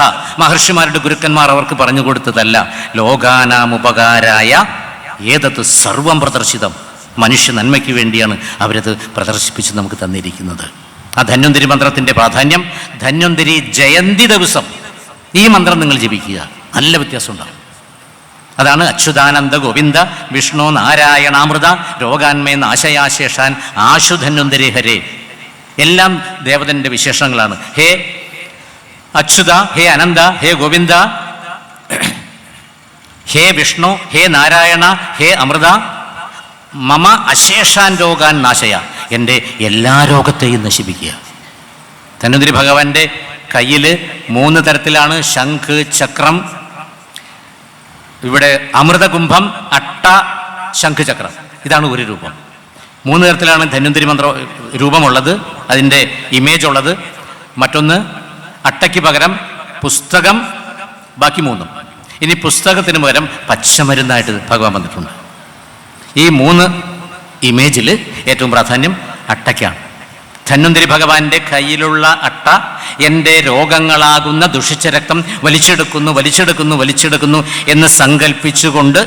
[SPEAKER 1] മഹർഷിമാരുടെ ഗുരുക്കന്മാർ അവർക്ക് പറഞ്ഞു കൊടുത്തതല്ല. ലോകാനാമുപകാരായ ഏതത് സർവം പ്രദർശിതം, മനുഷ്യ നന്മയ്ക്ക് വേണ്ടിയാണ് അവരത് പ്രദർശിപ്പിച്ച് നമുക്ക് തന്നിരിക്കുന്നത്. ആ ധന്വന്തരി മന്ത്രത്തിൻ്റെ പ്രാധാന്യം, ധന്വന്തരി ജയന്തി ദിവസം ഈ മന്ത്രം നിങ്ങൾ ജപിക്കുക, നല്ല വ്യത്യാസം ഉണ്ടാകും. അതാണ് അച്യുതാനന്ദ ഗോവിന്ദ വിഷ്ണു നാരായണാമൃത രോഗാന്മയ നാശയാശേഷാൻ ആശു ധന്വന്തരി ഹരേ. എല്ലാം ദേവതൻ്റെ വിശേഷങ്ങളാണ്. ഹേ അച്യുത, ഹേ അനന്ത, ഹേ ഗോവിന്ദ, ഹേ വിഷ്ണു, ഹേ നാരായണ, ഹേ അമൃത, മമ അശേഷാൻ രോഗാൻ നാശയ, എൻ്റെ എല്ലാ രോഗത്തെയും നശിപ്പിക്കുക. ധന്വന്തരി ഭഗവാന്റെ കയ്യിൽ 3 തരത്തിലാണ് ശംഖ്, ചക്രം, ഇവിടെ അമൃതകുംഭം, അട്ട, ശംഖ്, ചക്രം. ഇതാണ് ഒരു രൂപം. 3 തരത്തിലാണ് ധന്വന്തരി മന്ത്ര രൂപമുള്ളത്, അതിൻ്റെ ഇമേജ് ഉള്ളത്. മറ്റൊന്ന് അട്ടയ്ക്ക് പകരം പുസ്തകം, ബാക്കി 3. ഇനി പുസ്തകത്തിന് പകരം പച്ചമരുന്നായിട്ട് ഭഗവാൻ വന്നിട്ടുണ്ട്. ഈ 3 ഇമേജിൽ ഏറ്റവും പ്രാധാന്യം അട്ടയ്ക്കാണ്. ധന്വന്തരി ഭഗവാന്റെ കയ്യിലുള്ള അട്ട എൻ്റെ രോഗങ്ങളാകുന്ന ദുഷിച്ച രക്തം വലിച്ചെടുക്കുന്നു വലിച്ചെടുക്കുന്നു വലിച്ചെടുക്കുന്നു എന്ന് സങ്കല്പിച്ചുകൊണ്ട്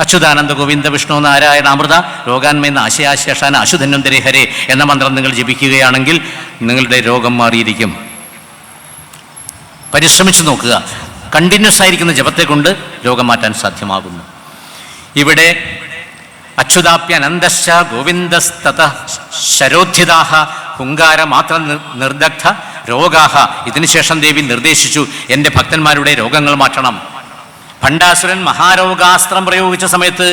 [SPEAKER 1] അച്യുതാനന്ദ ഗോവിന്ദ വിഷ്ണു നാരായണ അമൃത രോഗാന്മയ നാശയാശേഷാന ആശു ധന്വന്തരി ഹരേ എന്ന മന്ത്രം നിങ്ങൾ ജപിക്കുകയാണെങ്കിൽ നിങ്ങളുടെ രോഗം മാറിയിരിക്കും. പരിശ്രമിച്ചു നോക്കുക. കണ്ടിന്യൂസ് ആയിരിക്കുന്ന ജപത്തെ കൊണ്ട് രോഗം മാറ്റാൻ സാധ്യമാകുന്നു. ഇവിടെ അച്യുതാപ്യനന്ദശ്ച ഗോവിന്ദസ്തത ശരോദ്ധിതാഹ ഹുങ്കാര മാത്ര നിർദഗ്ധ രോഗാഹ. ഇതിനുശേഷം ദേവി നിർദ്ദേശിച്ചു, എൻ്റെ ഭക്തന്മാരുടെ രോഗങ്ങൾ മാറ്റണം. ഭണ്ഡാസുരൻ മഹാരോഗാസ്ത്രം പ്രയോഗിച്ച സമയത്ത്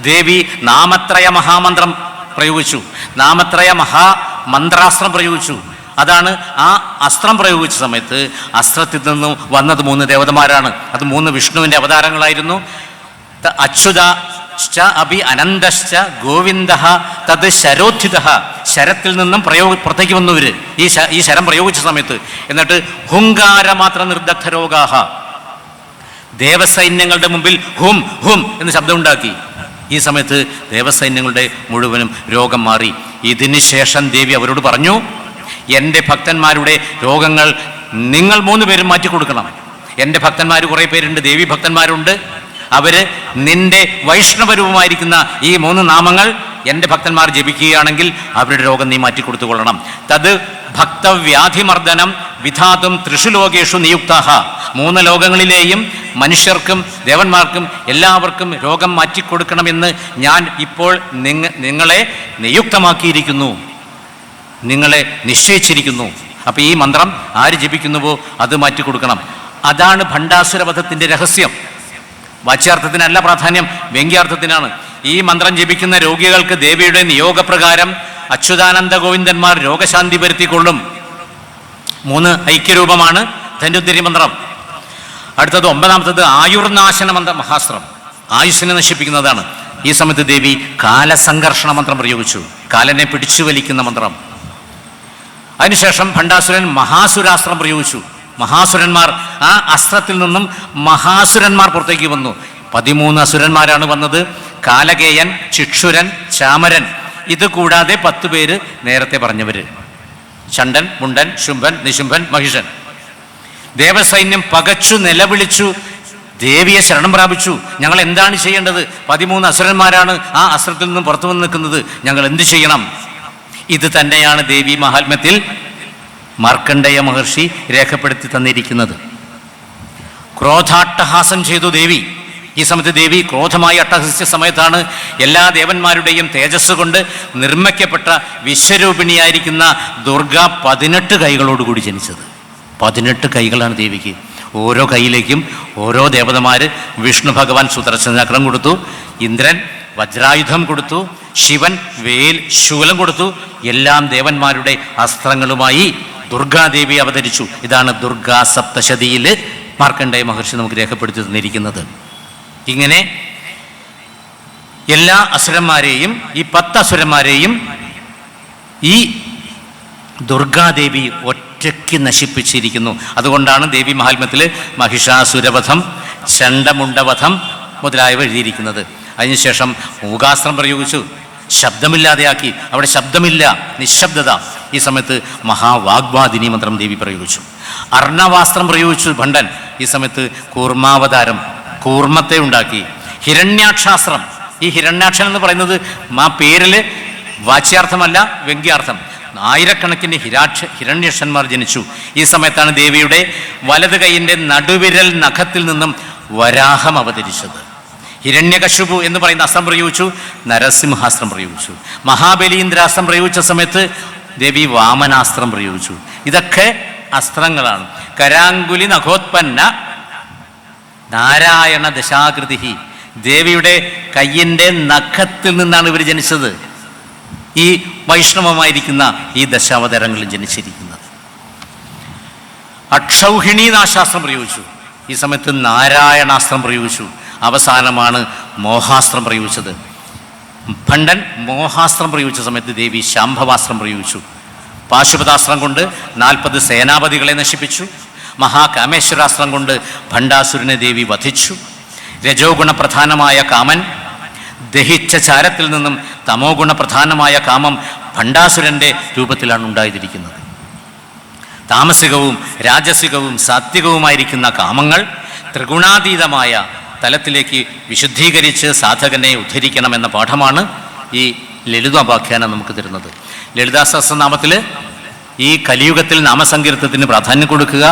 [SPEAKER 1] ദേവി നാമത്രയ മഹാമന്ത്രം പ്രയോഗിച്ചു, നാമത്രയ മഹാമന്ത്രാസ്ത്രം പ്രയോഗിച്ചു. അതാണ് ആ അസ്ത്രം പ്രയോഗിച്ച സമയത്ത് അസ്ത്രത്തിൽ നിന്നും വന്നത് 3 ദേവതമാരാണ്. അത് 3 വിഷ്ണുവിൻ്റെ അവതാരങ്ങളായിരുന്നു. അച്യുത അഭി അനന്തശ്ച ഗോവിന്ദ തത് ശരോദ്ധിത. ശരത്തിൽ നിന്നും പുറത്തേക്ക് വന്നവര് ഈ ശരം പ്രയോഗിച്ച സമയത്ത്. എന്നിട്ട് ഹുങ്കാര മാത്ര നിർദഗ്ധ രോഗാഹ, ദേവസൈന്യങ്ങളുടെ മുമ്പിൽ ഹും ഹും എന്ന് ശബ്ദമുണ്ടാക്കി. ഈ സമയത്ത് ദേവസൈന്യങ്ങളുടെ മുഴുവനും രോഗം മാറി. ഇതിന് ശേഷം ദേവി അവരോട് പറഞ്ഞു, എൻ്റെ ഭക്തന്മാരുടെ രോഗങ്ങൾ നിങ്ങൾ 3 പേരും മാറ്റിക്കൊടുക്കണം. എൻ്റെ ഭക്തന്മാർ കുറേ പേരുണ്ട്, ദേവി ഭക്തന്മാരുണ്ട്. അവർ നിന്റെ വൈഷ്ണവരൂപമായിരിക്കുന്ന ഈ 3 നാമങ്ങൾ എൻ്റെ ഭക്തന്മാർ ജപിക്കുകയാണെങ്കിൽ അവരുടെ രോഗം നീ മാറ്റിക്കൊടുത്തുകൊള്ളണം. തത് ഭക്തവ്യാധിമർദ്ദനം വിധാതും ത്രിഷുലോകേഷു നിയുക്താഹ. 3 ലോകങ്ങളിലെയും മനുഷ്യർക്കും ദേവന്മാർക്കും എല്ലാവർക്കും രോഗം മാറ്റിക്കൊടുക്കണമെന്ന് ഞാൻ ഇപ്പോൾ നിങ്ങളെ നിയുക്തമാക്കിയിരിക്കുന്നു, നിങ്ങളെ നിശ്ചയിച്ചിരിക്കുന്നു. അപ്പോൾ ഈ മന്ത്രം ആര് ജപിക്കുന്നുവോ അത് മാറ്റിക്കൊടുക്കണം. അതാണ് ഭണ്ഡാസുരവധത്തിൻ്റെ രഹസ്യം. വാച്യാർത്ഥത്തിനല്ല പ്രാധാന്യം, വ്യംഗ്യാർത്ഥത്തിനാണ്. ഈ മന്ത്രം ജപിക്കുന്ന രോഗികൾക്ക് ദേവിയുടെ നിയോഗപ്രകാരം അച്യുതാനന്ദ ഗോവിന്ദന്മാർ രോഗശാന്തി വരുത്തിക്കൊള്ളും. 3 ഐക്യരൂപമാണ് ധന്വന്തരി മന്ത്രം. അടുത്തത് 9ാമത്തത് ആയുർനാശന മന്ത്ര മഹാസ്ത്രം, ആയുസ്സിനെ നശിപ്പിക്കുന്നതാണ്. ഈ സമയത്ത് ദേവി കാലസംഘർഷണ മന്ത്രം പ്രയോഗിച്ചു, കാലനെ പിടിച്ചു വലിക്കുന്ന മന്ത്രം. അതിനുശേഷം ഭണ്ഡാസുരൻ മഹാസുരാസ്ത്രം പ്രയോഗിച്ചു. മഹാസുരന്മാർ, ആ അസ്ത്രത്തിൽ നിന്നും മഹാസുരന്മാർ പുറത്തേക്ക് വന്നു. 13 അസുരന്മാരാണ് വന്നത്. കാലകേയൻ, ചിക്ഷുരൻ, ചാമരൻ. ഇത് കൂടാതെ 10 പേര് നേരത്തെ പറഞ്ഞവര്: ചണ്ഡൻ, മുണ്ടൻ, ശുംഭൻ, നിശുംഭൻ, മഹിഷൻ. ദേവസൈന്യം പകച്ചു നിലവിളിച്ചു, ദേവിയെ ശരണം പ്രാപിച്ചു. ഞങ്ങൾ എന്താണ് ചെയ്യേണ്ടത്? 13 അസുരന്മാരാണ് ആ അസ്ത്രത്തിൽ നിന്നും പുറത്തു വന്ന് നിൽക്കുന്നത്, ഞങ്ങൾ എന്ത് ചെയ്യണം? ഇത് തന്നെയാണ് ദേവി മഹാത്മ്യത്തിൽ മാർക്കണ്ഡേയ മഹർഷി രേഖപ്പെടുത്തി തന്നിരിക്കുന്നത്. ക്രോധാട്ടഹാസം ചെയ്തു ദേവി. ഈ സമയത്ത് ദേവി ക്രോധമായി അട്ടഹസിച്ച സമയത്താണ് എല്ലാ ദേവന്മാരുടെയും തേജസ് കൊണ്ട് നിർമ്മിക്കപ്പെട്ട വിശ്വരൂപിണിയായിരിക്കുന്ന ദുർഗ 18 കൈകളോടുകൂടി ജനിച്ചത്. 18 കൈകളാണ് ദേവിക്ക്. ഓരോ കൈയിലേക്കും ഓരോ ദേവതമാർ, വിഷ്ണു ഭഗവാൻ സുദർശന ചക്രം കൊടുത്തു, ഇന്ദ്രൻ വജ്രായുധം കൊടുത്തു, ശിവൻ വേൽ ശൂലം കൊടുത്തു. എല്ലാം ദേവന്മാരുടെ അസ്ത്രങ്ങളുമായി ദുർഗാദേവി അവതരിച്ചു. ഇതാണ് ദുർഗാ സപ്തശതിയിൽ മാർക്കണ്ഡേയ മഹർഷി നമുക്ക് രേഖപ്പെടുത്തി തന്നിരിക്കുന്നത്. ഇങ്ങനെ എല്ലാ അസുരന്മാരെയും, ഈ 10 അസുരന്മാരെയും ഈ ദുർഗാദേവി ഒറ്റയ്ക്ക് നശിപ്പിച്ചിരിക്കുന്നു. അതുകൊണ്ടാണ് ദേവി മഹാത്മ്യത്തിൽ മഹിഷാസുരവധം, ചണ്ഡമുണ്ടവധം മുതലായവ എഴുതിയിരിക്കുന്നത്. അതിനുശേഷം മൂകാസ്ത്രം പ്രയോഗിച്ചു, ശബ്ദമില്ലാതെയാക്കി. അവിടെ ശബ്ദമില്ല, നിശബ്ദത. ഈ സമയത്ത് മഹാവാഗ്വാദിനി മന്ത്രം ദേവി പ്രയോഗിച്ചു. അർണവാസ്ത്രം പ്രയോഗിച്ചു ഭണ്ഡൻ. ഈ സമയത്ത് കൂർമാവതാരം, കൂർമ്മത്തെ ഉണ്ടാക്കി. ഹിരണ്യാക്ഷാസ്ത്രം, ഈ ഹിരണ്യാക്ഷൻ എന്ന് പറയുന്നത് ആ പേരിൽ വാച്യാർത്ഥമല്ല, വ്യംഗ്യാർത്ഥം. ആയിരക്കണക്കിന് ഹിരണ്യക്ഷന്മാർ ജനിച്ചു. ഈ സമയത്താണ് ദേവിയുടെ വലത് കൈയിൻ്റെ നടുവിരൽ നഖത്തിൽ നിന്നും വരാഹം അവതരിച്ചത്. ഹിരണ്യകശുപു എന്ന് പറയുന്ന അസ്ത്രം പ്രയോഗിച്ചു, നരസിംഹാസ്ത്രം പ്രയോഗിച്ചു. മഹാബലീന്ദ്രാസ്ത്രം പ്രയോഗിച്ച സമയത്ത് ദേവി വാമനാസ്ത്രം പ്രയോഗിച്ചു. ഇതൊക്കെ അസ്ത്രങ്ങളാണ്. കരാങ്കുലി നഖോത്പന്ന നാരായണ ദശാകൃതി. ദേവിയുടെ കയ്യിൻ്റെ നഖത്തിൽ നിന്നാണ് ഇവർ ജനിച്ചത്. ഈ വൈഷ്ണവമായിരിക്കുന്ന ഈ ദശാവതാരങ്ങളിൽ ജനിച്ചിരിക്കുന്നത്. അക്ഷൗഹിണി നാശാസ്ത്രം പ്രയോഗിച്ചു. ഈ സമയത്ത് നാരായണാസ്ത്രം പ്രയോഗിച്ചു. അവസാനമാണ് മോഹാസ്ത്രം പ്രയോഗിച്ചത്. ഭണ്ഡൻ മോഹാസ്ത്രം പ്രയോഗിച്ച സമയത്ത് ദേവി ശാംഭവാസ്ത്രം പ്രയോഗിച്ചു. പാശുപതാസ്ത്രം കൊണ്ട് 40 സേനാപതികളെ നശിപ്പിച്ചു. മഹാകാമേശ്വരാസ്ത്രം കൊണ്ട് ഭണ്ഡാസുരനെ ദേവി വധിച്ചു. രജോ ഗുണപ്രധാനമായ കാമൻ ദഹിച്ച ചാരത്തിൽ നിന്നും തമോ ഗുണപ്രധാനമായ കാമം ഭണ്ഡാസുരൻ്റെ രൂപത്തിലാണ് ഉണ്ടായിരിക്കുന്നത്. താമസികവും രാജസികവും സാത്വികവുമായിരിക്കുന്ന കാമങ്ങൾ ത്രിഗുണാതീതമായ തലത്തിലേക്ക് വിശുദ്ധീകരിച്ച് സാധകനെ ഉദ്ധരിക്കണമെന്ന പാഠമാണ് ഈ ലളിതോപാഖ്യാനം നമുക്ക് തരുന്നത്. ലളിതാ സഹസ്രനാമത്തിൽ ഈ കലിയുഗത്തിൽ നാമസങ്കീർത്തനത്തിന് പ്രാധാന്യം കൊടുക്കുക.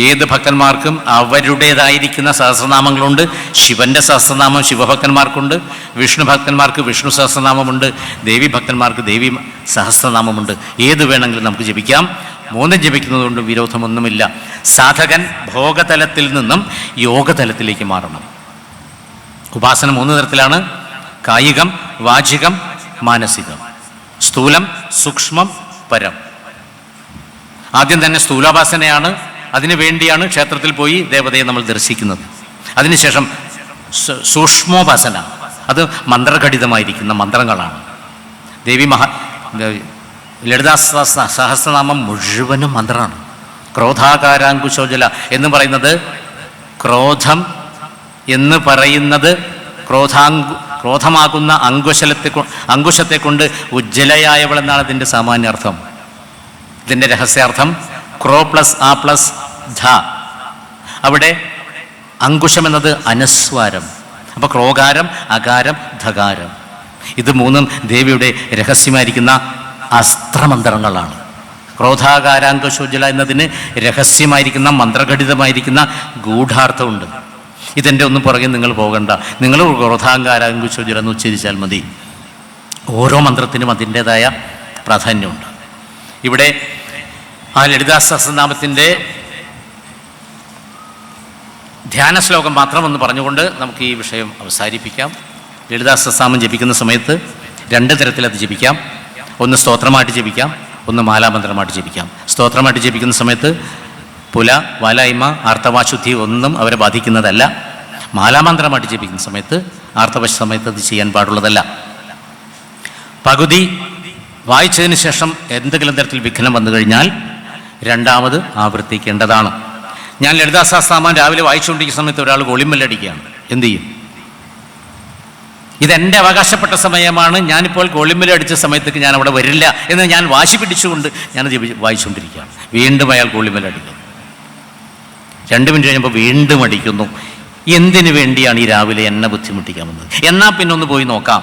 [SPEAKER 1] ഏത് ഭക്തന്മാർക്കും അവരുടേതായിരിക്കുന്ന സഹസ്രനാമങ്ങളുണ്ട്. ശിവൻ്റെ സഹസ്രനാമം ശിവഭക്തന്മാർക്കുണ്ട്, വിഷ്ണു ഭക്തന്മാർക്ക് വിഷ്ണു സഹസ്രനാമമുണ്ട്, ദേവി ഭക്തന്മാർക്ക് ദേവി സഹസ്രനാമമുണ്ട്. ഏത് വേണമെങ്കിലും നമുക്ക് ജപിക്കാം. 3 ജപിക്കുന്നതുകൊണ്ട് വിരോധമൊന്നുമില്ല. സാധകൻ ഭോഗതലത്തിൽ നിന്നും യോഗതലത്തിലേക്ക് മാറണം. ഉപാസന 3 തരത്തിലാണ്: കായികം, വാചികം, മാനസികം. സ്ഥൂലം, സൂക്ഷ്മം, പരം. ആദ്യം തന്നെ സ്ഥൂലോപാസനയാണ്. അതിനു വേണ്ടിയാണ് ക്ഷേത്രത്തിൽ പോയി ദേവതയെ നമ്മൾ ദർശിക്കുന്നത്. അതിനുശേഷം സൂക്ഷ്മോപാസന, അത് മന്ത്രഘടിതമായിരിക്കുന്ന മന്ത്രങ്ങളാണ്. ദേവി ലളിതാ സഹസ്രനാമം മുഴുവനും മന്ത്രമാണ്. ക്രോധാകാരാങ്കുശോജല എന്ന് പറയുന്നത്, ക്രോധം എന്ന് പറയുന്നത് ക്രോധമാകുന്ന അങ്കുശത്തെ കൊണ്ട് ഉജ്ജ്വലയായവളെന്നാണ് ഇതിൻ്റെ സാമാന്യാർത്ഥം. ഇതിൻ്റെ രഹസ്യാർത്ഥം ക്രോ പ്ലസ് ആ പ്ലസ് ധ. അവിടെ അങ്കുശം എന്നത് അനസ്വാരം. അപ്പോൾ ക്രോകാരം, അകാരം, ധകാരം. ഇത് 3 ദേവിയുടെ രഹസ്യമായിരിക്കുന്ന അസ്ത്രമന്ത്രങ്ങളാണ്. ക്രോധാകാരാങ്കുശോജ്വല എന്നതിന് രഹസ്യമായിരിക്കുന്ന മന്ത്രഘടിതമായിരിക്കുന്ന ഗൂഢാർത്ഥമുണ്ട്. ഇതെൻ്റെ ഒന്നും പുറകെ നിങ്ങൾ പോകണ്ട. നിങ്ങൾ ക്രോധാകാരാങ്കുശോജ്വല എന്ന് ഉച്ചരിച്ചാൽ മതി. ഓരോ മന്ത്രത്തിനും അതിൻ്റേതായ പ്രാധാന്യമുണ്ട്. ഇവിടെ ആ ലളിതാ സഹസ്രനാമത്തിൻ്റെ ധ്യാന ശ്ലോകം മാത്രമെന്ന് പറഞ്ഞുകൊണ്ട് നമുക്ക് ഈ വിഷയം അവസാനിപ്പിക്കാം. ലളിതാ സഹസ്രനാമം ജപിക്കുന്ന സമയത്ത് 2 തരത്തിലത് ജപിക്കാം. ഒന്ന് സ്തോത്രമായിട്ട് ജപിക്കാം, ഒന്ന് മാലാമന്ത്രമായിട്ട് ജപിക്കാം. സ്തോത്രമായിട്ട് ജപിക്കുന്ന സമയത്ത് പുല, വാലായ്മ, ആർത്തവാശുദ്ധി ഒന്നും അവരെ ബാധിക്കുന്നതല്ല. മാലാമന്ത്രമായിട്ട് ജപിക്കുന്ന സമയത്ത് ആർത്തവ സമയത്ത് അത് ചെയ്യാൻ പാടുള്ളതല്ല. പകുതി വായിച്ചതിന് ശേഷം എന്തെങ്കിലും തരത്തിൽ വിഘ്നം വന്നു കഴിഞ്ഞാൽ 2ാമത് ആവർത്തിക്കേണ്ടതാണ്. ഞാൻ ലളിതാ സഹസ്രനാമം രാവിലെ വായിച്ചുകൊണ്ടിരിക്കുന്ന സമയത്ത് ഒരാൾ ഗോളിമല്ലടിക്കുകയാണ്. എന്തു ചെയ്യും? ഇതെൻ്റെ അവകാശപ്പെട്ട സമയമാണ്. ഞാനിപ്പോൾ ഗോളിമല്ലടിച്ച സമയത്തേക്ക് ഞാൻ അവിടെ വരില്ല എന്ന് ഞാൻ വാശി പിടിച്ചുകൊണ്ട് ഞാനത് വായിച്ചുകൊണ്ടിരിക്കുകയാണ്. വീണ്ടും അയാൾ ഗോളിമല്ലടിക്കുന്നു. 2 മിനിറ്റ് കഴിയുമ്പോൾ വീണ്ടും അടിക്കുന്നു. എന്തിനു വേണ്ടിയാണ് ഈ രാവിലെ എന്നെ ബുദ്ധിമുട്ടിക്കാൻ വന്നത്? എന്നാൽ പിന്നെ ഒന്ന് പോയി നോക്കാം.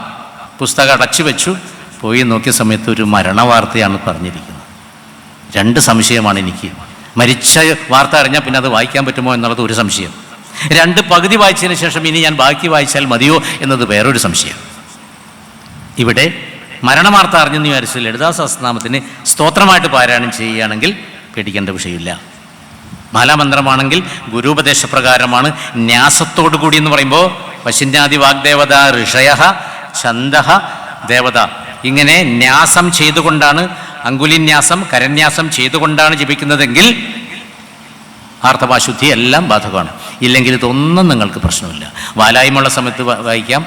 [SPEAKER 1] പുസ്തകം അടച്ചു വെച്ചു. പോയി നോക്കിയ സമയത്ത് ഒരു മരണവാർത്തയാണ് പറഞ്ഞിരിക്കുന്നത്. 2 സംശയമാണ് എനിക്ക്. മരിച്ച വാർത്ത അറിഞ്ഞാൽ പിന്നെ അത് വായിക്കാൻ പറ്റുമോ എന്നുള്ളത് ഒരു സംശയം. 2 പകുതി വായിച്ചതിന് ശേഷം ഇനി ഞാൻ ബാക്കി വായിച്ചാൽ മതിയോ എന്നത് വേറൊരു സംശയം. ഇവിടെ മരണവാർത്ത അറിഞ്ഞെന്ന് വിചാരിച്ച് ലളിതാ സഹസ്രനാമത്തിന് സ്തോത്രമായിട്ട് പാരായണം ചെയ്യുകയാണെങ്കിൽ പേടിക്കേണ്ട വിഷയമില്ല. മാലാമന്ത്രമാണെങ്കിൽ ഗുരുപദേശപ്രകാരമാണ്, ന്യാസത്തോടു കൂടി എന്ന് പറയുമ്പോൾ പശുന്യാദി വാഗ്ദേവത, ഋഷയ, ഛന്ദഃ ദേവത, ഇങ്ങനെ ന്യാസം ചെയ്തുകൊണ്ടാണ്, അങ്കുലിന്യാസം, കരന്യാസം ചെയ്തുകൊണ്ടാണ് ജപിക്കുന്നതെങ്കിൽ ആർത്തവാശുദ്ധി എല്ലാം ബാധകമാണ്. ഇല്ലെങ്കിൽ ഇതൊന്നും നിങ്ങൾക്ക് പ്രശ്നമില്ല. വാലായ്മയുള്ള സമയത്ത് വായിക്കാം,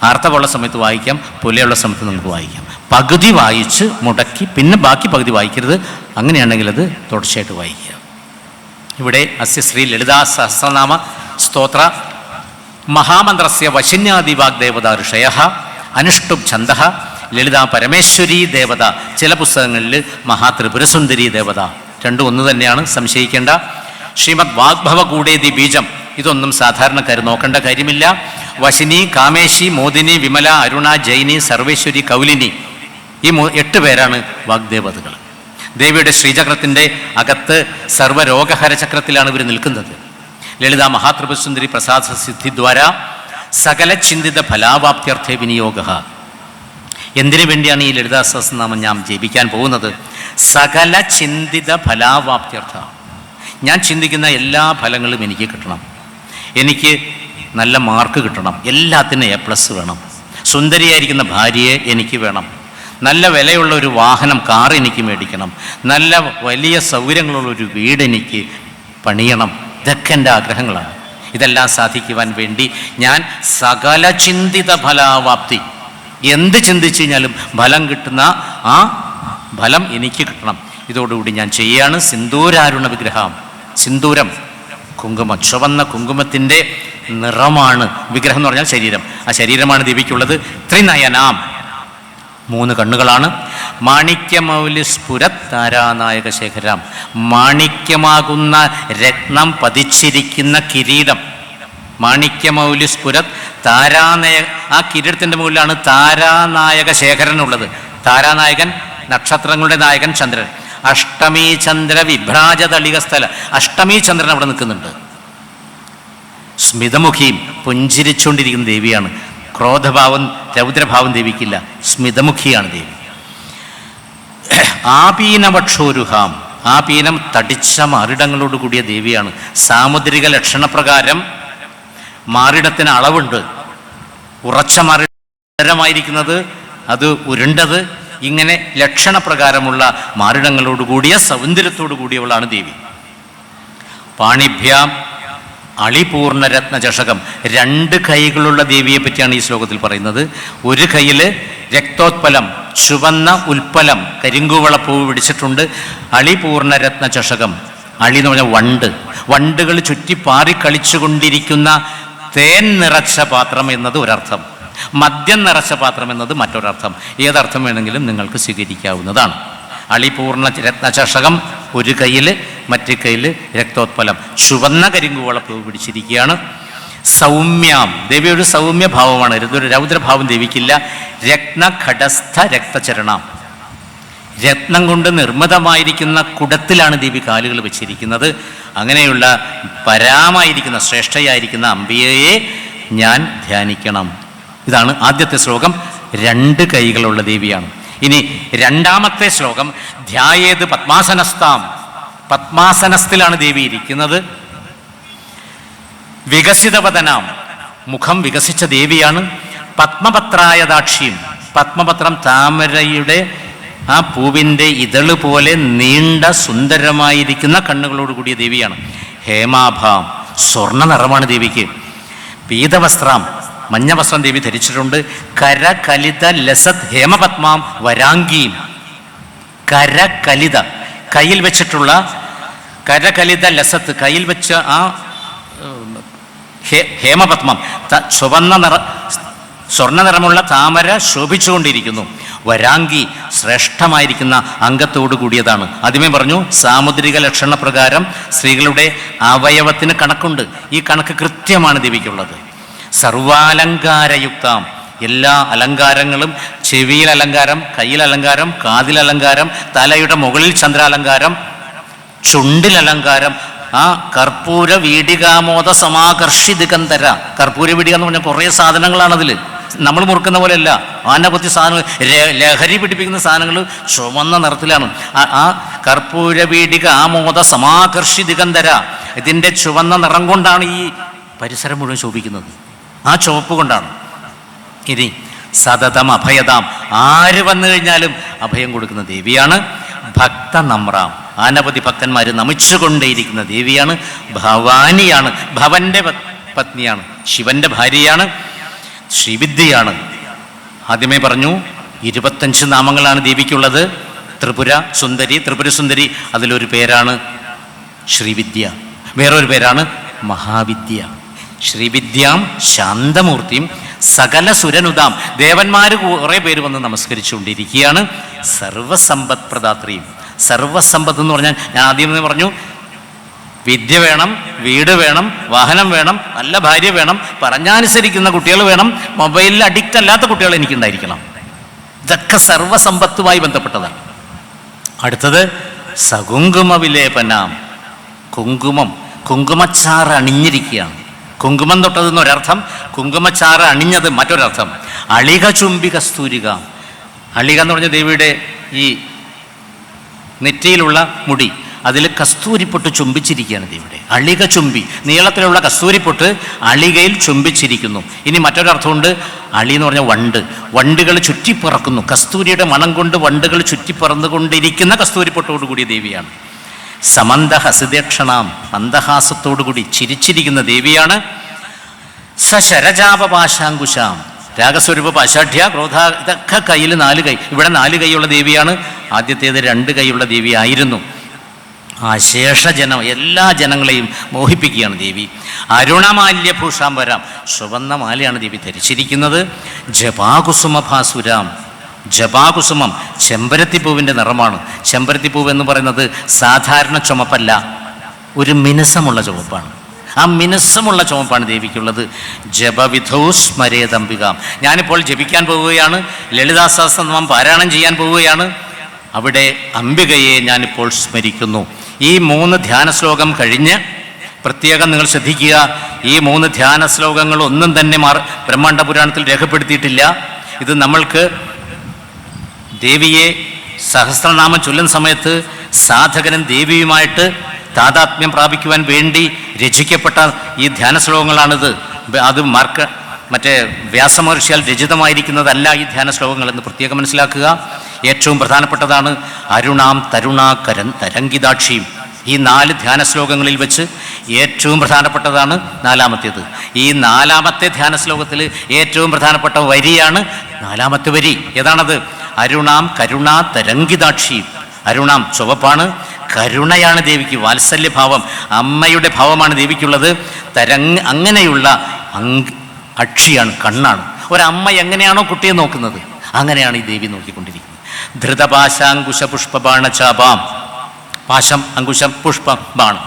[SPEAKER 1] ആർത്തവമുള്ള സമയത്ത് വായിക്കാം, പുലയുള്ള സമയത്ത് നമുക്ക് വായിക്കാം. പകുതി വായിച്ച് മുടക്കി പിന്നെ ബാക്കി പകുതി വായിക്കരുത്. അങ്ങനെയാണെങ്കിൽ അത് തുടർച്ചയായിട്ട് വായിക്കുക. ഇവിടെ അസ്യ ശ്രീ ലളിതാ സഹസ്രനാമ സ്തോത്ര മഹാമന്ത്രസ്യ വശിന്യാദി വാഗ്ദേവത ഋഷയ അനുഷ്ടുപ് ഛന്ദഃ ലളിതാ പരമേശ്വരി ദേവത, ചില പുസ്തകങ്ങളിൽ മഹാത്രിപുരസുന്ദരി ദേവത, രണ്ടും ഒന്ന് തന്നെയാണ്, സംശയിക്കേണ്ട. ശ്രീമദ് വാഗ്ഭവ കൂടേതി ബീജം, ഇതൊന്നും സാധാരണക്കാർ നോക്കേണ്ട കാര്യമില്ല. വശിനി, കാമേശി, മോദിനി, വിമല, അരുണ, ജൈനി, സർവേശ്വരി, കൗലിനി, ഈ 8 പേരാണ് വാഗ്ദേവതകൾ. ദേവിയുടെ ശ്രീചക്രത്തിൻ്റെ അകത്ത് സർവ്വരോഗഹര ചക്രത്തിലാണ് ഇവർ നിൽക്കുന്നത്. ലളിത മഹാത്രിപുരസുന്ദരി പ്രസാദ സിദ്ധിദ്വാര സകല ചിന്തിത ഫലാവാപ്ത്യർത്ഥ വിനിയോഗ. എന്തിനു വേണ്ടിയാണ് ഈ ലളിതാ സഹസ്രനാമം ഞാൻ ജപിക്കാൻ പോകുന്നത്? സകല ചിന്തിത ഫലാവാപ്ത്യർത്ഥ. ഞാൻ ചിന്തിക്കുന്ന എല്ലാ ഫലങ്ങളും എനിക്ക് കിട്ടണം, എനിക്ക് നല്ല മാർക്ക് കിട്ടണം, എല്ലാത്തിനും A+ വേണം, സുന്ദരിയായിരിക്കുന്ന ഭാര്യയെ എനിക്ക് വേണം, നല്ല വിലയുള്ള ഒരു വാഹനം, കാർ എനിക്ക് മേടിക്കണം, നല്ല വലിയ സൗകര്യങ്ങളുള്ള ഒരു വീട് എനിക്ക് പണിയണം. ഇതൊക്കെ എൻ്റെ ആഗ്രഹങ്ങളാണ്. ഇതെല്ലാം സാധിക്കുവാൻ വേണ്ടി ഞാൻ സകല ചിന്തിത ഫലാവാപ്തി, എന്ത് ചിന്തിച്ചു കഴിഞ്ഞാലും ഫലം കിട്ടുന്ന ആ ഫലം എനിക്ക് കിട്ടണം. ഇതോടുകൂടി ഞാൻ ചെയ്യുകയാണ് സിന്ദൂരാരുണ വിഗ്രഹം. സിന്ദൂരം കുങ്കുമം, ചുവന്ന കുങ്കുമത്തിൻ്റെ നിറമാണ് വിഗ്രഹം എന്ന് പറഞ്ഞാൽ ശരീരം. ആ ശരീരമാണ് ദേവിക്കുള്ളത്. ത്രിനയനാം, 3 കണ്ണുകളാണ്. മാണിക്യമൗലി സ്ഫുരത് താരാനായക ശേഖരം, മാണിക്യമാകുന്ന രത്നം പതിച്ചിരിക്കുന്ന കിരീടം. മാണിക്യമൗലി സ്ഫുരത് ആ കിരീടത്തിൻ്റെ മുകളിലാണ് താരാനായക ശേഖരനുള്ളത്. താരാനായകൻ, നക്ഷത്രങ്ങളുടെ നായകൻ ചന്ദ്രൻ. അഷ്ടമീ ചന്ദ്ര വിഭ്രാജതളിക സ്ഥല, അഷ്ടമീ ചന്ദ്രൻ അവിടെ നിൽക്കുന്നുണ്ട്. സ്മിതമുഖിയും പുഞ്ചിരിച്ചുകൊണ്ടിരിക്കുന്ന ദേവിയാണ്. ക്രോധഭാവം, രൗദ്രഭാവം ദേവിക്കില്ല. സ്മിതമുഖിയാണ് ദേവി. ആപീനവക്ഷോരുഹാം, ആപീനം തടിച്ച മാറിടങ്ങളോട് കൂടിയ ദേവിയാണ്. സാമുദ്രിക ലക്ഷണപ്രകാരം മാറിടത്തിന് അളവുണ്ട്. ഉറച്ച മാറിടമായിരിക്കുന്നത്, അത് ഉരുണ്ടത്, ഇങ്ങനെ ലക്ഷണപ്രകാരമുള്ള മാറിടങ്ങളോട് കൂടിയ സൗന്ദര്യത്തോടു കൂടിയവളാണ് ദേവി. പാണിഭ്യാം അളിപൂർണ്ണ രത്നചഷകം, 2 കൈകളുള്ള ദേവിയെ പറ്റിയാണ് ഈ ശ്ലോകത്തിൽ പറയുന്നത്. ഒരു കൈയിൽ രക്തോത്പലം, ചുവന്ന ഉൽപ്പലം, കരിങ്കൂവളപ്പൂവ് പിടിച്ചിട്ടുണ്ട്. അളിപൂർണ്ണ രത്നചഷകം, അളി എന്ന് പറഞ്ഞാൽ വണ്ടുകൾ ചുറ്റി പാറിക്കളിച്ചുകൊണ്ടിരിക്കുന്ന തേൻ നിറച്ച പാത്രം എന്നത് ഒരർത്ഥം, മദ്യം നിറച്ച പാത്രം എന്നത് മറ്റൊരർത്ഥം. ഏതർത്ഥം വേണമെങ്കിലും നിങ്ങൾക്ക് സ്വീകരിക്കാവുന്നതാണ്. അളിപൂർണ്ണ രത്നചഷകം ഒരു കയ്യിൽ, മറ്റേ കയ്യിൽ രക്തോത്പലം, ചുവന്ന കരിങ്കൂവളപ്പൂവ് പിടിച്ചിരിക്കുകയാണ്. സൗമ്യാം, ദേവി ഒരു സൗമ്യ ഭാവമാണ്, ഇതൊരു രൗദ്രഭാവം ദേവിക്കില്ല. രത്നഘടസ്ഥ രക്തചരണം, രത്നം കൊണ്ട് നിർമ്മിതമായിരിക്കുന്ന കുടത്തിലാണ് ദേവി കാലുകൾ വെച്ചിരിക്കുന്നത്. അങ്ങനെയുള്ള പരാമായിരിക്കുന്ന ശ്രേഷ്ഠയായിരിക്കുന്ന അംബികയെ ഞാൻ ധ്യാനിക്കണം. ഇതാണ് ആദ്യത്തെ ശ്ലോകം. 2 കൈകളുള്ള ദേവിയാണ്. ഇനി രണ്ടാമത്തെ ശ്ലോകം ധ്യായേത് പത്മാസനസ്ഥാം, പത്മാസനസ്ഥിലാണ് ദേവി ഇരിക്കുന്നത്. വികസിതവദനാം, മുഖം വികസിച്ച ദേവിയാണ്. പത്മപത്രായദാക്ഷിയും, പത്മപത്രം താമരയുടെ ആ പൂവിൻ്റെ ഇതള് പോലെ നീണ്ട സുന്ദരമായിരിക്കുന്ന കണ്ണുകളോട് കൂടിയ ദേവിയാണ്. ഹേമാഭാം, സ്വർണ്ണ നിറമാണ് ദേവിക്ക്. പീതവസ്ത്രം, മഞ്ഞ വസ്ത്രം ദേവി ധരിച്ചിട്ടുണ്ട്. കരകലിത ലസത് ഹേമപത്മാം വരാംഗീം, കരകലിത കയ്യിൽ വെച്ചിട്ടുള്ള, കരകലിത ലസത്ത് കയ്യിൽ വെച്ച ആ ഹേമപത്മം, ചുവന്ന സ്വർണ്ണ നിറമുള്ള താമര ശോഭിച്ചുകൊണ്ടിരിക്കുന്നു. വരാംഗി, ശ്രേഷ്ഠമായിരിക്കുന്ന അംഗത്തോടു കൂടിയതാണ്. ആദ്യമേ പറഞ്ഞു സാമുദ്രിക ലക്ഷണപ്രകാരം സ്ത്രീകളുടെ അവയവത്തിന് കണക്കുണ്ട്. ഈ കണക്ക് കൃത്യമാണ് ദേവിക്കുള്ളത്. സർവാലങ്കാരയുക്താം, എല്ലാ അലങ്കാരങ്ങളും, ചെവിയിൽ അലങ്കാരം, കയ്യിൽ അലങ്കാരം, കാതിൽ അലങ്കാരം, തലയുടെ മുകളിൽ ചന്ദ്രാലങ്കാരം, ചുണ്ടിലലങ്കാരം. ആ കർപ്പൂര വീടികാമോദ സമാകർഷിതികന്ധര. കർപ്പൂര വീടിക എന്ന് പറഞ്ഞാൽ കുറേ സാധനങ്ങളാണതിൽ. നമ്മൾ മുറുക്കുന്ന പോലെയല്ല, ആനപത്തി സാധനങ്ങൾ, ലഹരി പിടിപ്പിക്കുന്ന സാധനങ്ങൾ ചുവന്ന നിറത്തിലാണ്. ആ കർപ്പൂര വീടിക ആമോദ സമാകർഷിതികന്ധര, ഇതിൻ്റെ ചുവന്ന നിറം കൊണ്ടാണ് ഈ പരിസരം മുഴുവൻ ശോഭിക്കുന്നത്. ആ ചുവപ്പ് കൊണ്ടാണ്. ഇനി സതതം അഭയതാം, ആര് വന്നു കഴിഞ്ഞാലും അഭയം കൊടുക്കുന്ന ദേവിയാണ്. ഭക്ത നമ്രാം, അനവധി ഭക്തന്മാർ നമിച്ചുകൊണ്ടേയിരിക്കുന്ന ദേവിയാണ്. ഭവാനിയാണ്, ഭവന്റെ പത്നിയാണ്, ശിവന്റെ ഭാര്യയാണ്, ശ്രീവിദ്യയാണ്. ആദ്യമേ പറഞ്ഞു 25 നാമങ്ങളാണ് ദേവിക്കുള്ളത്. ത്രിപുര സുന്ദരി, ത്രിപുര സുന്ദരി, അതിലൊരു പേരാണ് ശ്രീവിദ്യ, വേറൊരു പേരാണ് മഹാവിദ്യ. ശ്രീവിദ്യാം ശാന്തമൂർത്തിയും സകല സുരനുതാം, ദേവന്മാർ കുറേ പേര് വന്ന് നമസ്കരിച്ചുകൊണ്ടിരിക്കുകയാണ്. സർവസമ്പത് പ്രദാത്രിയും, സർവസമ്പത്ത് എന്ന് പറഞ്ഞാൽ ഞാൻ ആദ്യം പറഞ്ഞു, വിദ്യ വേണം, വീട് വേണം, വാഹനം വേണം, നല്ല ഭാര്യ വേണം, പറഞ്ഞനുസരിക്കുന്ന കുട്ടികൾ വേണം, മൊബൈലിൽ അഡിക്റ്റ് അല്ലാത്ത കുട്ടികൾ എനിക്കുണ്ടായിരിക്കണം. ഇതൊക്കെ സർവസമ്പത്തുമായി ബന്ധപ്പെട്ടതാണ്. അടുത്തത് സകുങ്കുമ വിലേപനാം, കുങ്കുമം, കുങ്കുമച്ചാറ് അണിഞ്ഞിരിക്കുകയാണ്. കുങ്കുമം തൊട്ടതെന്ന് ഒരർത്ഥം, കുങ്കുമച്ചാറ് അണിഞ്ഞത് മറ്റൊരർത്ഥം. അളിക ചുംബി കസ്തൂരിക, അളിക എന്ന് പറഞ്ഞ ദേവിയുടെ ഈ നെറ്റിയിലുള്ള മുടി, അതിൽ കസ്തൂരിപ്പൊട്ട് ചുംബിച്ചിരിക്കുകയാണ് ദേവിയുടെ. അളിക ചുംബി, നീളത്തിലുള്ള കസ്തൂരിപ്പൊട്ട് അളികയിൽ ചുംബിച്ചിരിക്കുന്നു. ഇനി മറ്റൊരർത്ഥമുണ്ട്, അളി എന്ന് പറഞ്ഞാൽ വണ്ട്, വണ്ടുകൾ ചുറ്റിപ്പറക്കുന്നു. കസ്തൂരിയുടെ മണം കൊണ്ട് വണ്ടുകൾ ചുറ്റിപ്പറന്നുകൊണ്ടിരിക്കുന്ന കസ്തൂരിപ്പൊട്ടോടുകൂടിയ ദേവിയാണ്. സമന്ദഹസിതക്ഷണാം, മന്ദഹാസത്തോടുകൂടി ചിരിച്ചിരിക്കുന്ന ദേവിയാണ്. സശരജാപപാശാങ്കുശാം, രാഗസ്വരൂപ പാശാഠ്യ ക്രോധ, ഇതൊക്കെ കയ്യിൽ 4 കൈ. ഇവിടെ 4 കൈയുള്ള ദേവിയാണ്. ആദ്യത്തേത് 2 കൈയുള്ള ദേവിയായിരുന്നു. അശേഷ ജനം, എല്ലാ ജനങ്ങളെയും മോഹിപ്പിക്കുകയാണ് ദേവി. അരുണമാല്യഭൂഷാംബരാം, ചുവന്ന മാലയാണ് ദേവി ധരിച്ചിരിക്കുന്നത്. ജപാകുസുമഭാസുരാം, ജപാകുസുമം ചെമ്പരത്തിപ്പൂവിൻ്റെ നിറമാണ്. ചെമ്പരത്തിപ്പൂവ് എന്ന് പറയുന്നത് സാധാരണ ചുമപ്പല്ല, ഒരു മിനുസമുള്ള ചുവപ്പാണ്. ആ മിനുസമുള്ള ചുവപ്പാണ് ദേവിക്കുള്ളത്. ജപവിധൗ സ്മരേതംബികാം, ഞാനിപ്പോൾ ജപിക്കാൻ പോവുകയാണ്, ലളിതാ സഹസ്രനാമം പാരായണം ചെയ്യാൻ പോവുകയാണ്. അവിടെ അംബികയെ ഞാനിപ്പോൾ സ്മരിക്കുന്നു. ഈ 3 ധ്യാന ശ്ലോകം കഴിഞ്ഞ് പ്രത്യേകം നിങ്ങൾ ശ്രദ്ധിക്കുക, ഈ 3 ധ്യാന ശ്ലോകങ്ങൾ ഒന്നും തന്നെ ബ്രഹ്മാണ്ഡ പുരാണത്തിൽ രേഖപ്പെടുത്തിയിട്ടില്ല. ഇത് നമ്മൾക്ക് ദേവിയെ സഹസ്രനാമം ചൊല്ലുന്ന സമയത്ത് സാധകനും ദേവിയുമായിട്ട് താതാത്മ്യം പ്രാപിക്കുവാൻ വേണ്ടി രചിക്കപ്പെട്ട ഈ ധ്യാന ശ്ലോകങ്ങളാണിത്. അത് മറ്റേ വ്യാസമഹർഷിയാൽ രചിതമായിരിക്കുന്നതല്ല ഈ ധ്യാന ശ്ലോകങ്ങളെന്ന് പ്രത്യേകം മനസ്സിലാക്കുക. ഏറ്റവും പ്രധാനപ്പെട്ടതാണ് അരുണാം തരുണാകരൻ തരംഗിതാക്ഷിയും. ഈ 4 ധ്യാന ശ്ലോകങ്ങളിൽ വെച്ച് ഏറ്റവും പ്രധാനപ്പെട്ടതാണ് 4-മത്തേത്. ഈ 4-മത്തെ ധ്യാന ശ്ലോകത്തിൽ ഏറ്റവും പ്രധാനപ്പെട്ട വരിയാണ് 4-മത്തെ വരി. ഏതാണത്? അരുണാം കരുണാ തരംഗിതാക്ഷിയും. അരുണാം ചുവപ്പാണ്, കരുണയാണ് ദേവിക്ക്, വാത്സല്യഭാവം, അമ്മയുടെ ഭാവമാണ് ദേവിക്കുള്ളത്. അങ്ങനെയുള്ള അക്ഷിയാണ്, കണ്ണാണ്. ഒരമ്മ എങ്ങനെയാണോ കുട്ടിയെ നോക്കുന്നത് അങ്ങനെയാണ് ഈ ദേവി നോക്കിക്കൊണ്ടിരിക്കുന്നത്. ധൃതപാശാങ്കുശ പുഷ്പബാണചാപാം, പാശം, അങ്കുശം, പുഷ്പം, ബാണം.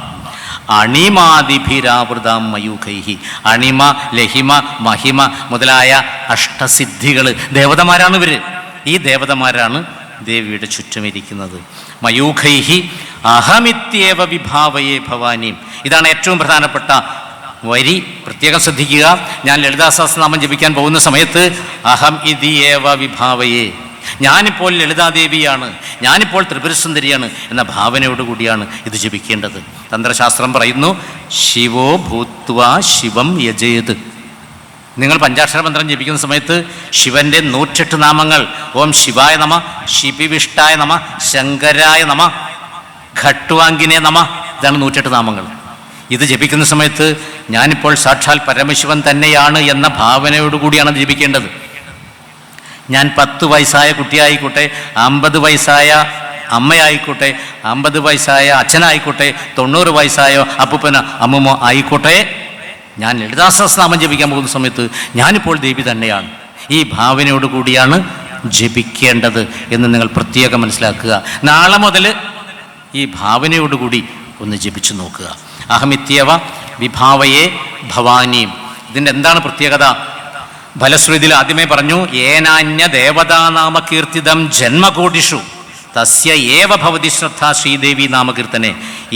[SPEAKER 1] അണിമാതിഭിരാവൃതാം മയൂഖൈഹി, അണിമ, ലഹിമ, മഹിമ മുതലായ അഷ്ടസിദ്ധികൾ, ദേവതമാരാണ് ഇവർ. ഈ ദേവതമാരാണ് ദേവിയുടെ ചുറ്റുമിരിക്കുന്നത്. മയൂഖൈഹി അഹമിത്യേവ വിഭാവയേ ഭവാനിയും, ഇതാണ് ഏറ്റവും പ്രധാനപ്പെട്ട വരി. പ്രത്യേകം ശ്രദ്ധിക്കുക. ഞാൻ ലളിതാ സഹസ്രനാമം ജപിക്കാൻ പോകുന്ന സമയത്ത് അഹം ഇതിയേവ വിഭാവയേ, ഞാനിപ്പോൾ ലളിതാദേവിയാണ്, ഞാനിപ്പോൾ ത്രിപുരസുന്ദരിയാണ് എന്ന ഭാവനയോടുകൂടിയാണ് ഇത് ജപിക്കേണ്ടത്. തന്ത്രശാസ്ത്രം പറയുന്നു, ശിവോ ഭൂത്വാ ശിവം യജേത്. നിങ്ങൾ പഞ്ചാക്ഷര മന്ത്രം ജപിക്കുന്ന സമയത്ത് ശിവന്റെ 108 നാമങ്ങൾ, ഓം ശിവായ നമ, ശിപിവിഷ്ടായ നമ, ശങ്കരായ നമ, ഖട്വാങ്കിനെ നമ, ഇതാണ് 108 നാമങ്ങൾ. ഇത് ജപിക്കുന്ന സമയത്ത് ഞാനിപ്പോൾ സാക്ഷാൽ പരമശിവൻ തന്നെയാണ് എന്ന ഭാവനയോടുകൂടിയാണ് ജപിക്കേണ്ടത്. ഞാൻ 10 വയസ്സായ കുട്ടിയായിക്കോട്ടെ, 50 വയസ്സായ അമ്മയായിക്കോട്ടെ, 50 വയസ്സായ അച്ഛനായിക്കോട്ടെ, 90 വയസ്സായ അപ്പൂപ്പന അമ്മൂമ്മ ആയിക്കോട്ടെ, ഞാൻ ലളിതാ സഹസ്രനാമം ജപിക്കാൻ പോകുന്ന സമയത്ത് ഞാനിപ്പോൾ ദേവി തന്നെയാണ്, ഈ ഭാവനയോടുകൂടിയാണ് ജപിക്കേണ്ടത് എന്ന് നിങ്ങൾ പ്രത്യേകം മനസ്സിലാക്കുക. നാളെ മുതൽ ഈ ഭാവനയോടുകൂടി ഒന്ന് ജപിച്ചു നോക്കുക. അഹമിത്യേവ വിഭാവയെ ഭവാനിയും. ഇതിൻ്റെ എന്താണ് പ്രത്യേകത? ഫലശ്രുതിയിൽ ആദ്യമേ പറഞ്ഞു, ഏനാന്യ ദേവതാനാമ കീർത്തിതം ജന്മകോടിഷു. തസ്യ ഏവ ഭവതി ശ്രദ്ധ ശ്രീദേവി നാമകീർത്തനെ.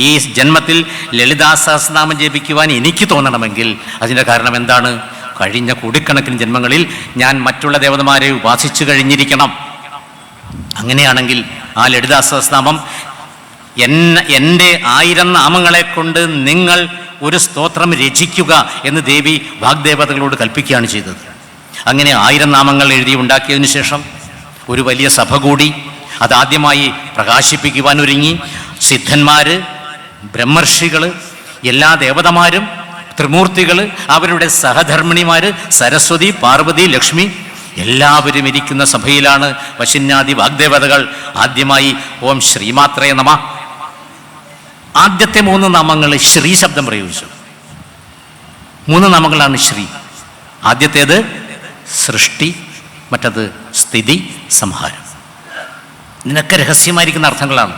[SPEAKER 1] ഈ ജന്മത്തിൽ ലളിതാ സഹസ്രനാമം ജപിക്കുവാൻ എനിക്ക് തോന്നണമെങ്കിൽ അതിൻ്റെ കാരണം എന്താണ്? കഴിഞ്ഞ കോടിക്കണക്കിന് ജന്മങ്ങളിൽ ഞാൻ മറ്റുള്ള ദേവതമാരെ ഉപാസിച്ചു കഴിഞ്ഞിരിക്കണം. അങ്ങനെയാണെങ്കിൽ ആ ലളിതാ സഹസ്രനാമം എൻ്റെ 1000 നാമങ്ങളെ കൊണ്ട് നിങ്ങൾ ഒരു സ്തോത്രം രചിക്കുക എന്ന് ദേവി വാഗ്ദേവതകളോട് കൽപ്പിക്കുകയാണ് ചെയ്തത്. അങ്ങനെ 1000 നാമങ്ങൾ എഴുതി ഉണ്ടാക്കിയതിനു ശേഷം ഒരു വലിയ സഭ കൂടി അതാദ്യമായി പ്രകാശിപ്പിക്കുവാൻ ഒരുങ്ങി. സിദ്ധന്മാർ, ബ്രഹ്മർഷികൾ, എല്ലാ ദേവതമാരും, ത്രിമൂർത്തികൾ, അവരുടെ സഹധർമ്മിണിമാർ, സരസ്വതി, പാർവതി, ലക്ഷ്മി എല്ലാവരും ഇരിക്കുന്ന സഭയിലാണ് വശിന്യാദി വാഗ്ദേവതകൾ ആദ്യമായി ഓം ശ്രീമാത്രേ നമ. ആദ്യത്തെ 3 നാമങ്ങൾ ശ്രീ ശബ്ദം പ്രയോഗിച്ചു. 3 നാമങ്ങളാണ് ശ്രീ. ആദ്യത്തേത് സൃഷ്ടി, മറ്റത് സ്ഥിതി, സംഹാരം. ഇതിനൊക്കെ രഹസ്യമായിരിക്കുന്ന അർത്ഥങ്ങളാണ്.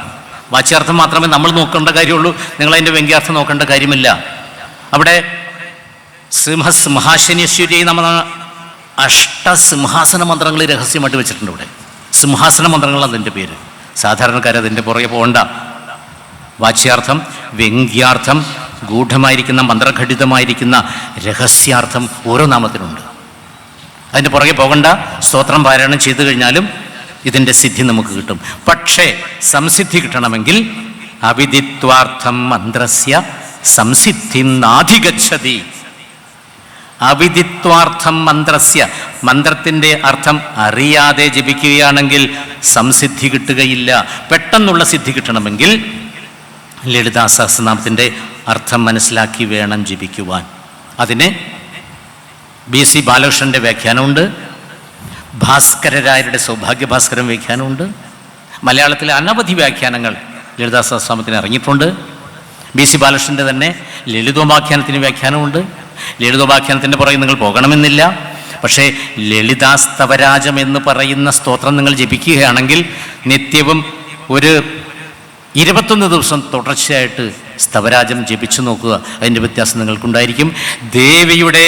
[SPEAKER 1] വാച്യാർത്ഥം മാത്രമേ നമ്മൾ നോക്കേണ്ട കാര്യമുള്ളൂ. നിങ്ങളതിൻ്റെ വ്യംഗ്യാർത്ഥം നോക്കേണ്ട കാര്യമില്ല. അവിടെ സിംഹസിംഹാശനീശ്വരി നമ്മ അഷ്ടസിംഹാസന മന്ത്രങ്ങൾ രഹസ്യമായിട്ട് വെച്ചിട്ടുണ്ട്. ഇവിടെ സിംഹാസന മന്ത്രങ്ങൾ അതിൻ്റെ പേര്. സാധാരണക്കാരതിൻ്റെ പുറകെ പോകണ്ട. വാച്യാർത്ഥം, വ്യംഗ്യാർത്ഥം, ഗൂഢമായിരിക്കുന്ന മന്ത്രഘടിതമായിരിക്കുന്ന രഹസ്യാർത്ഥം ഓരോ നാമത്തിനുണ്ട്. അതിൻ്റെ പുറകെ പോകണ്ട. സ്തോത്രം പാരായണം ചെയ്തു കഴിഞ്ഞാലും ഇതിൻ്റെ സിദ്ധി നമുക്ക് കിട്ടും. പക്ഷേ സംസിദ്ധി കിട്ടണമെങ്കിൽ അവിദിത്വാർത്ഥം മന്ത്രസ്യ സംസിദ്ധിം നാധിഗച്ഛതി. അവിദിത്വാർത്ഥം മന്ത്രസ്യ, മന്ത്രത്തിൻ്റെ അർത്ഥം അറിയാതെ ജപിക്കുകയാണെങ്കിൽ സംസിദ്ധി കിട്ടുകയില്ല. പെട്ടെന്നുള്ള സിദ്ധി കിട്ടണമെങ്കിൽ ലളിതാ സഹസ്രനാമത്തിൻ്റെ അർത്ഥം മനസ്സിലാക്കി വേണം ജപിക്കുവാൻ. അതിന് BC ബാലകൃഷ്ണൻ്റെ വ്യാഖ്യാനമുണ്ട്, ഭാസ്കരരായരുടെ സൗഭാഗ്യഭാസ്കരൻ വ്യാഖ്യാനമുണ്ട്. മലയാളത്തിലെ അനവധി വ്യാഖ്യാനങ്ങൾ ലളിതാ സഹസ്രനാമത്തിന് ഇറങ്ങിയിട്ടുണ്ട്. BC ബാലകൃഷ്ണൻ്റെ തന്നെ ലളിതോപാഖ്യാനത്തിന് വ്യാഖ്യാനമുണ്ട്. ലളിതോപാഖ്യാനത്തിൻ്റെ പുറകെ നിങ്ങൾ പോകണമെന്നില്ല. പക്ഷേ ലളിതാസ്തവരാജം എന്ന് പറയുന്ന സ്തോത്രം നിങ്ങൾ ജപിക്കുകയാണെങ്കിൽ നിത്യവും ഒരു 21 ദിവസം തുടർച്ചയായിട്ട് സ്തവരാജം ജപിച്ചു നോക്കുക. അതിൻ്റെ വ്യത്യാസം നിങ്ങൾക്കുണ്ടായിരിക്കും. ദേവിയുടെ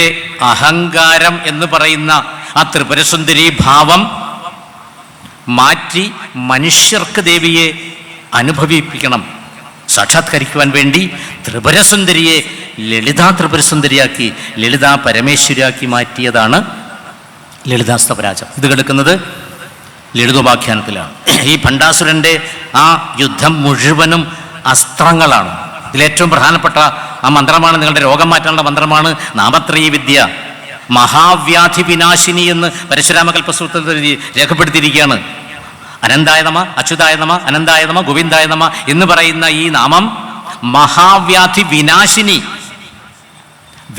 [SPEAKER 1] അഹങ്കാരം എന്ന് പറയുന്ന ആ ത്രിപുരസുന്ദരി ഭാവം മാറ്റി മനുഷ്യർക്ക് ദേവിയെ അനുഭവിപ്പിക്കണം. സാക്ഷാത്കരിക്കുവാൻ വേണ്ടി ത്രിപുരസുന്ദരിയെ ലളിതാ ത്രിപുരസുന്ദരിയാക്കി, ലളിതാ പരമേശ്വരിയാക്കി മാറ്റിയതാണ് ലളിതാ സ്തവരാജം. ഇത് കിടക്കുന്നത് ലളിതോപാഖ്യാനത്തിലാണ്. ഈ ഭണ്ഡാസുരൻ്റെ ആ യുദ്ധം മുഴുവനും അസ്ത്രങ്ങളാണ്. ഇതിലേറ്റവും പ്രധാനപ്പെട്ട ആ മന്ത്രമാണ്, നിങ്ങളുടെ രോഗം മാറ്റാനുള്ള മന്ത്രമാണ് നാമത്രയീ വിദ്യ. മഹാവ്യാധി വിനാശിനി എന്ന് പരശുരാമകൽപ്പസൂത്രത്തിൽ രേഖപ്പെടുത്തിയിരിക്കുകയാണ്. അനന്തായ നമ, അച്യുതായ നമ, അനന്തായ നമ, ഗോവിന്ദായ നമ എന്ന് പറയുന്ന ഈ നാമം മഹാവ്യാധി വിനാശിനി.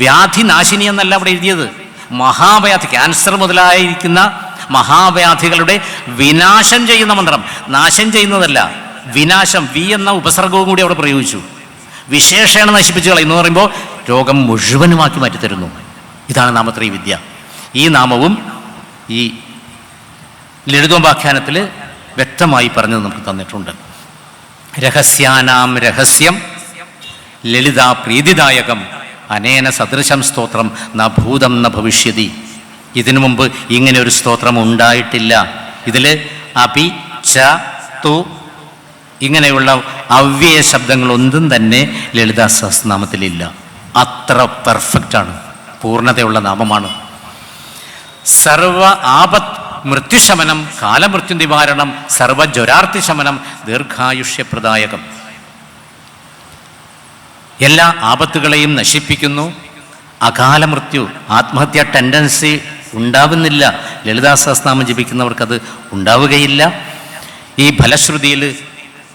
[SPEAKER 1] വ്യാധി നാശിനി എന്നല്ല അവിടെ എഴുതിയത്. മഹാവ്യാധി, ക്യാൻസർ മുതലായിരിക്കുന്ന മഹാവ്യാധികളുടെ വിനാശം ചെയ്യുന്ന മന്ത്രം. നാശം ചെയ്യുന്നതല്ല, വിനാശം. വി എന്ന ഉപസർഗവും കൂടി അവിടെ പ്രയോഗിച്ചു. വിശേഷേണ നശിപ്പിച്ചു കളയുന്നു എന്ന് പറയുമ്പോൾ രോഗം മുഴുവനുമാക്കി മാറ്റിത്തരുന്നു. ഇതാണ് നാമത്രയീ വിദ്യ. ഈ നാമവും ഈ ലളിതോപാഖ്യാനത്തിൽ വ്യക്തമായി പറഞ്ഞു നമുക്ക് തന്നിട്ടുണ്ട്. രഹസ്യാനാം രഹസ്യം ലളിതാ പ്രീതിദായകം അനേന സദൃശം സ്തോത്രം ന ഭൂതം ന ഭവിഷ്യതി. ഇതിനു മുമ്പ് ഇങ്ങനെ ഒരു സ്തോത്രം ഉണ്ടായിട്ടില്ല. ഇതിൽ അപി, ച, തു ഇങ്ങനെയുള്ള അവ്യയ ശബ്ദങ്ങളൊന്നും തന്നെ ലളിതാ സഹസ്രനാമത്തിലില്ല. അത്ര പെർഫെക്റ്റാണ്, പൂർണ്ണതയുള്ള നാമമാണ്. സർവ ആപത് മൃത്യുശമനം, കാലമൃത്യു നിവാരണം, സർവജ്വരാർത്ഥി ശമനം, ദീർഘായുഷ്യപ്രദായകം. എല്ലാ ആപത്തുകളെയും നശിപ്പിക്കുന്നു. അകാല മൃത്യു, ആത്മഹത്യ ടെൻഡൻസി ഉണ്ടാവുന്നില്ല. ലളിതാ സഹസ്രനാമം ജപിക്കുന്നവർക്കത് ഉണ്ടാവുകയില്ല. ഈ ഫലശ്രുതിയിൽ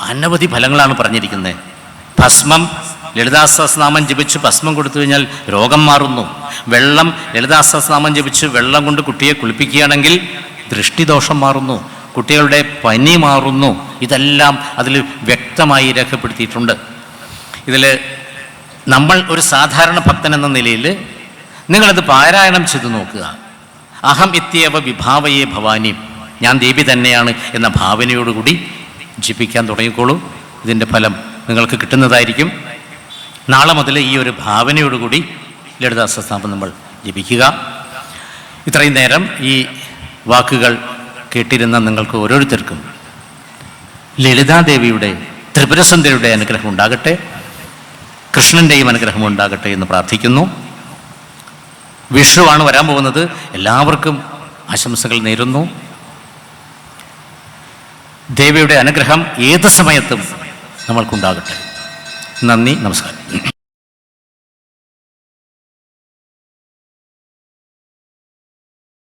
[SPEAKER 1] അനവധി ഫലങ്ങളാണ് പറഞ്ഞിരിക്കുന്നത്. ഭസ്മം, ലളിതാ സഹസ്രനാമം ജപിച്ച് ഭസ്മം കൊടുത്തു കഴിഞ്ഞാൽ രോഗം മാറുന്നു. വെള്ളം, ലളിതാ സഹസ്രനാമം ജപിച്ച് വെള്ളം കൊണ്ട് കുട്ടിയെ കുളിപ്പിക്കുകയാണെങ്കിൽ ദൃഷ്ടിദോഷം മാറുന്നു, കുട്ടികളുടെ പനി മാറുന്നു. ഇതെല്ലാം അതിൽ വ്യക്തമായി രേഖപ്പെടുത്തിയിട്ടുണ്ട്. ഇതിൽ നമ്മൾ ഒരു സാധാരണ ഭക്തൻ എന്ന നിലയിൽ നിങ്ങളത് പാരായണം ചെയ്തു നോക്കുക. അഹം ഇത്യവ വിഭാവയേ ഭവാനി, ഞാൻ ദേവി തന്നെയാണ് എന്ന ഭാവനയോടുകൂടി ജപിക്കാൻ തുടങ്ങിക്കോളൂ. ഇതിൻ്റെ ഫലം നിങ്ങൾക്ക് കിട്ടുന്നതായിരിക്കും. നാളെ മുതൽ ഈ ഒരു ഭാവനയോടുകൂടി ലളിതാ സഹസ്രനാമം നമ്മൾ ജപിക്കുക. ഇത്രയും നേരം ഈ വാക്കുകൾ കേട്ടിരുന്ന നിങ്ങൾക്ക് ഓരോരുത്തർക്കും ലളിതാദേവിയുടെ, ത്രിപുരസുന്ദരിയുടെ അനുഗ്രഹം ഉണ്ടാകട്ടെ, കൃഷ്ണൻ്റെയും അനുഗ്രഹം ഉണ്ടാകട്ടെ എന്ന് പ്രാർത്ഥിക്കുന്നു. വിഷുവാണ് വരാൻ പോകുന്നത്. എല്ലാവർക്കും ആശംസകൾ നേരുന്നു. ദേവിയുടെ അനുഗ്രഹം ഏത് സമയത്തും നമ്മൾക്കുണ്ടാകട്ടെ. നന്ദി, നമസ്കാരം.